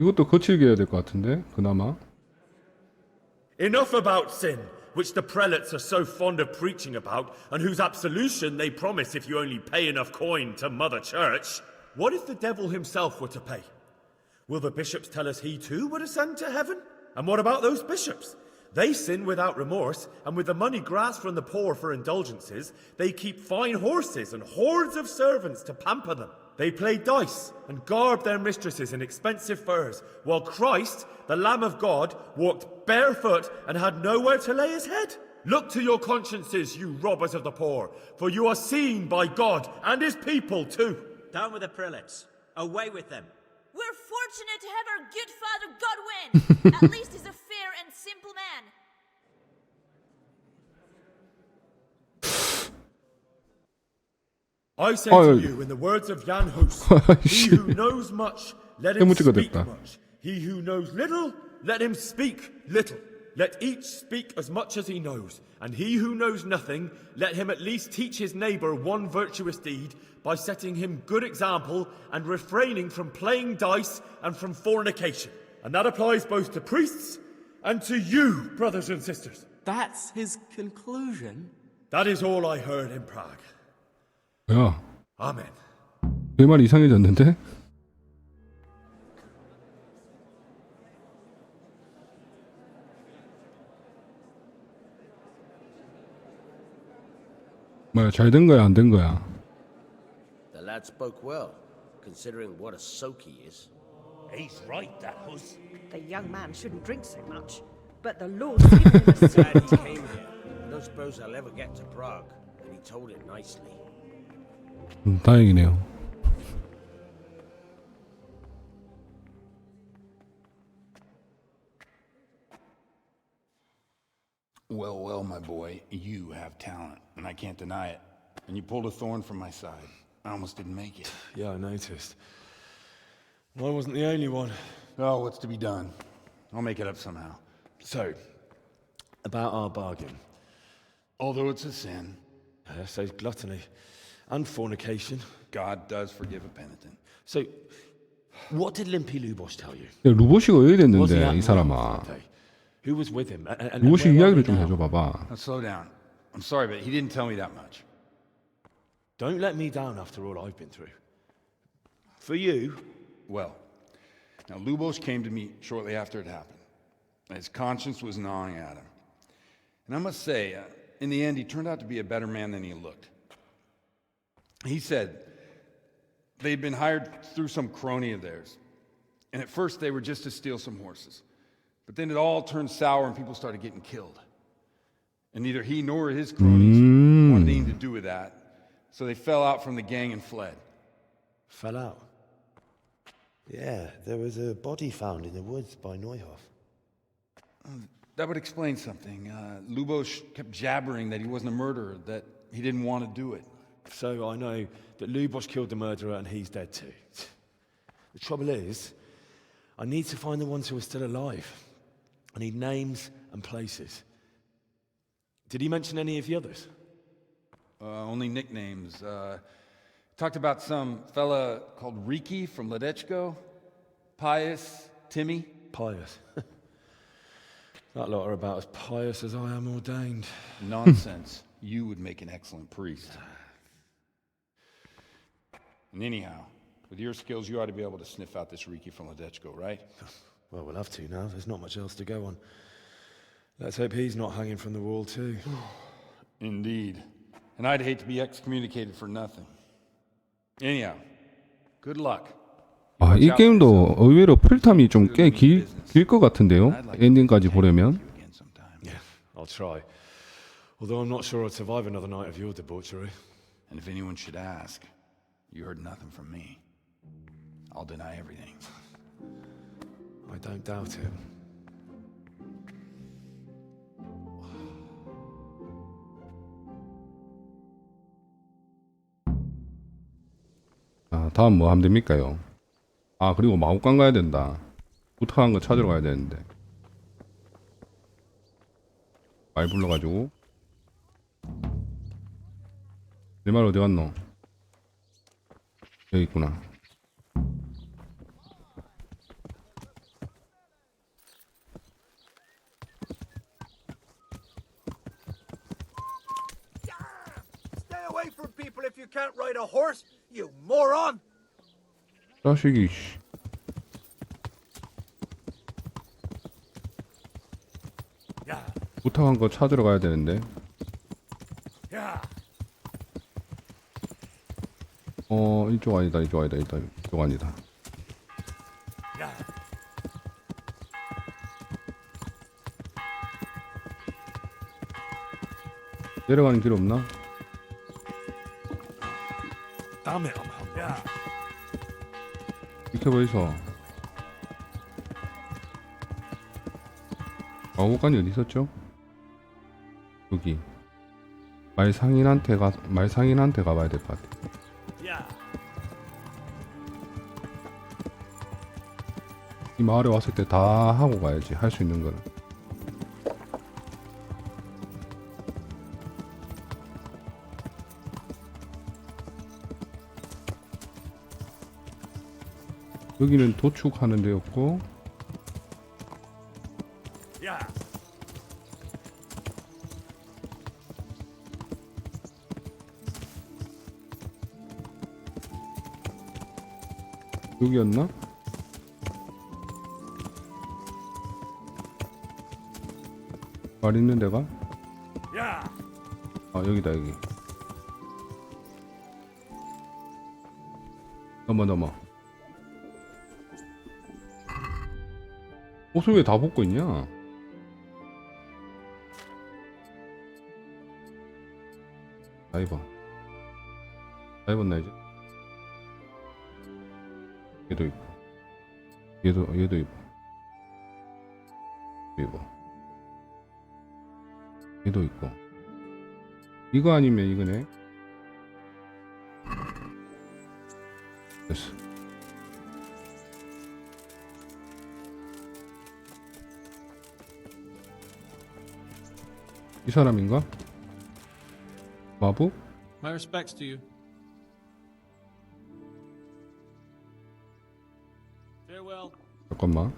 이것도 거칠게 해야 될 것 같은데, 그나마. Enough about sin, which the prelates are so fond of preaching about, and whose absolution they promise if you only pay enough coin to Mother Church. What if the devil himself were to pay? Will the bishops tell us he too would ascend to heaven? And what about those bishops? They sin without remorse, and with the money grasped from the poor for indulgences, they keep fine horses and hordes of servants to pamper them. They play dice and garb their mistresses in expensive furs, while Christ, the Lamb of God, walked barefoot and had nowhere to lay his head. Look to your consciences, you robbers of the poor, for you are seen by God and his people too. Down with the prelates. Away with them. We're fortunate to have our good father Godwin. At least he's a fair and simple man. I say to you, in the words of Jan Hus, he who knows much, let him speak much. He who knows little, let him speak little. Let each speak as much as he knows. And he who knows nothing, let him at least teach his neighbour one virtuous deed by setting him good example and refraining from playing dice and from fornication. And that applies both to priests and to you, brothers and sisters. That's his conclusion? That is all I heard in Prague. 야, Amen. 내 말 이상해졌는데? 뭐야, 잘 된 거야, 안 된 거야? The lad spoke well, considering what a soak he is. He's right, that Hus. The young man shouldn't drink so much, but the Lord's given him a Glad silver he tongue. came here. I don't suppose I'll ever get to Prague, and he told it nicely. 다행이네요. Well, well, my boy, you have talent, and I can't deny it. And you pulled a thorn from my side. I almost didn't make it. Yeah, I noticed. I wasn't the only one. Oh, what's to be done? I'll make it up somehow. So, about our bargain. Although it's a sin. So gluttony and fornication. God does forgive a penitent. So, what did Limpy Lubosh tell you? 야, 루보시가 왜 Was he 됐는데, at 이 사람아. that day? Who was with him? And 루보시 where are 이야기를 we 좀 now? 해줘 봐봐. Now slow down. I'm sorry, but he didn't tell me that much. Don't let me down after all I've been through. For you, Well, now Lubos came to me shortly after it happened. His conscience was gnawing at him. And I must say, in the end, he turned out to be a better man than he looked. He said they'd been hired through some crony of theirs. And at first, they were just to steal some horses. But then it all turned sour and people started getting killed. And neither he nor his cronies wanted anything to do with that. So they fell out from the gang and fled. Fell out? Yeah, there was a body found in the woods by Neuhoff. That would explain something. Lubos kept jabbering that he wasn't a murderer, that he didn't want to do it. so I know that Lubosh killed the murderer and he's dead too. The trouble is, I need to find the ones who are still alive. I need names and places. Did he mention any of the others? Only nicknames. Talked about some fella called Riki from Ledechko, Pius, Timmy. Pious. That lot are about as pious as I am ordained. Nonsense. You would make an excellent priest. And anyhow, with your skills, you ought to be able to sniff out this Riki from Ledechko, right? Well, we'll have to now. There's not much else to go on. Let's hope he's not hanging from the wall too. Indeed. And I'd hate to be excommunicated for nothing. Anyhow, good luck. 아, 이 게임도 의외로 풀탐이 좀 꽤 길 것 같은데요. 엔딩까지 보려면. Yeah, I'll try. Although I'm not sure I'd survive another night of your debauchery. And if anyone should ask, you heard nothing from me. I'll deny everything. I don't doubt it. 아, 다음 뭐 하면 됩니까요? 아, 그리고 마법관 가야 된다. 부탁한 거 찾으러 가야 되는데. 말 불러가지고. 내 말 어디 갔노? 여기 있구나. Stay away from people if you can't ride a horse, you moron! 자식이, 씨. 부탁한 거 찾으러 가야 되는데. 이쪽 아니다, 이쪽 아니다, 이쪽 아니다. 내려가는 길 없나? Damn it, I'm hungry. 비켜보이소. 마구간이 어디 있었죠? 여기. 말상인한테 가봐야 될 것 같아. 이 마을에 왔을 때 다 하고 가야지. 할 수 있는 거는. 여기는 도축하는 데였고, 여기였나? 말 있는 데가? 아, 여기다, 여기. 넘어. 옷을 왜 다 벗고 있냐? 다 입었나 이제? 얘도 입고, 얘도 입고, 얘도 있고. 이거 아니면 이거네. 됐어. 이 사람인가? 마부? My respects to you. Farewell. 잠깐만.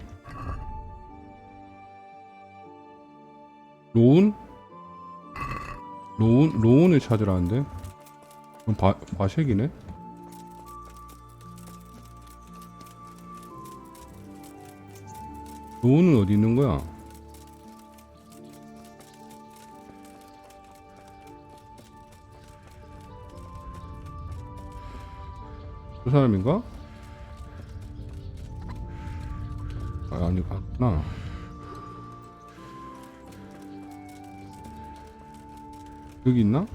로운을 찾으라는데? 그럼 바색이네? 로운은 어디 있는 거야? 그 사람인가? 아니, 갔구나. 여기 있나?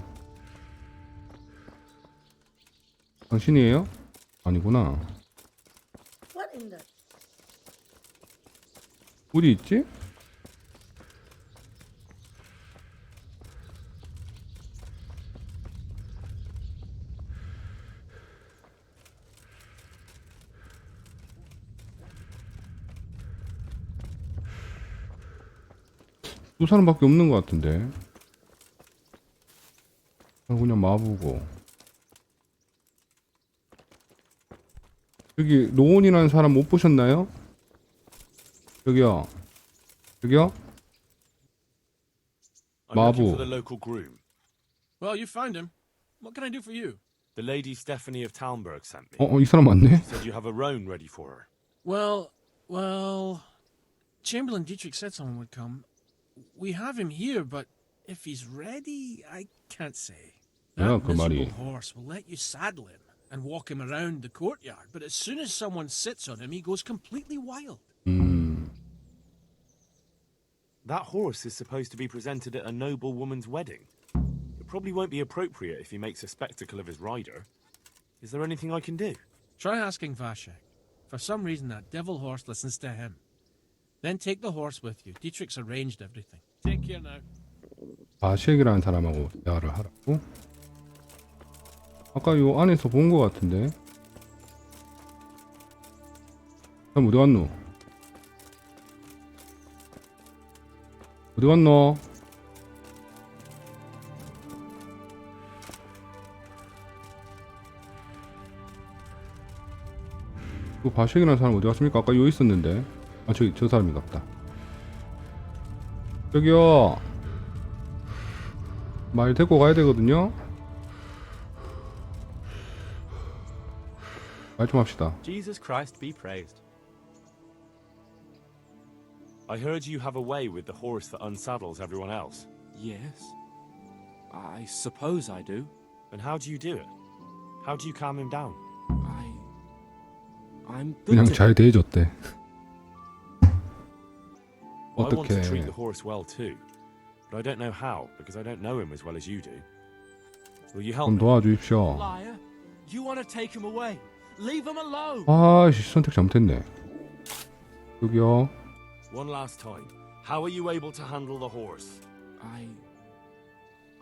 당신이에요? 아니구나. What in the? 어디 있지? 두 사람밖에 없는 것 같은데. 그냥 마부고. 여기 노온이라는 사람 못 보셨나요? 여기요. I'm looking for the local groom. Well, you found him. What can I do for you? The lady Stephanie of Talmberg sent me. 이 사람 맞네. She said you have a roan ready for her. Well, Chamberlain Dietrich said someone would come. We have him here, but if he's ready, I can't say. Yeah, That miserable horse will let you saddle him and walk him around the courtyard, but as soon as someone sits on him, he goes completely wild. That horse is supposed to be presented at a noble woman's wedding. It probably won't be appropriate if he makes a spectacle of his rider. Is there anything I can do? Try asking Vashek. For some reason, that devil horse listens to him. Then take the horse with you. Dietrich's arranged everything. Take care now. 바시액이라는 사람하고 대화를 하라고? 아까 요 안에서 본 것 같은데. 그럼 어디 갔노? 어디 갔노? 그 바시액이라는 사람 어디 갔습니까? 아까 요 있었는데. 아, 저기 저 사람인가 보다. 저기요. 말 데리고 가야 되거든요. 말 좀 합시다. Jesus Christ be praised. I heard you have a way with the horse that unsaddles everyone else. Yes. I suppose I do. And how do you do it? How do you calm him down? I'm good 그냥 to 잘 대해줬대. I want to treat 어떻게? the horse well too, but I don't know how because I don't know him as well as you do. Will you help 좀 me? 도와주십시오. Liar. You want to take him away. Leave him alone. 아씨 선택 잘못했네. 여기요. One last time. How are you able to handle the horse?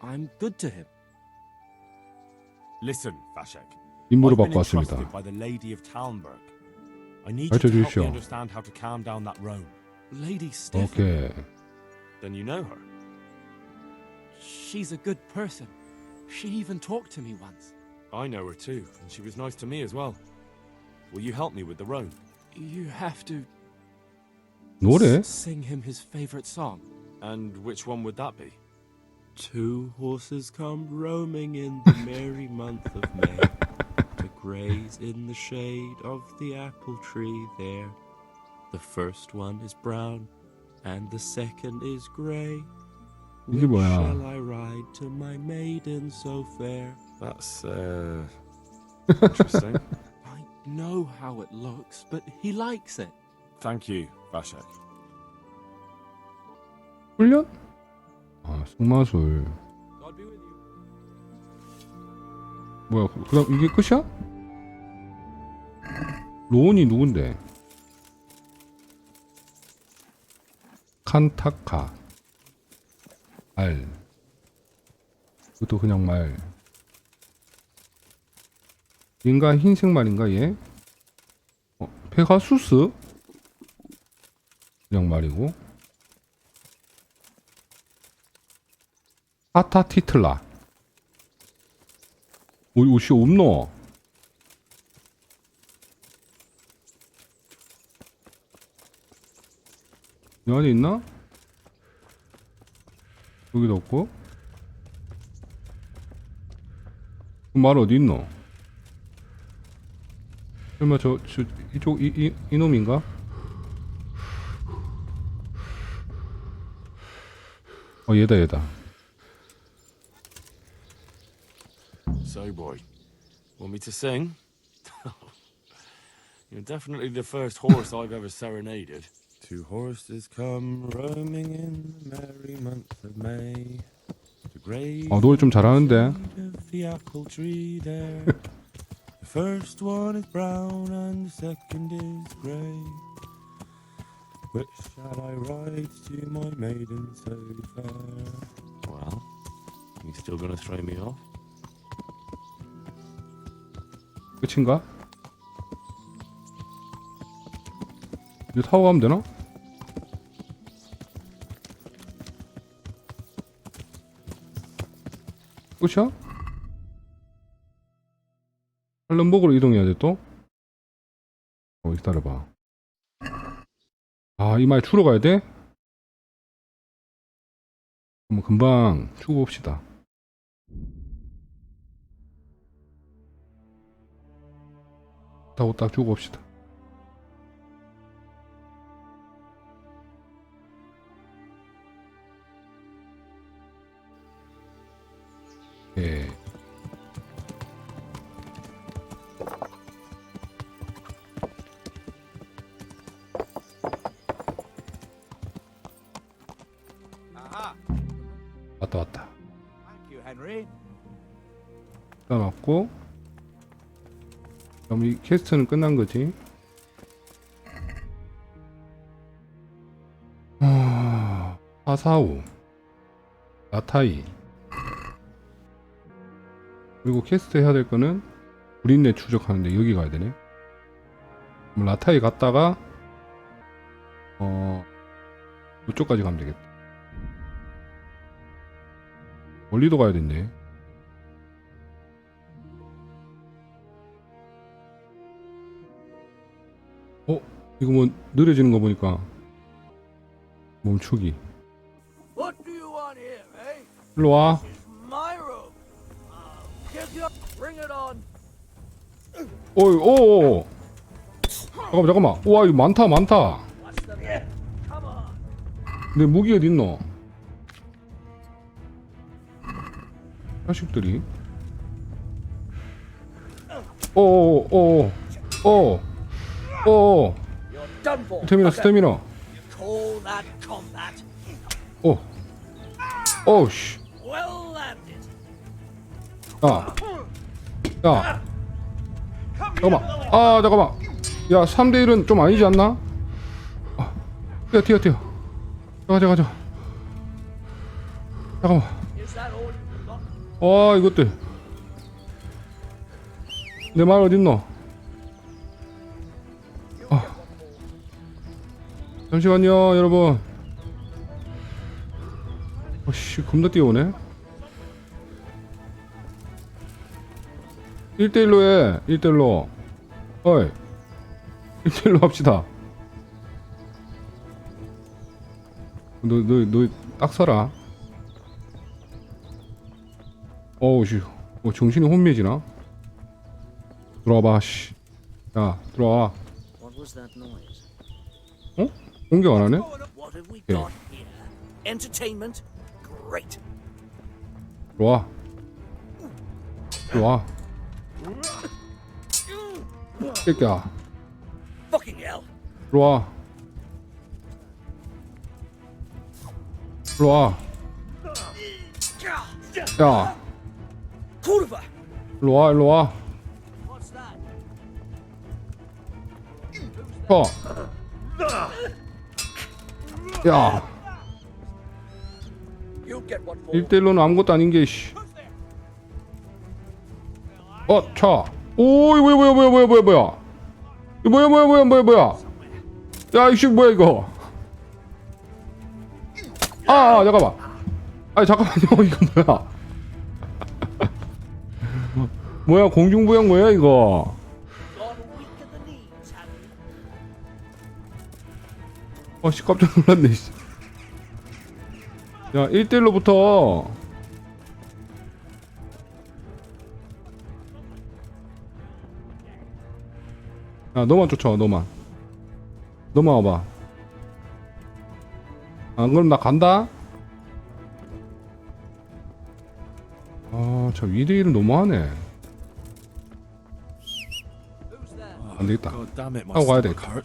I'm good to him. Listen, Vashek. 임무를 I've been 받고 왔습니다. entrusted by the Lady of Talmberg. I need you to 가르쳐 help me 주십시오. understand how to calm down that roan. Lady Stephanie. 오케이. Then you know her. She's a good person. She even talked to me once. I know her too, and she was nice to me as well. Will you help me with the roan? You have to 노래? sing him his favorite song. And which one would that be? Two horses come roaming in the merry month of May to graze in the shade of the apple tree there. The first one is brown and the second is grey. 이게 Which 뭐야? shall I ride to my maiden so fair? That's interesting. I know how it looks, but he likes it. Thank you, Vashek. 훈련? 아 승마술. 뭐야? 그다음 이게 끝이야? 로운이 누군데? 칸타카. 말. 이것도 그냥 말. 인간 흰색 말인가 얘? 페가수스? 그냥 말이고. 아타티틀라. 옷이 없노? 이 안에 있나? 여기도 없고. 그 말 어디 있노? 설마 이쪽 이놈인가? 얘다. So, boy, want me to sing? You're definitely the first horse I've ever serenaded. Two horses come roaming in the merry month of May to graze 노래 좀 잘하는데. of the apple tree there. The first one is brown and the second is grey. Which shall I ride to my maiden so fair? Well, you still gonna throw me off? 끝인가? 이거 타고 가면 되나? 끝이야? 할렘버그로 이동해야 돼 또? 기다려봐. 이 말 추러 가야 돼? 그럼 금방 추고 봅시다. 타고 딱 주고 봅시다. 예. 왔다. Thank you, Henry. 일단 왔고. 그럼 이 퀘스트는 끝난 거지. 445 라타이. 그리고 퀘스트 해야 될 거는 불인내 추적하는데 여기 가야 되네. 그럼 라타이 갔다가 이쪽까지 가면 되겠다. 멀리도 가야 된대. 이거 뭐 느려지는 거 보니까 멈추기. What do you want here, eh? 일로 와. My room. Give you. Bring it on. 잠깐만. 우와, 이거 많다. What's the matter? Come on. 내 무기 어딨노? 자식들이. 오오오오오. 스태미나 스태미나. Call that combat. 오. 오우씨. Well landed. 야. 야. 잠깐만. 아, 잠깐만. 야, 3대1은 좀 아니지 않나? 아, 뛰어. 가자. 잠깐만. 와, 이것들. 내 말 어딨노? 아. 잠시만요, 여러분. 어씨, 겁나 뛰어오네. 1대1로 해. 1대1로. 어이. 1대1로 합시다. 너 딱 서라. 어우씨. 정신이 혼미해지나? 들어와봐, 씨. 야, 들어와. What was that noise? 어? 공격 안 하네? What have we 예. got here? Entertainment? Great. 들어와. 새끼야. Fucking hell. 들어와. 야. Kurva. 일로 와. What's that? 야. You'll get what for. 1대1로는 아무것도 아닌 게, 씨. 차. 오, 이거 뭐야. 이거 뭐야. 야, 이씨, 뭐야, 이거. 잠깐만. 아니, 잠깐만요. 이거 뭐야. 뭐야, 공중부양 뭐야, 이거. 씨, 깜짝 놀랐네, 씨. 야, 1대1로부터. 야, 너만 쫓아와, 너만 와봐. 그럼 나 간다? 참 2대1은 너무하네. 안되겠다. 하고 가야 되겠다.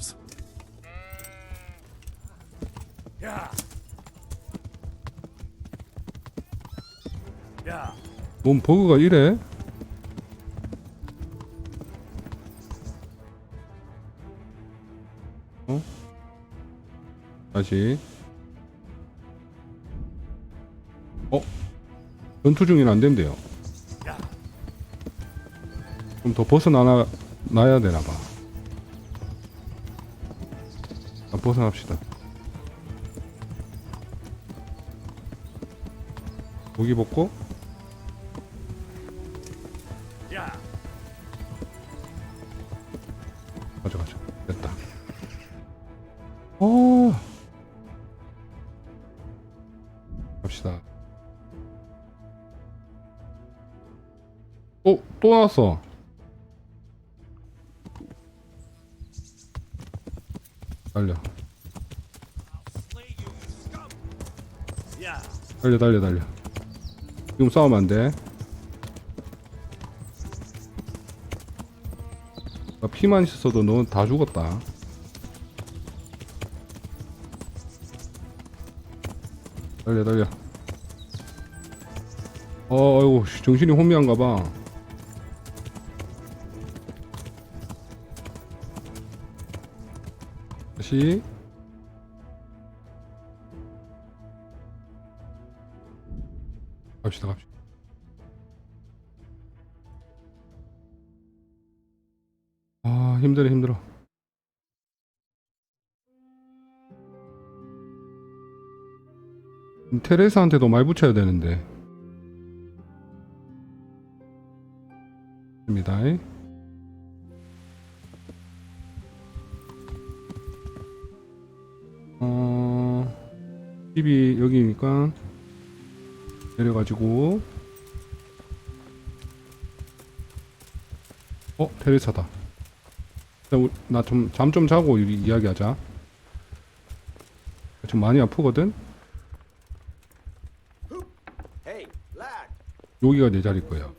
뭔 버그가 이래? 다시. 전투 중이라 안 된대요. 좀 더 벗어나야 되나봐. 벗어납시다. 무기 벗고. 가자. 됐다. 갑시다. 또 나왔어. 달려. 지금 싸우면 안 돼. 피만 있었어도 넌 다 죽었다. 달려. 아이고, 정신이 혼미한가봐. 다시. 갑시다. 힘들어. 테레사한테도 말 붙여야 되는데. 입니다. 집이 여기니까 내려가지고. 테레사다. 나 좀 잠 좀 자고 이야기하자. 좀 많이 아프거든? Hey, lad. 여기가 내 자리일 거야.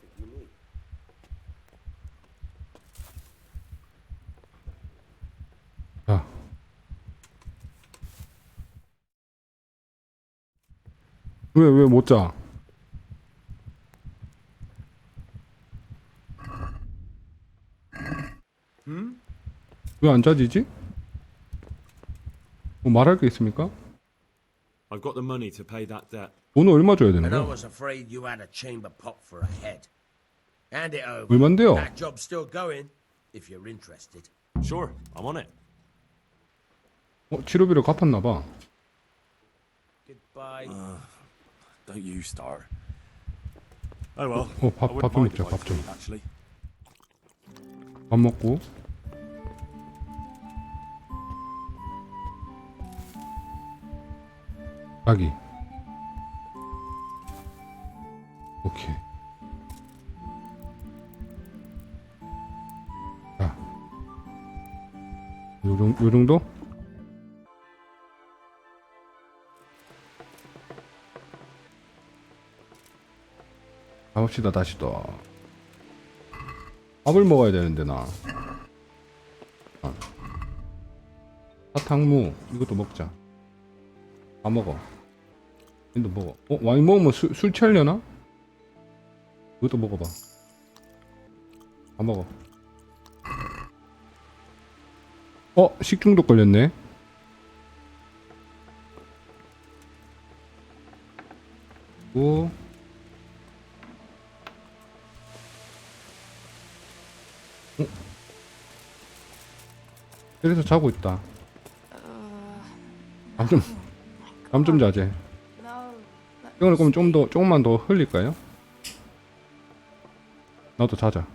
자. 왜 못 자? 왜 안 자지지? 뭐 말할 게 있습니까? I've got the money to pay that debt. 돈을 얼마 줘야 되는 And I 거야? was afraid you had a chamber pot for a head. Hand it over. 얼만데요? That job's still going, if you're interested. Sure, I'm on it. 치료비를 갚았나 봐. Goodbye. Don't you start. Oh well. 밥 좀 먹자, 밥 좀. Actually. 밥 먹고. 자기. 오케이. 자. 요 정도? 가봅시다, 다시 또. 밥을 먹어야 되는데, 나. 사탕무, 이것도 먹자. 다 먹어. 얘도 먹어. 와인 먹으면 술 취하려나? 이것도 먹어봐. 다 먹어. 식중독 걸렸네. 오. 여기서 자고 있다. 잠 좀 자제. 이거는 그럼 조금만 더 흘릴까요? 나도 자자.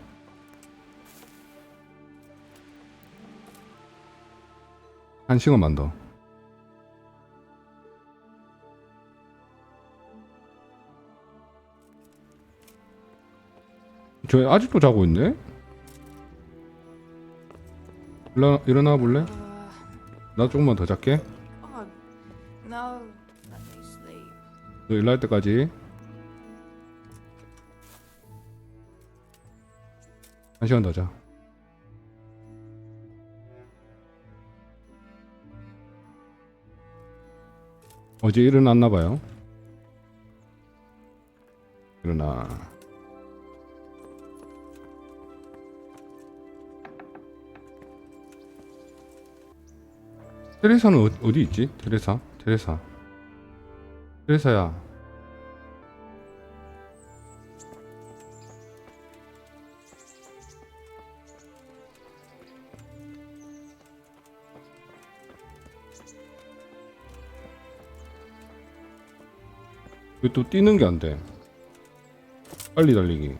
한 시간만 더. 저 아직도 자고 있네? 일어나 볼래? 나 조금만 더 잘게. No, let me sleep. 너 일어날 때까지. 한 시간 더 자. 어제 일어났나봐요. 일어나. 테레사는 어디 있지? 테레사야. 왜 또 뛰는 게 안 돼? 빨리 달리기.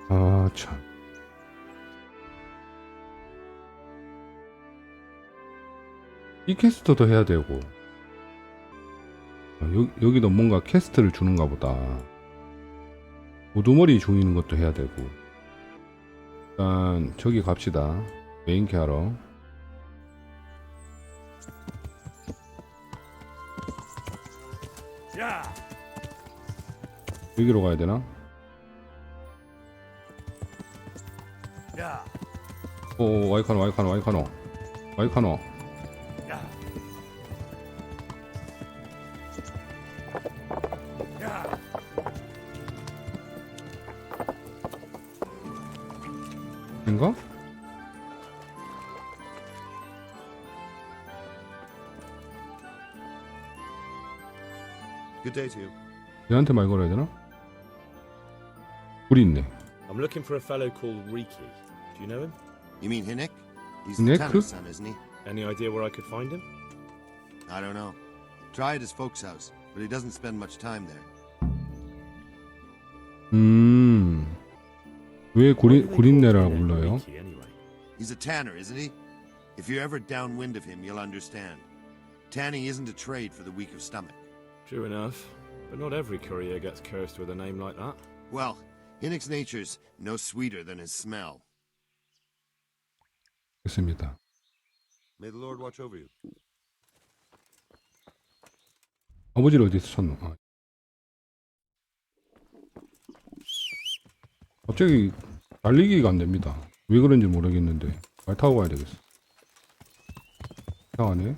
아, 참. 이 퀘스트도 해야 되고. 여기도 뭔가 퀘스트를 주는가 보다. 우두머리 죽이는 것도 해야 되고. 일단 저기 갑시다. 메인 캐하러. 여기로 가야 되나? 오, 와이카노. 인가? Good day to you. 얘한테 말 걸어야 되나? 우리 있네. I'm looking for a fellow called Riki. Do you know him? You mean Hinnick? He's Hinnick? the tanner's son, isn't he? Any idea where I could find him? I don't know. Try at his folks' house, but he doesn't spend much time there. 왜 구린내라고 불러요? He's a tanner, isn't he? If you're ever downwind of him, you'll understand. Tanning isn't a trade for the weak of stomach. True enough, but not every courier gets cursed with a name like that. Well, Hinnick's nature's no sweeter than his smell. 됐습니다. May the Lord watch over you. 아버지를 어디서 찾노? 아. 갑자기 달리기가 안 됩니다. 왜 그런지 모르겠는데 말 타고 가야 되겠어. 이상하네.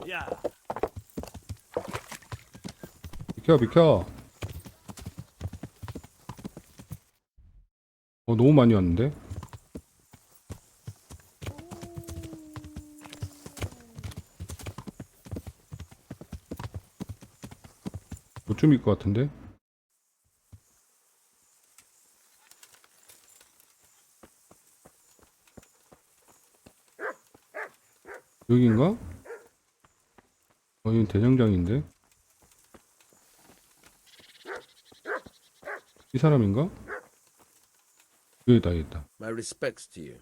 야. 비켜 비켜. 너무 많이 왔는데? 요쯤일 것 같은데? 여긴가? 여긴 대장장인데? 이 사람인가? 여기다 여기다. My respects to you.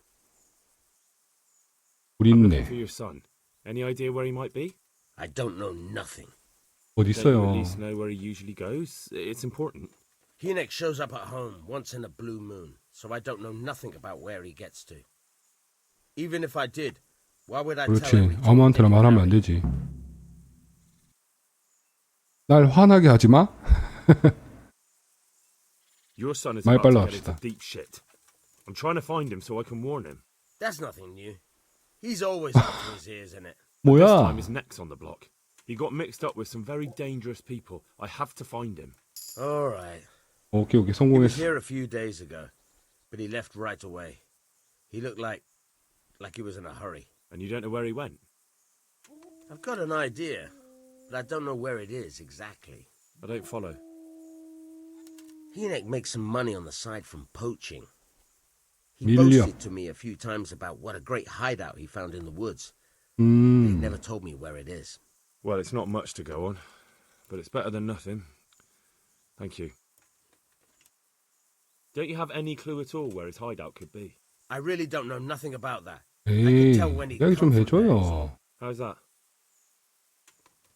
우리 I'm 있네. looking for your son. Any idea where he might be? I don't know nothing. 어디 Don't you at 있어요? least know where he usually goes? It's important. Hinek shows up at home once in a blue moon, so I don't know nothing about where he gets to. Even if I did, why would I tell 그렇지. every time 아무한테나 Dick 말하면 안 married? 되지. 날 화나게 하지 마. Your son is 말 about to 빨라 get into 합시다. deep shit. I'm trying to find him so I can warn him. That's nothing new. He's always up to his ears in it. This 뭐야? time his neck's on the block. He got mixed up with some very dangerous people. I have to find him. All right. 오케이 He 오케이 was 성공했어. here a few days ago, but he left right away. He looked like he was in a hurry. And you don't know where he went? I've got an idea, but I don't know where it is exactly. I don't follow. Hinek makes some money on the side from poaching. He 밀려. boasted to me a few times about what a great hideout he found in the woods. He never told me where it is. Well, it's not much to go on, but it's better than nothing. Thank you. Don't you have any clue at all where his hideout could be? I really don't know nothing about that. 에이, tell when he 이야기 좀 come from 해줘요. How's that?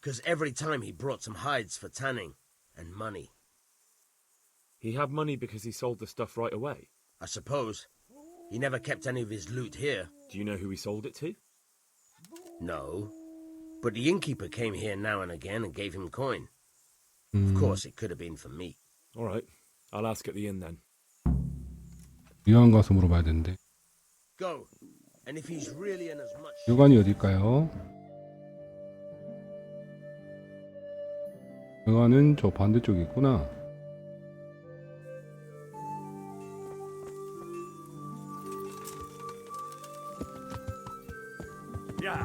Because every time he brought some hides for tanning and money. He had money because he sold the stuff right away. I suppose. He never kept any of his loot here. Do you know who he sold it to? No. But the innkeeper came here now and again and gave him coin. Of course, it could have been for me. All right. I'll ask at the inn then. 위안 가서 물어봐야 되는데. Go. And if he's really in as much... 여관이 어딜까요? 여관은 저 반대쪽에 있구나. Yeah.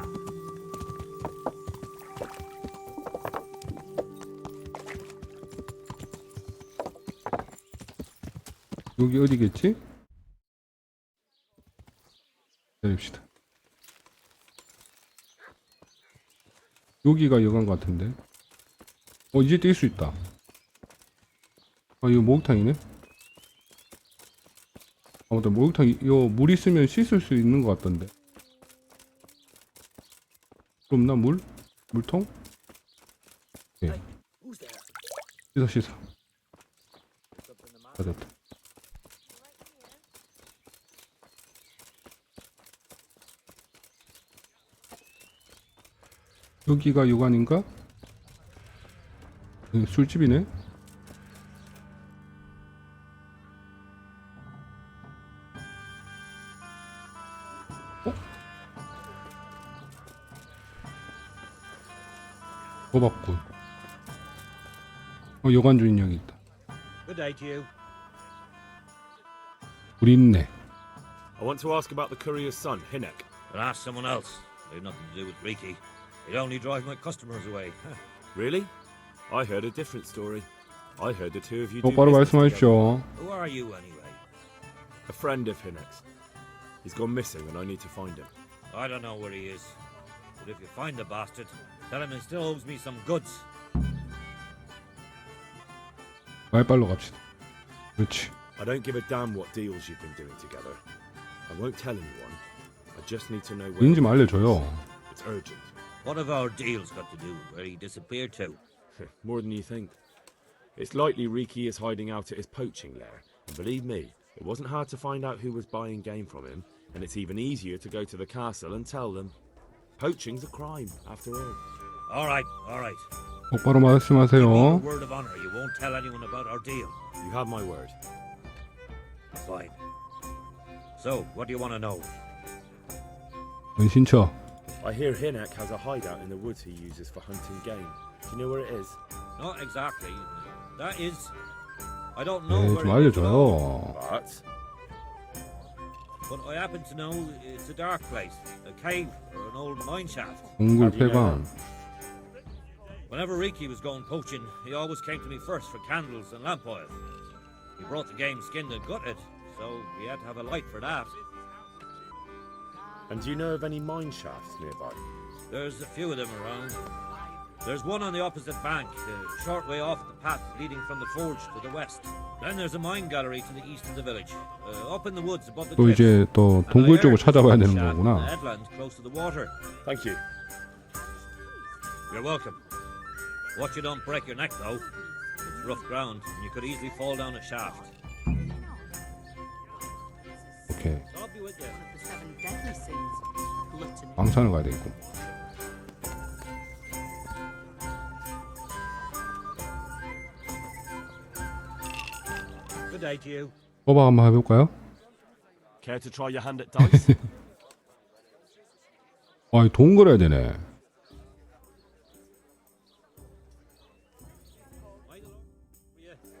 여기 어디겠지? 기다립시다. 여기가 여관 같은데. 이제 뛸 수 있다. 이거 목욕탕이네. 아무튼 목욕탕 이거 물 있으면 씻을 수 있는 것 같던데. 그럼 나 물? 물통? 네. 씻어. 맞았다. 여기가 요관인가? 술집이네? 고맙군. 여관 주인 여기 있다. Good day to you. 우리 있네. I want to ask about the courier's son, Hinek. But ask someone else. They've nothing to do with Riki. He'd only drive my customers away. Really? I heard a different story. I heard the two of you 똑바로 do business 말씀하십시오. Who are you anyway? A friend of Hinek's. He's gone missing and I need to find him. I don't know where he is. But if you find the bastard, tell him he still owes me some goods. 말빨로 갑시다. 그렇지. I don't give a damn what deals you've been doing together. I won't tell anyone. I just need to know where 인지 좀 알려줘요. it's urgent. What have our deals got to do with where he disappeared to? More than you think. It's likely Riki is hiding out at his poaching lair. And believe me, It wasn't hard to find out who was buying game from him, and it's even easier to go to the castle and tell them. Poaching's a crime, after all. All right, all right. 똑바로 말씀하세요. Word of honor, you won't tell anyone about our deal. You have my word. Fine. So, what do you want to know? 은신처. I hear Hinek has a hideout in the woods he uses for hunting game. Do you know where it is? Not exactly. That is, I don't know 네, where 좀 it is. 알려줘요. But I happen to know it's a dark place, a cave or an old mine shaft. 동굴 폐광. Whenever Riki was going poaching, he always came to me first for candles and lamp oil. He brought the game skinned and gutted, so we had to have a light for that. And do you know of any mine shafts nearby? There's a few of them around. There's one on the opposite bank, a short way off the path leading from the forge to the west. Then there's a mine gallery to the east of the village, up in the woods above the 또 cliffs. 이제 또 동굴 쪽을 찾아봐야 되는 The 거구나. headlands close to the water. Thank you. You're welcome. Watch you don't break your neck, though. It's rough ground, and you could easily fall down a shaft. 오케이. I'll be with you. The 7 deadly sins. Gluttony. 광산을 가야 되겠고. Good day to you. 호박 한번 해볼까요? Care to try your hand at dice? 아, 돈 걸어야 되네.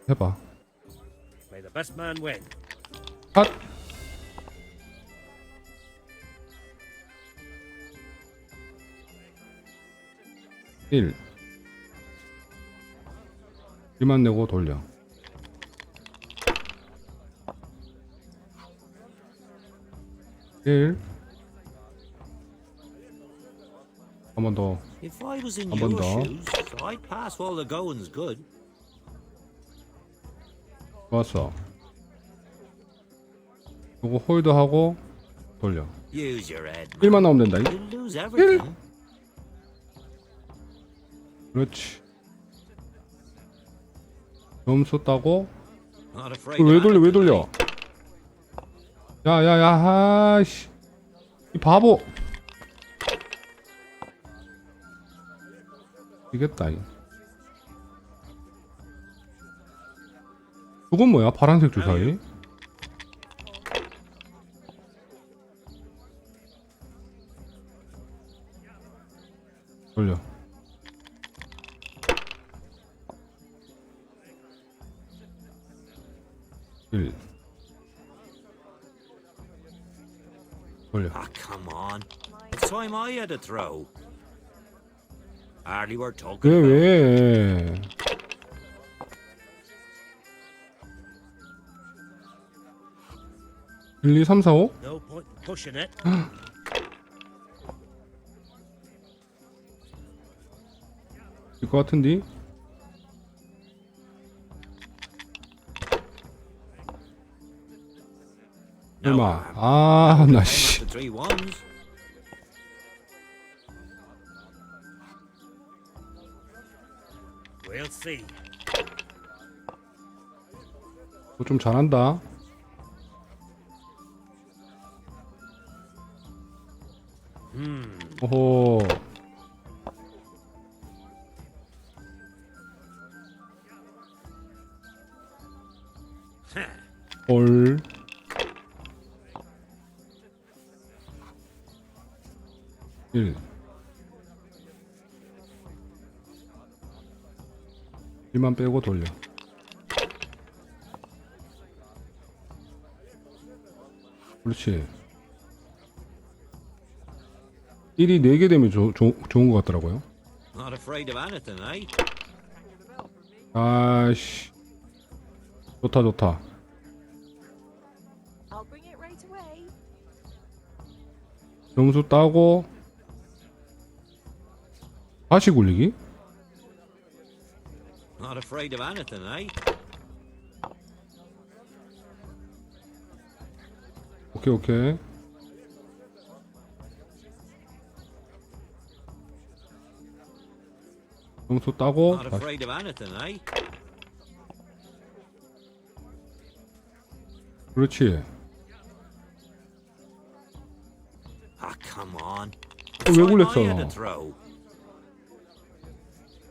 해봐. May the best man win. 핫. 일. 1만 내고 돌려. 일. 한 번 더. If I was in 한 번 your 더. shoes, I'd pass while the going's good. 좋았어. 요거 홀드하고 돌려. Use your head. 1만 나오면 된다. You'll lose everything. 그렇지. 점수 따고. Not afraid 그걸 왜 of 돌려? 왜 anything, 돌려? 야야야, 하씨. 이 바보. 이겠다. 그건 뭐야? 파란색 주사위? 돌려. 일. 돌려. Ah, come on. It's time I had a throw. Hardly worth talking 왜? about. 1, 2, 3, 4, 5? No point in pushing it. 일 것 같은데? 얼마? 아, 나 씨. The 3 ones. We'll see. 너 좀 잘한다. 오호. 올. 일. 1만 빼고 돌려. 그렇지. 1이 4개 되면 좋은 것 같더라고요. Not afraid of anything, eh? 아이씨. 좋다, 좋다. I'll bring it right away. 점수 따고 다시 굴리기? Not afraid of anything, eh? 오케이, 오케이. 점수 따고 Not 다시. afraid of anything, eh? 그렇지. Ah, come on. 왜 Time 굴렸어? I had to throw.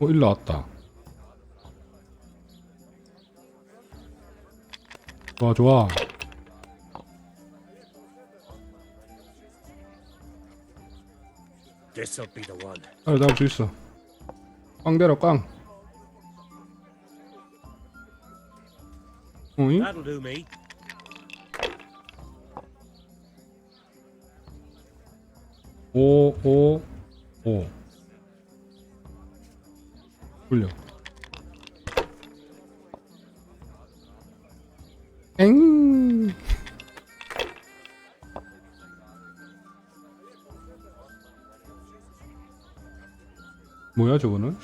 일로 왔다. 좋아, 좋아. This'll be the one. 잡을 수 있어. 꽝 대라, 꽝. 어이? That'll do me. 오. 굴려. 엥. 뭐야 저거는?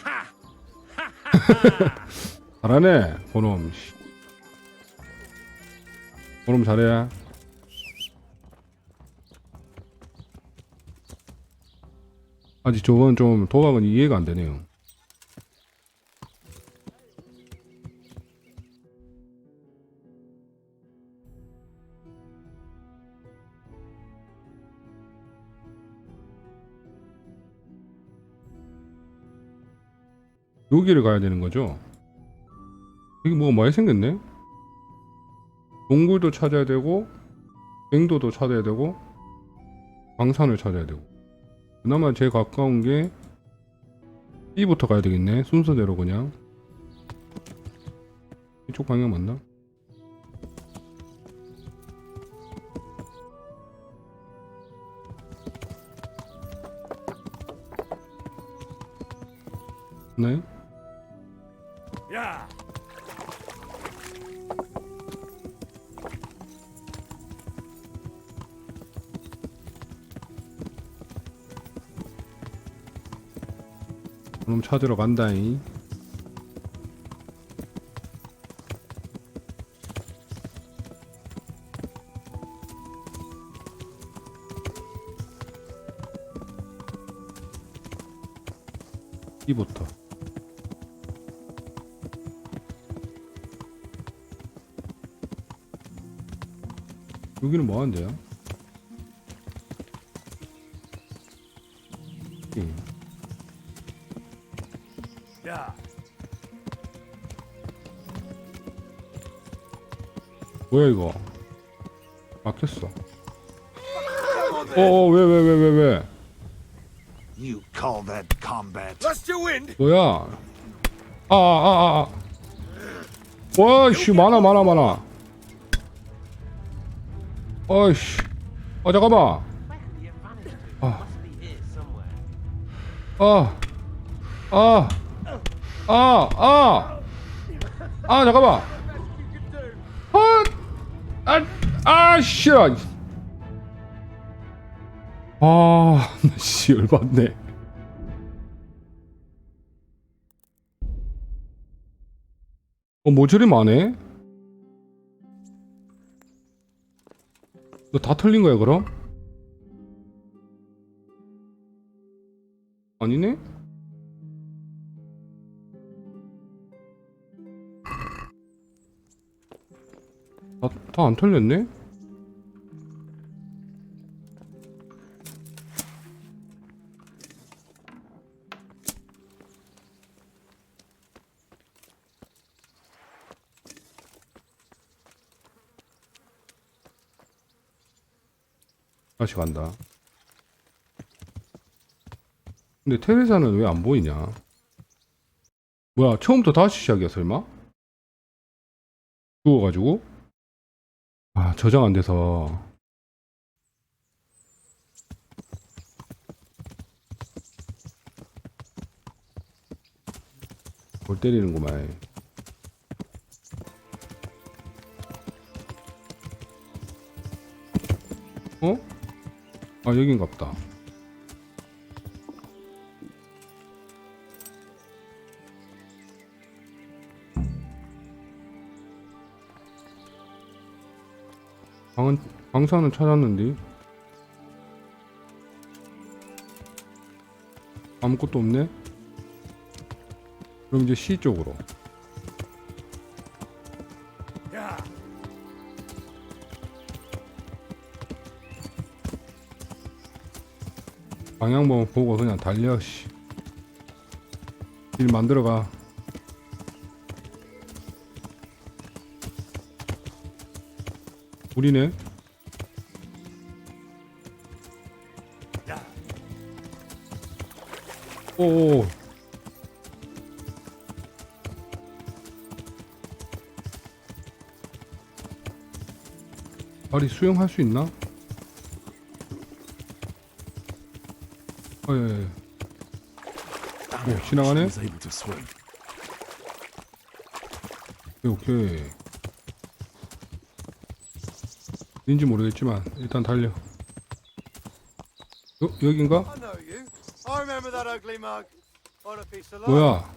잘하네 보놈. 보놈 잘해. 아직 저건 좀 도박은 이해가 안 되네요. 여기를 가야 되는 거죠? 여기 뭐가 많이 생겼네? 동굴도 찾아야 되고, 갱도도 찾아야 되고, 광산을 찾아야 되고. 그나마 제일 가까운 게 B부터 가야 되겠네. 순서대로 그냥. 이쪽 방향 맞나? 네? 야. 그럼 찾으러 간다잉. 이부터. 여기는 뭐 하는데요? 야. 뭐야 이거? 막혔어. 왜? You call that combat? Lust your wind. 뭐야? 와, 씨, 많아. 어이씨. 잠깐만. 잠깐만. 씨. 씨, 열받네. 뭐 저리 많네? 이거 다 틀린 거야, 그럼? 아니네? 다 안 틀렸네? 다시 간다. 근데 테레사는 왜 안 보이냐? 뭐야, 처음부터 다시 시작이야, 설마? 죽어가지고? 저장 안 돼서. 뭘 때리는구만. 여긴갑다. 방사는 찾았는데 아무것도 없네. 그럼 이제 C 쪽으로. 방향만 보고 그냥 달려. 씨. 길 만들어가. 우리네. 오오. 발이 수영할 수 있나? 예. 오, 지나가네? 오케이. 인지 모르겠지만 일단 달려. 여긴가? 뭐야?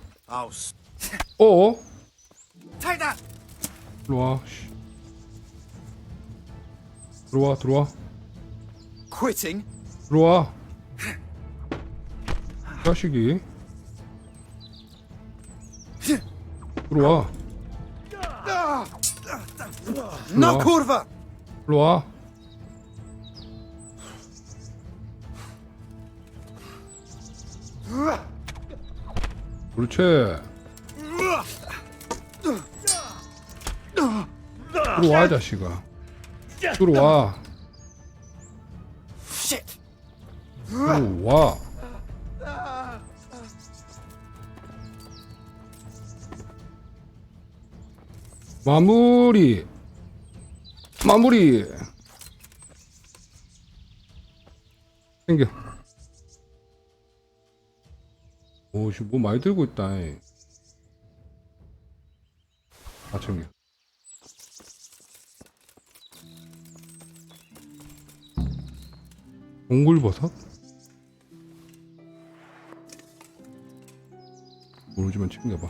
어어? 들어와. 들어와. Quitting? 들어와. 자식이. 들어와. No kurwa! 들어와. 그렇지. 들어와, 자식아. 들어와. 들어와. 마무리. 챙겨. 오씨, 뭐 많이 들고 있다. 다 챙겨. 옹굴버섯? 모르지만 챙겨봐.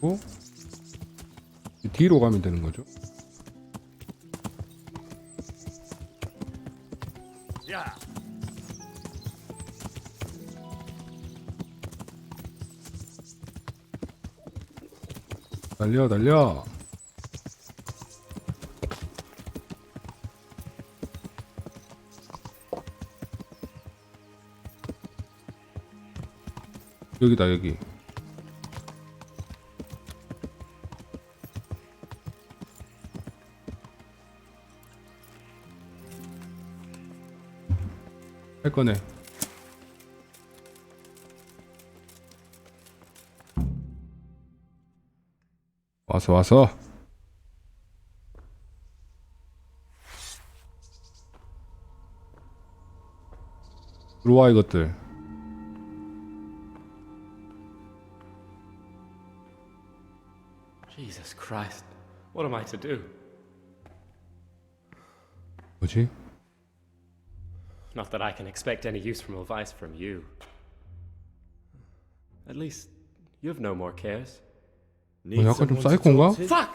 어? 뒤로 가면 되는 거죠? 야. 달려. 여기다, 여기. 할 거네. 와서. 들어와, 이것들. Jesus Christ. What am I to do? 뭐지? Not that I can expect any useful advice from you. At least, you've no more cares. 약간 좀 사이코인가? Fuck!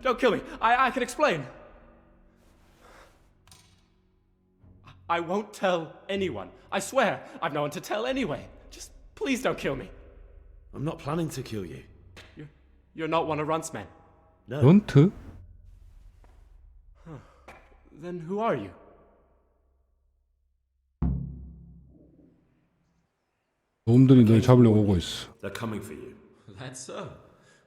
Don't kill me. I can explain. I won't tell anyone. I swear, I've no one to tell anyway. Just please don't kill me. I'm not planning to kill you. You're not one of Runt's men. No. 런트? Then who are you? 놈들이 널 잡으려고 오고 있어. They're coming for you. That's so.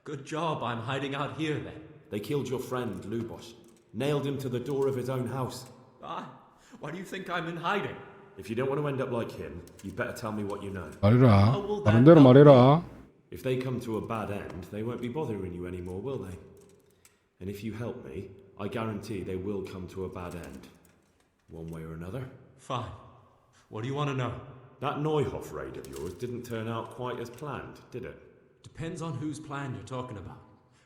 Good job I'm hiding out here then. They killed your friend, Lubos. Nailed him to the door of his own house. Why do you think I'm in hiding? If you don't want to end up like him, you better tell me what you know. 말해라. 다른 대로 말해라. If they come to a bad end, they won't be bothering you anymore, will they? And if you help me, I guarantee they will come to a bad end. One way or another. Fine. What do you want to know? That Neuhoff raid of yours didn't turn out quite as planned, did it? Depends on whose plan you're talking about.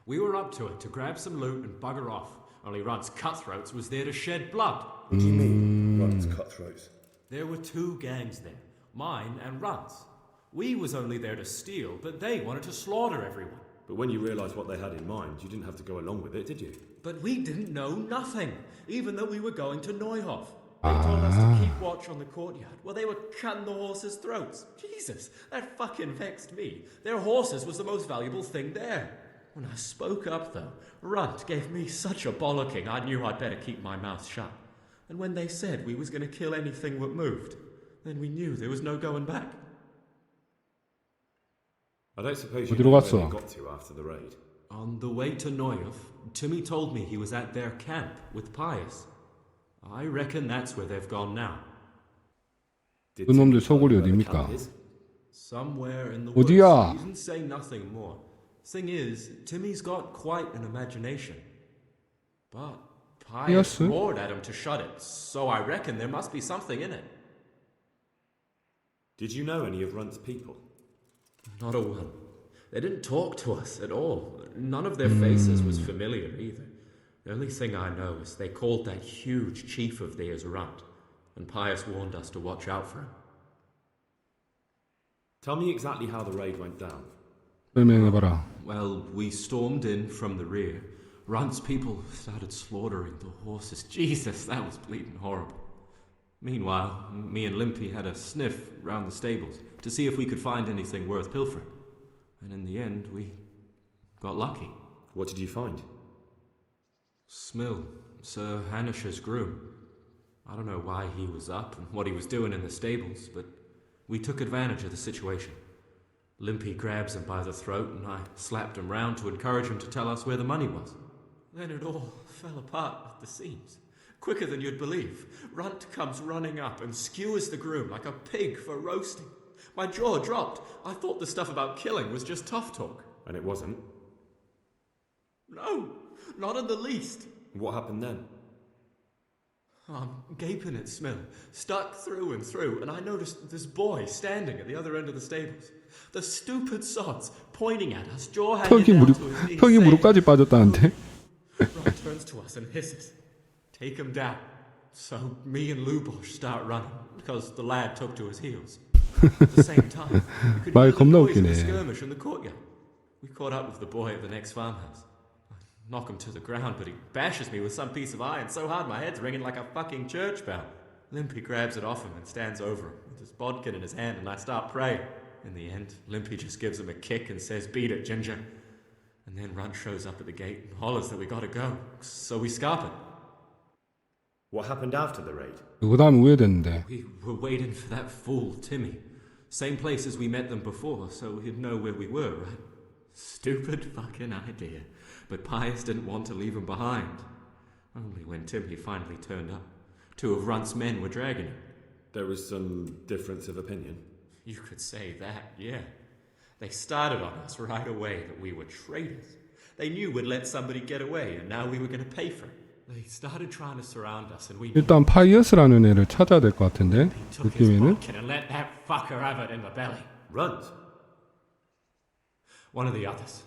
We were up to it to grab some loot and bugger off. Only Runt's cutthroats was there to shed blood. What do you mean, Runt's cutthroats? There were two gangs there, mine and Runt's. We was only there to steal, but they wanted to slaughter everyone. But when you realised what they had in mind, you didn't have to go along with it, did you? But we didn't know nothing, even though we were going to Neuhoff. They told us to keep watch on the courtyard while they were cutting the horses' throats. Jesus, that fucking vexed me. Their horses was the most valuable thing there. When I spoke up, though, Runt gave me such a bollocking I knew I'd better keep my mouth shut. And when they said we was going to kill anything that moved, then we knew there was no going back. I don't suppose you 어디로 know where 갔어? they got to after the raid. On the way to Neuhof, Timmy told me he was at their camp with Pius. I reckon that's where they've gone now. 그놈들 소굴이 어디입니까? Somewhere in the 어디야? woods. He didn't say nothing more. Thing is, Timmy's got quite an imagination. But Pius Yes, roared at him to shut it, so I reckon there must be something in it. Did you know any of Runt's people? Not a one. They didn't talk to us at all. None of their faces was familiar either. The only thing I know is they called that huge chief of theirs Runt, and Pius warned us to watch out for him. Tell me exactly how the raid went down. 설명해봐라. Well, we stormed in from the rear. Runt's people started slaughtering the horses. Jesus, that was bleeding horrible. Meanwhile, me and Limpy had a sniff round the stables to see if we could find anything worth pilfering. And in the end, we got lucky. What did you find? Smill, Sir Hanish's groom. I don't know why he was up and what he was doing in the stables, but we took advantage of the situation. Limpy grabs him by the throat and I slapped him round to encourage him to tell us where the money was. Then it all fell apart at the seams. Quicker than you'd believe. Runt comes running up and skewers the groom like a pig for roasting. My jaw dropped. I thought the stuff about killing was just tough talk. And it wasn't? No, not in the least. What happened then? I'm gaping at Smill, stuck through and through, and I noticed this boy standing at the other end of the stables. The stupid sods pointing at us, jaw hanging down to his knees, 턱이 무릎까지 빠졌다는데? Ron turns to us and hisses, "Take him down." So me and Lubosh start running, because the lad took to his heels. At the same time, we could 말 hear the 겁나 noise of the 웃기네. skirmish in the courtyard. We caught up with the boy at the next farmhouse. I knock him to the ground, but he bashes me with some piece of iron so hard my head's ringing like a fucking church bell. Limpy grabs it off him and stands over him with his bodkin in his hand, and I start praying. In the end, Limpy just gives him a kick and says, "Beat it, Ginger." And then Runt shows up at the gate and hollers that we gotta go, so we scarp it. What happened after the raid? 그 다음 우회됐는데. We were waiting for that fool, Timmy. Same place as we met them before, so he'd know where we were, right? Stupid fucking idea. But Pius didn't want to leave him behind. Only when Timmy finally turned up, two of Runt's men were dragging him. There was some difference of opinion? You could say that, yeah. They started on us right away that we were traitors. They knew we'd let somebody get away, and now we were going to pay for it. They started trying to surround us, and we 일단 파이어스라는 애를 찾아야 될 것 같은데 took his 느낌에는. bodkin and let that fucker have it in the belly. Runt? One of the others.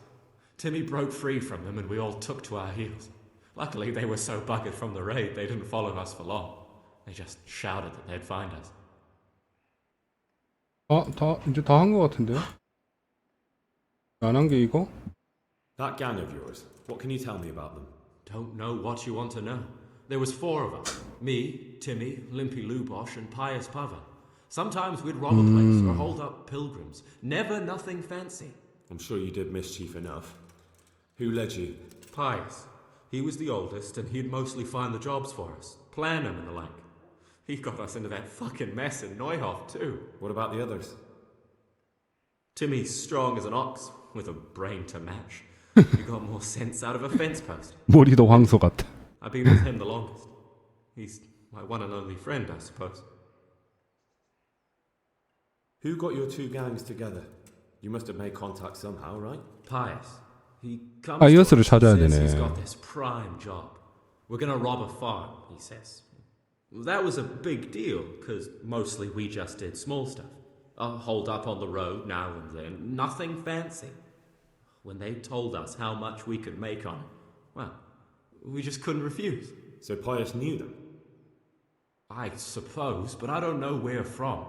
Timmy broke free from them, and we all took to our heels. Luckily, they were so buggered from the raid, they didn't follow us for long. They just shouted that they'd find us. 이제 다 한 것 같은데? 안 한 게 이거? That gang of yours, what can you tell me about them? Don't know what you want to know. There was four of us. Me, Timmy, Limpy Lubosh, and Pius Pava. Sometimes we'd rob a place or hold up pilgrims. Never nothing fancy. I'm sure you did mischief enough. Who led you? Pius. He was the oldest, and he'd mostly find the jobs for us. Plan them and the like. He got us into that fucking mess in Neuhof, too. What about the others? Timmy's strong as an ox, with a brain to match. You got more sense out of a fence post. 머리도 황소 같아. I've been with him the longest. He's my one and only friend, I suppose. Who got your two gangs together? You must have made contact somehow, right? Pius. He comes 파이어스를 to us 찾아야 and says he's 되네. got this prime job. We're gonna rob a farm, he says. That was a big deal, because mostly we just did small stuff. Hold up on the road now and then, nothing fancy. When they told us how much we could make on it, well, we just couldn't refuse. So Pius knew them? I suppose, but I don't know where from.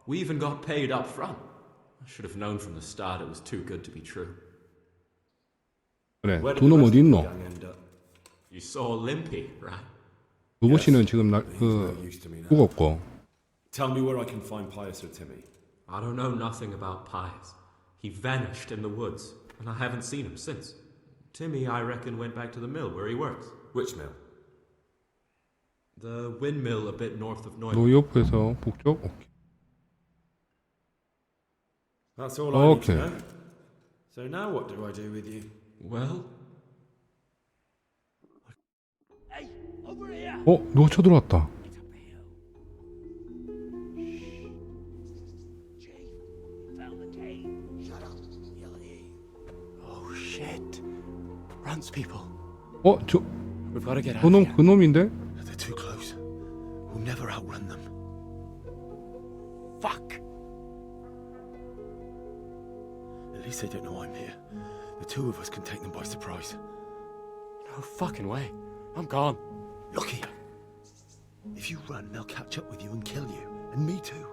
We even got paid up front. I should have known from the start it was too good to be true. 그래, 두 놈 어디 있노? You saw Limpy, right? 루보씨는 지금 죽었고. Tell me where I can find Pius or Timmy. I don't know nothing about Pius. He vanished in the woods, and I haven't seen him since. Timmy, I reckon, went back to the mill where he works. Which mill? The windmill a bit north of Neumann. 노이오프에서 북쪽. 오케이. That's all I need to Okay. know. So now what do I do with you? Well, 누가 쳐들어왔다. Oh shit. Runs people. 저 We've got to get out of 그놈 here. 그놈인데? They're too close. We'll never outrun them. Fuck. At least they don't know I'm here. The two of us can take them by surprise. No fucking way. I'm gone. Look here. If you run, they'll catch up with you and kill you. And me too.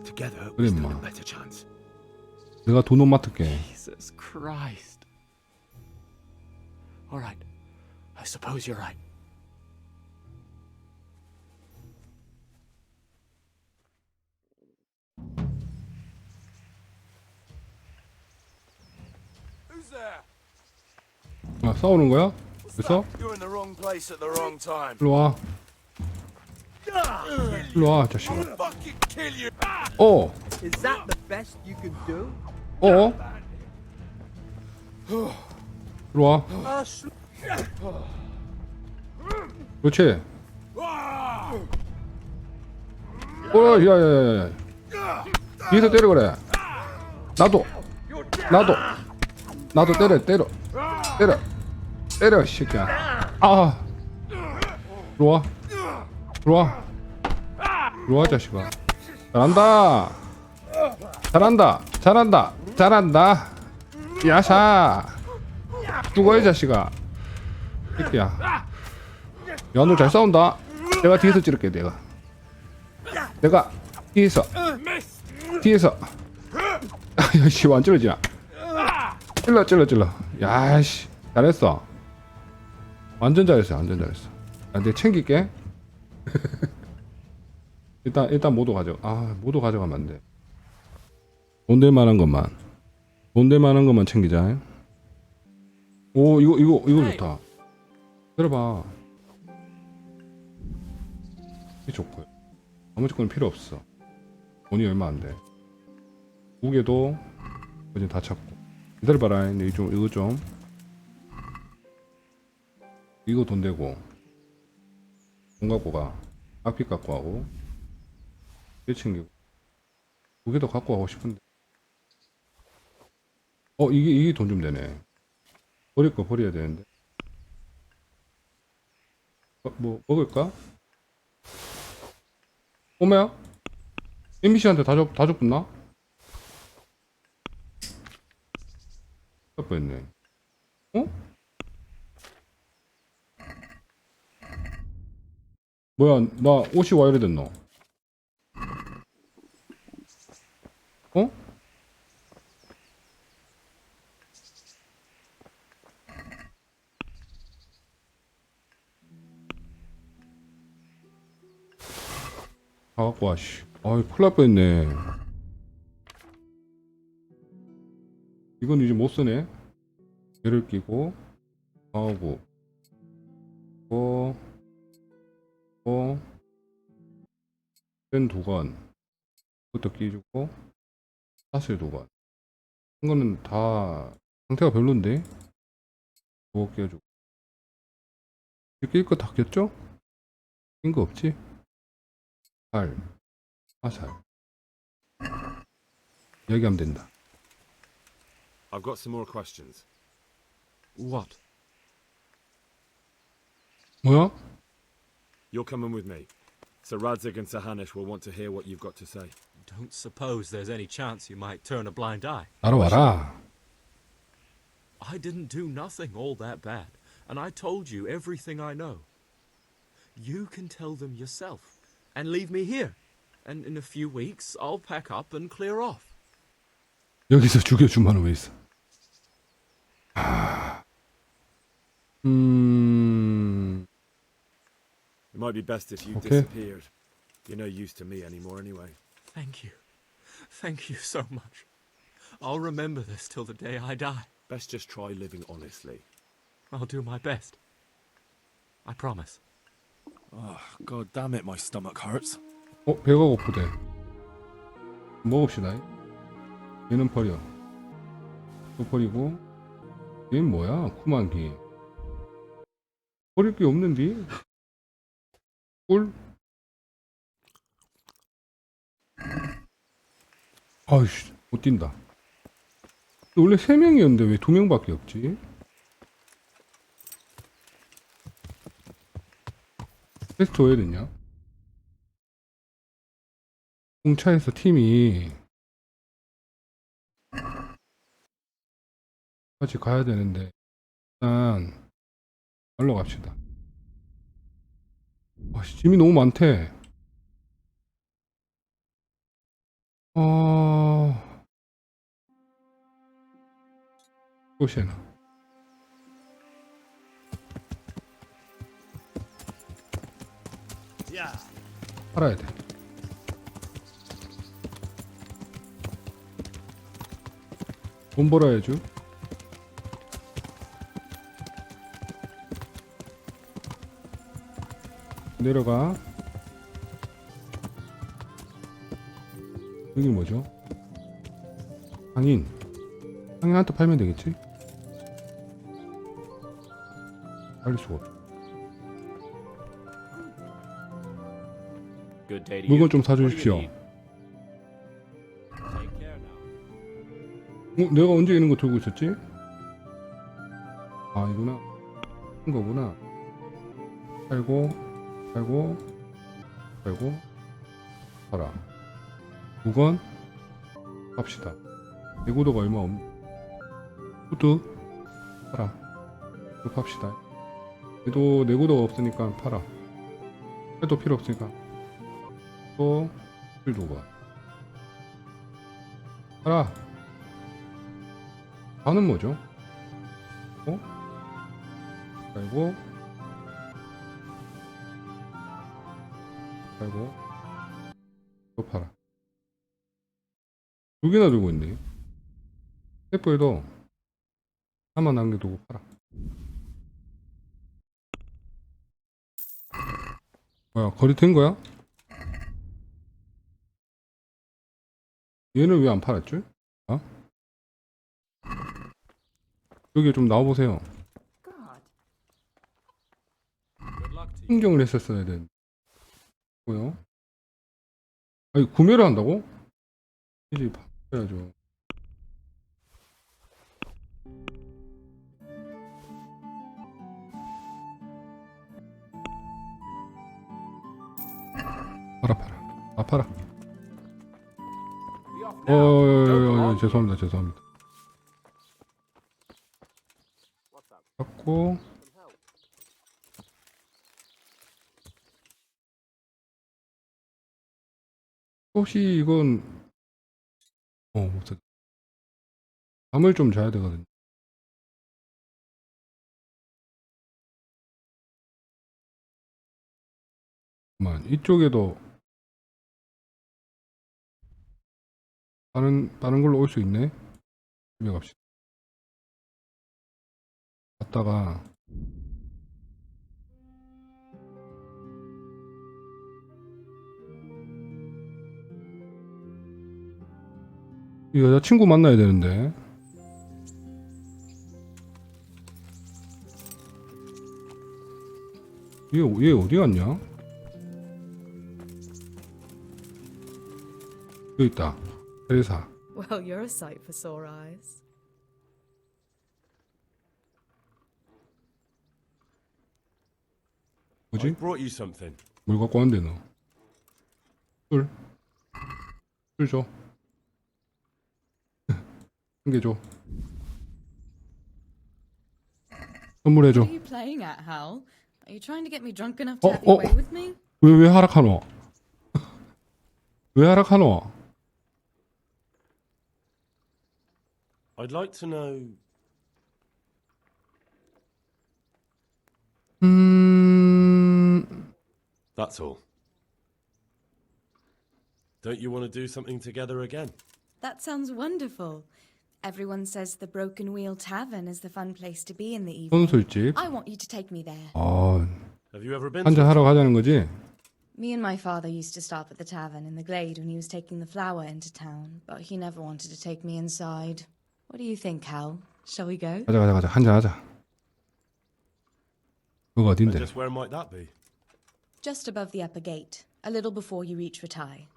Together, we 그래, stand a 인마. better chance. 내가 두 놈 맡을게. Jesus Christ. All right. I suppose you're right. Who's there? 싸우는 거야? 그래서? You're in the wrong place at the wrong time. 일로 와. 일로 와, 자식아. Fucking kill you. Is that the best you can do? 일로 와. 그렇지. 야야야야. 뒤에서 때려 그래. 나도 때려 이 새끼야. 들어와 자식아. 잘한다. 야샤. 죽어 이 자식아. 새끼야. 야, 너 잘 싸운다. 내가 뒤에서 찌를게. 내가 뒤에서. 야씨, 완 찔러지나. 찔러. 야씨, 잘했어. 완전 잘했어. 야, 내가 챙길게. 일단 모두 가져가. 모두 가져가면 안 돼. 돈 될 만한 것만 챙기자. 오, 이거 좋다. 들어봐. 이게 좋고요. 나머지 거는 필요 없어. 돈이 얼마 안 돼. 무게도 이제 다 찾고. 기다려봐라. 근데 이거 좀. 이거 돈 되고. 돈 갖고 가. 악픽 갖고 하고. 이게 챙기고. 무게도 갖고 가고 싶은데. 이게 돈 좀 되네. 버릴 거 버려야 되는데. 뭐 먹을까? 오메야? MBC한테 다 줬나? 뻔했네. 뭐야, 나 옷이 와 이래 됐노? 다 갖고 와, 씨. 큰일 날 뻔했네. 이건 이제 못 쓰네. 얘를 끼고, 하고, 펜 2건. 그것도 끼주고, 사슬 2건. 이거는 다, 상태가 별론데? 이거 끼워주고. 낄 거 다 꼈죠? 낀 거 없지? 화살. 이야기하면 된다. I've got some more questions. What? 뭐야? You're coming with me. Sir Radzig and Sir Hanush will want to hear what you've got to say. don't suppose there's any chance you might turn a blind eye. 따라와라. I didn't do nothing all that bad, and I told you everything I know. You can tell them yourself, and leave me here. And in a few weeks, I'll pack up and clear off. 여기서 죽여주면 왜 있어? It might be best if you Okay. disappeared. You're no use to me anymore anyway. Thank you. Thank you so much. I'll remember this till the day I die. Best just try living honestly. I'll do my best. I promise. Oh, god damn it, my stomach hurts. 배가 고프대. 먹읍시다. 얘는 버려. 또 버리고. 얘는 뭐야? 쿠만기. 버릴 게 없는데? 꿀? 아이씨, 못 뛴다. 원래 3명이었는데 왜 2명밖에 없지? 퀘스트 왜 됐냐? 공차에서 팀이 같이 가야 되는데 일단 말로 갑시다. 짐이 너무 많대. 또시에나 팔아야 돼. 돈 벌어야죠. 내려가. 여기 뭐죠? 상인한테 팔면 되겠지? 팔릴 수가 없어. 물건 좀 사주십시오. 내가 언제 이런 거 들고 있었지? 아, 이구나. 이거구나. 팔고 팔아. 물건 팝시다. 내구도가 얼마 없네. 후드 팔아. 이거 팝시다. 얘도 내구도가 없으니까 팔아. 해도 필요 없으니까 또 필도가 팔아. 반은 뭐죠? 팔고 또 팔아. 2개나 들고 있네. 스태프에도 하나만 남겨두고 팔아. 뭐야, 거리 튼 거야? 얘는 왜 안 팔았지? 여기 좀 나와보세요. 신경을 했었어야 되는데. 뭐야? 아니, 구매를 한다고? 이제 팔아야죠. 팔아. 죄송합니다. 갖고 혹시 이건 잠을 좀 자야 되거든요. 이쪽에도 다른 걸로 올 수 있네. 집에 갑시다. 갔다가 이 여자친구 만나야 되는데. 얘 어디 갔냐? 여기 있다. 테레사. Well, you're a sight for sore eyes. 뭐지? brought you something. 뭘 갖고 왔는데 너? 술 줘. 한 개 줘. 선물해줘. What are you playing at, Hal? Are you trying to get me drunk enough to have your way with me? 왜 하락하노? 왜 하락하노? I'd like to know. That's all. Don't you want to do something together again? That sounds wonderful. Everyone says the Broken Wheel Tavern is the fun place to be in the evening. 혼술집. I want you to take me there. Have you ever been? 한잔 하러 가자는 거지? Me and my father used to stop at the tavern in the glade when he was taking the flour into town, but he never wanted to take me inside. What do you think, Hal? Shall we go? 가자. 한잔 하자. 그거 어딘데? Just where might that be? Just above the upper gate, a little before you reach Ratai.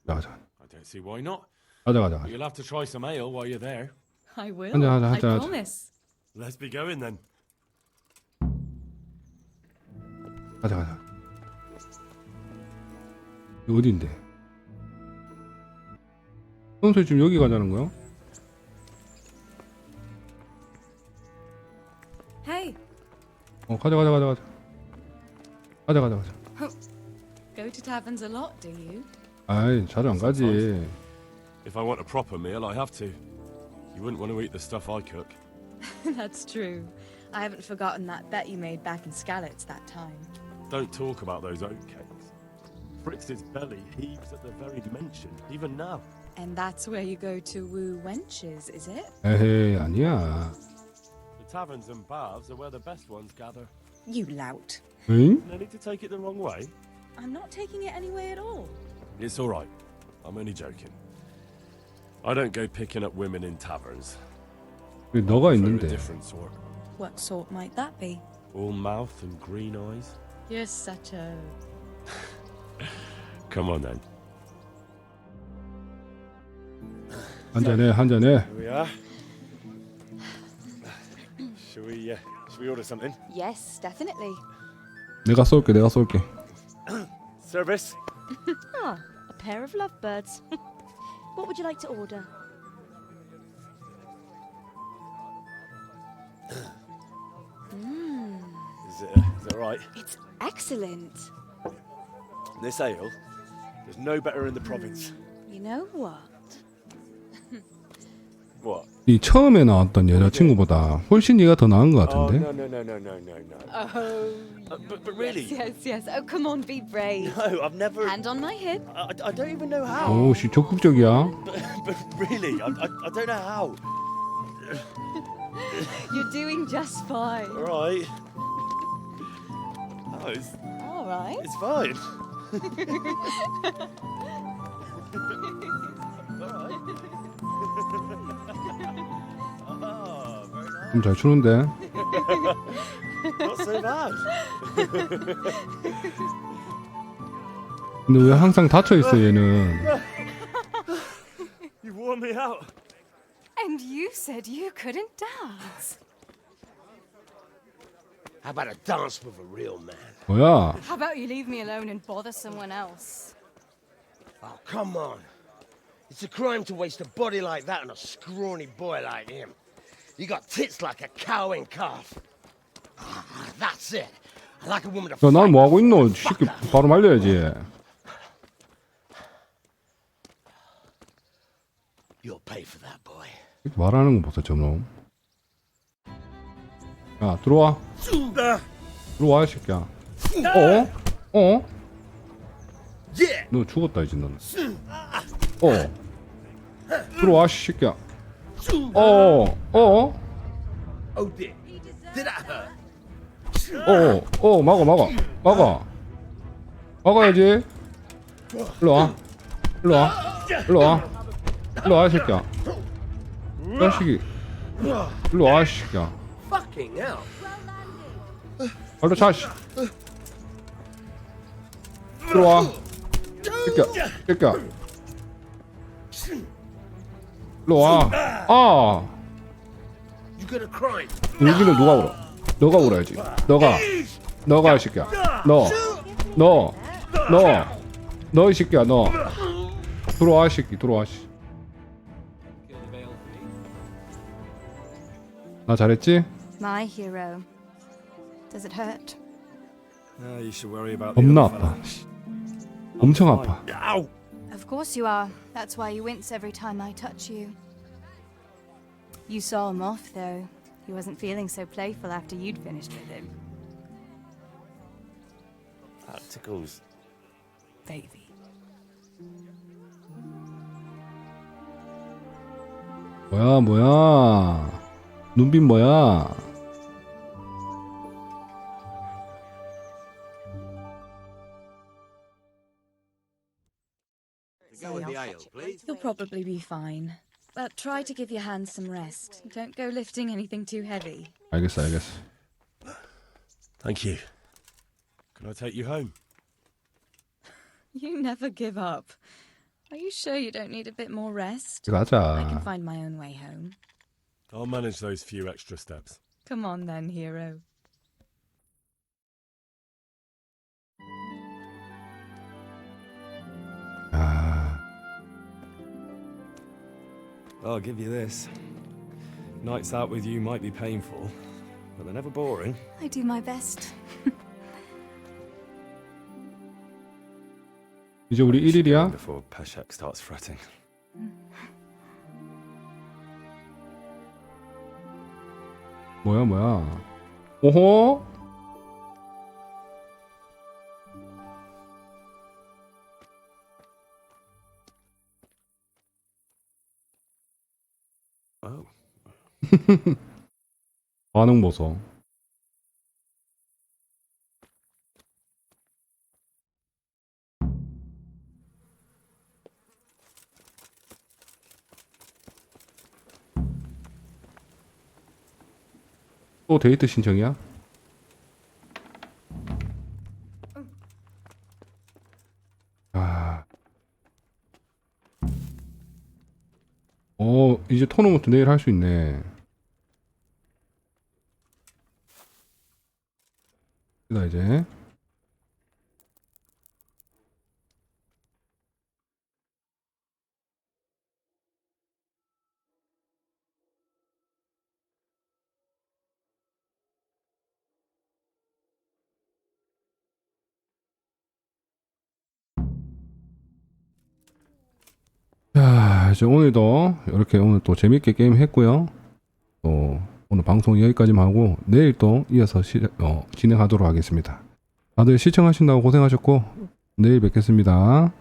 가자. I don't see why not. 가자. You'll have to try some ale while you're there. I will. 한잔 I 하자. promise. Let's be going then. 가자. 어딘데? 혼술집 여기 가자는 거야? Hey. 가자. Go to taverns a lot, do you? 아이, 자주 안 가지. If I want a proper meal, I have to. You wouldn't want to eat the stuff I cook. That's true. I haven't forgotten that bet you made back in Skalitz that time. Don't talk about those oatcakes. Fritz's belly heaves at the very mention, even now. And that's where you go to woo wenches, is it? 에헤이, 아니야. The taverns and baths are where the best ones gather. You lout. 응? No need to take it the wrong way. I'm not taking it any way at all. It's all right. I'm only joking. I don't go picking up women in taverns. 너가 For a 있는데. different sort. What sort might that be? All mouth and green eyes. You're such a... Come on then. 한잔해. Here we are. Should we order something? Yes, definitely. 내가 쏠게. Service? Ah, a pair of lovebirds. What would you like to order? Is it alright? It's excellent. This ale, there's no better in the province. You know what? What? 이 처음에 나왔던 여자친구보다 훨씬 얘가 더 나은 것 Oh, 같은데? no. Oh. But really? Yes. Oh, come on, be brave. No, I've never... Hand on my hip. I don't even know how. 오, 씨 적극적이야. But really, I don't know how. You're doing just fine. Alright. Oh, All right. it's fine. 좀 잘 추는데? Not so bad. 근데 왜 항상 닫혀 있어 얘는? You wore me out. And you said you couldn't dance. How about a dance with a real man? 뭐야? How about you leave me alone and bother someone else? Oh, come on. It's a crime to waste a body like that on a scrawny boy like him. You got tits like a cowing calf. Ah, that's it. I like a woman to 야, 난 fight. 뭐 하고 있노? 쉽게 바로 말려야지. You'll pay for that, boy. 이렇게 말하는 거 보소, 저놈. 야, 들어와. 들어와, 이 새끼야. 어? 너 죽었다, 이제 너는. 들어와, 이 새끼야. Oh, dear. Did that hurt? 막아야지. 일로 와, 이 새끼야. 자식이. 일로 와, 이 새끼야. Fucking hell. 발로 차, 씨. 들어와. 새끼야. 일로 와. You gonna cry? 울기는 누가 울어? 너가 울어야지. 너가 이 새끼야. 너 이 새끼야, 너. 들어와, 이 새끼. 들어와, 씨. 나 잘했지? My hero. Does it hurt? You should worry about 겁나 아파. 엄청 아파. Of course you are. That's why you wince every time I touch you. You saw him off, though. He wasn't feeling so playful after you'd finished with him. That tickles. Baby. 뭐야 눈빛 뭐야. You'll probably be fine. But try to give your hands some rest. Don't go lifting anything too heavy. 알겠어. Thank you. Can I take you home? You never give up. Are you sure you don't need a bit more rest? 가자. I can find my own way home. I'll manage those few extra steps. Come on then, hero. I'll give you this. Nights out with you might be painful, but they're never boring. I do my best. 이제 우리 1일이야? Before Peshek starts fretting. 뭐야. 오호? Oh. 반응 보소. 또 데이트 신청이야? 이제 토너먼트 내일 할 수 있네. 나 이제 자, 이제 오늘도 이렇게 오늘 또 재밌게 게임 했고요. 오늘 방송 여기까지만 하고 내일 또 이어서 진행하도록 하겠습니다. 다들 시청하신다고 고생하셨고 내일 뵙겠습니다.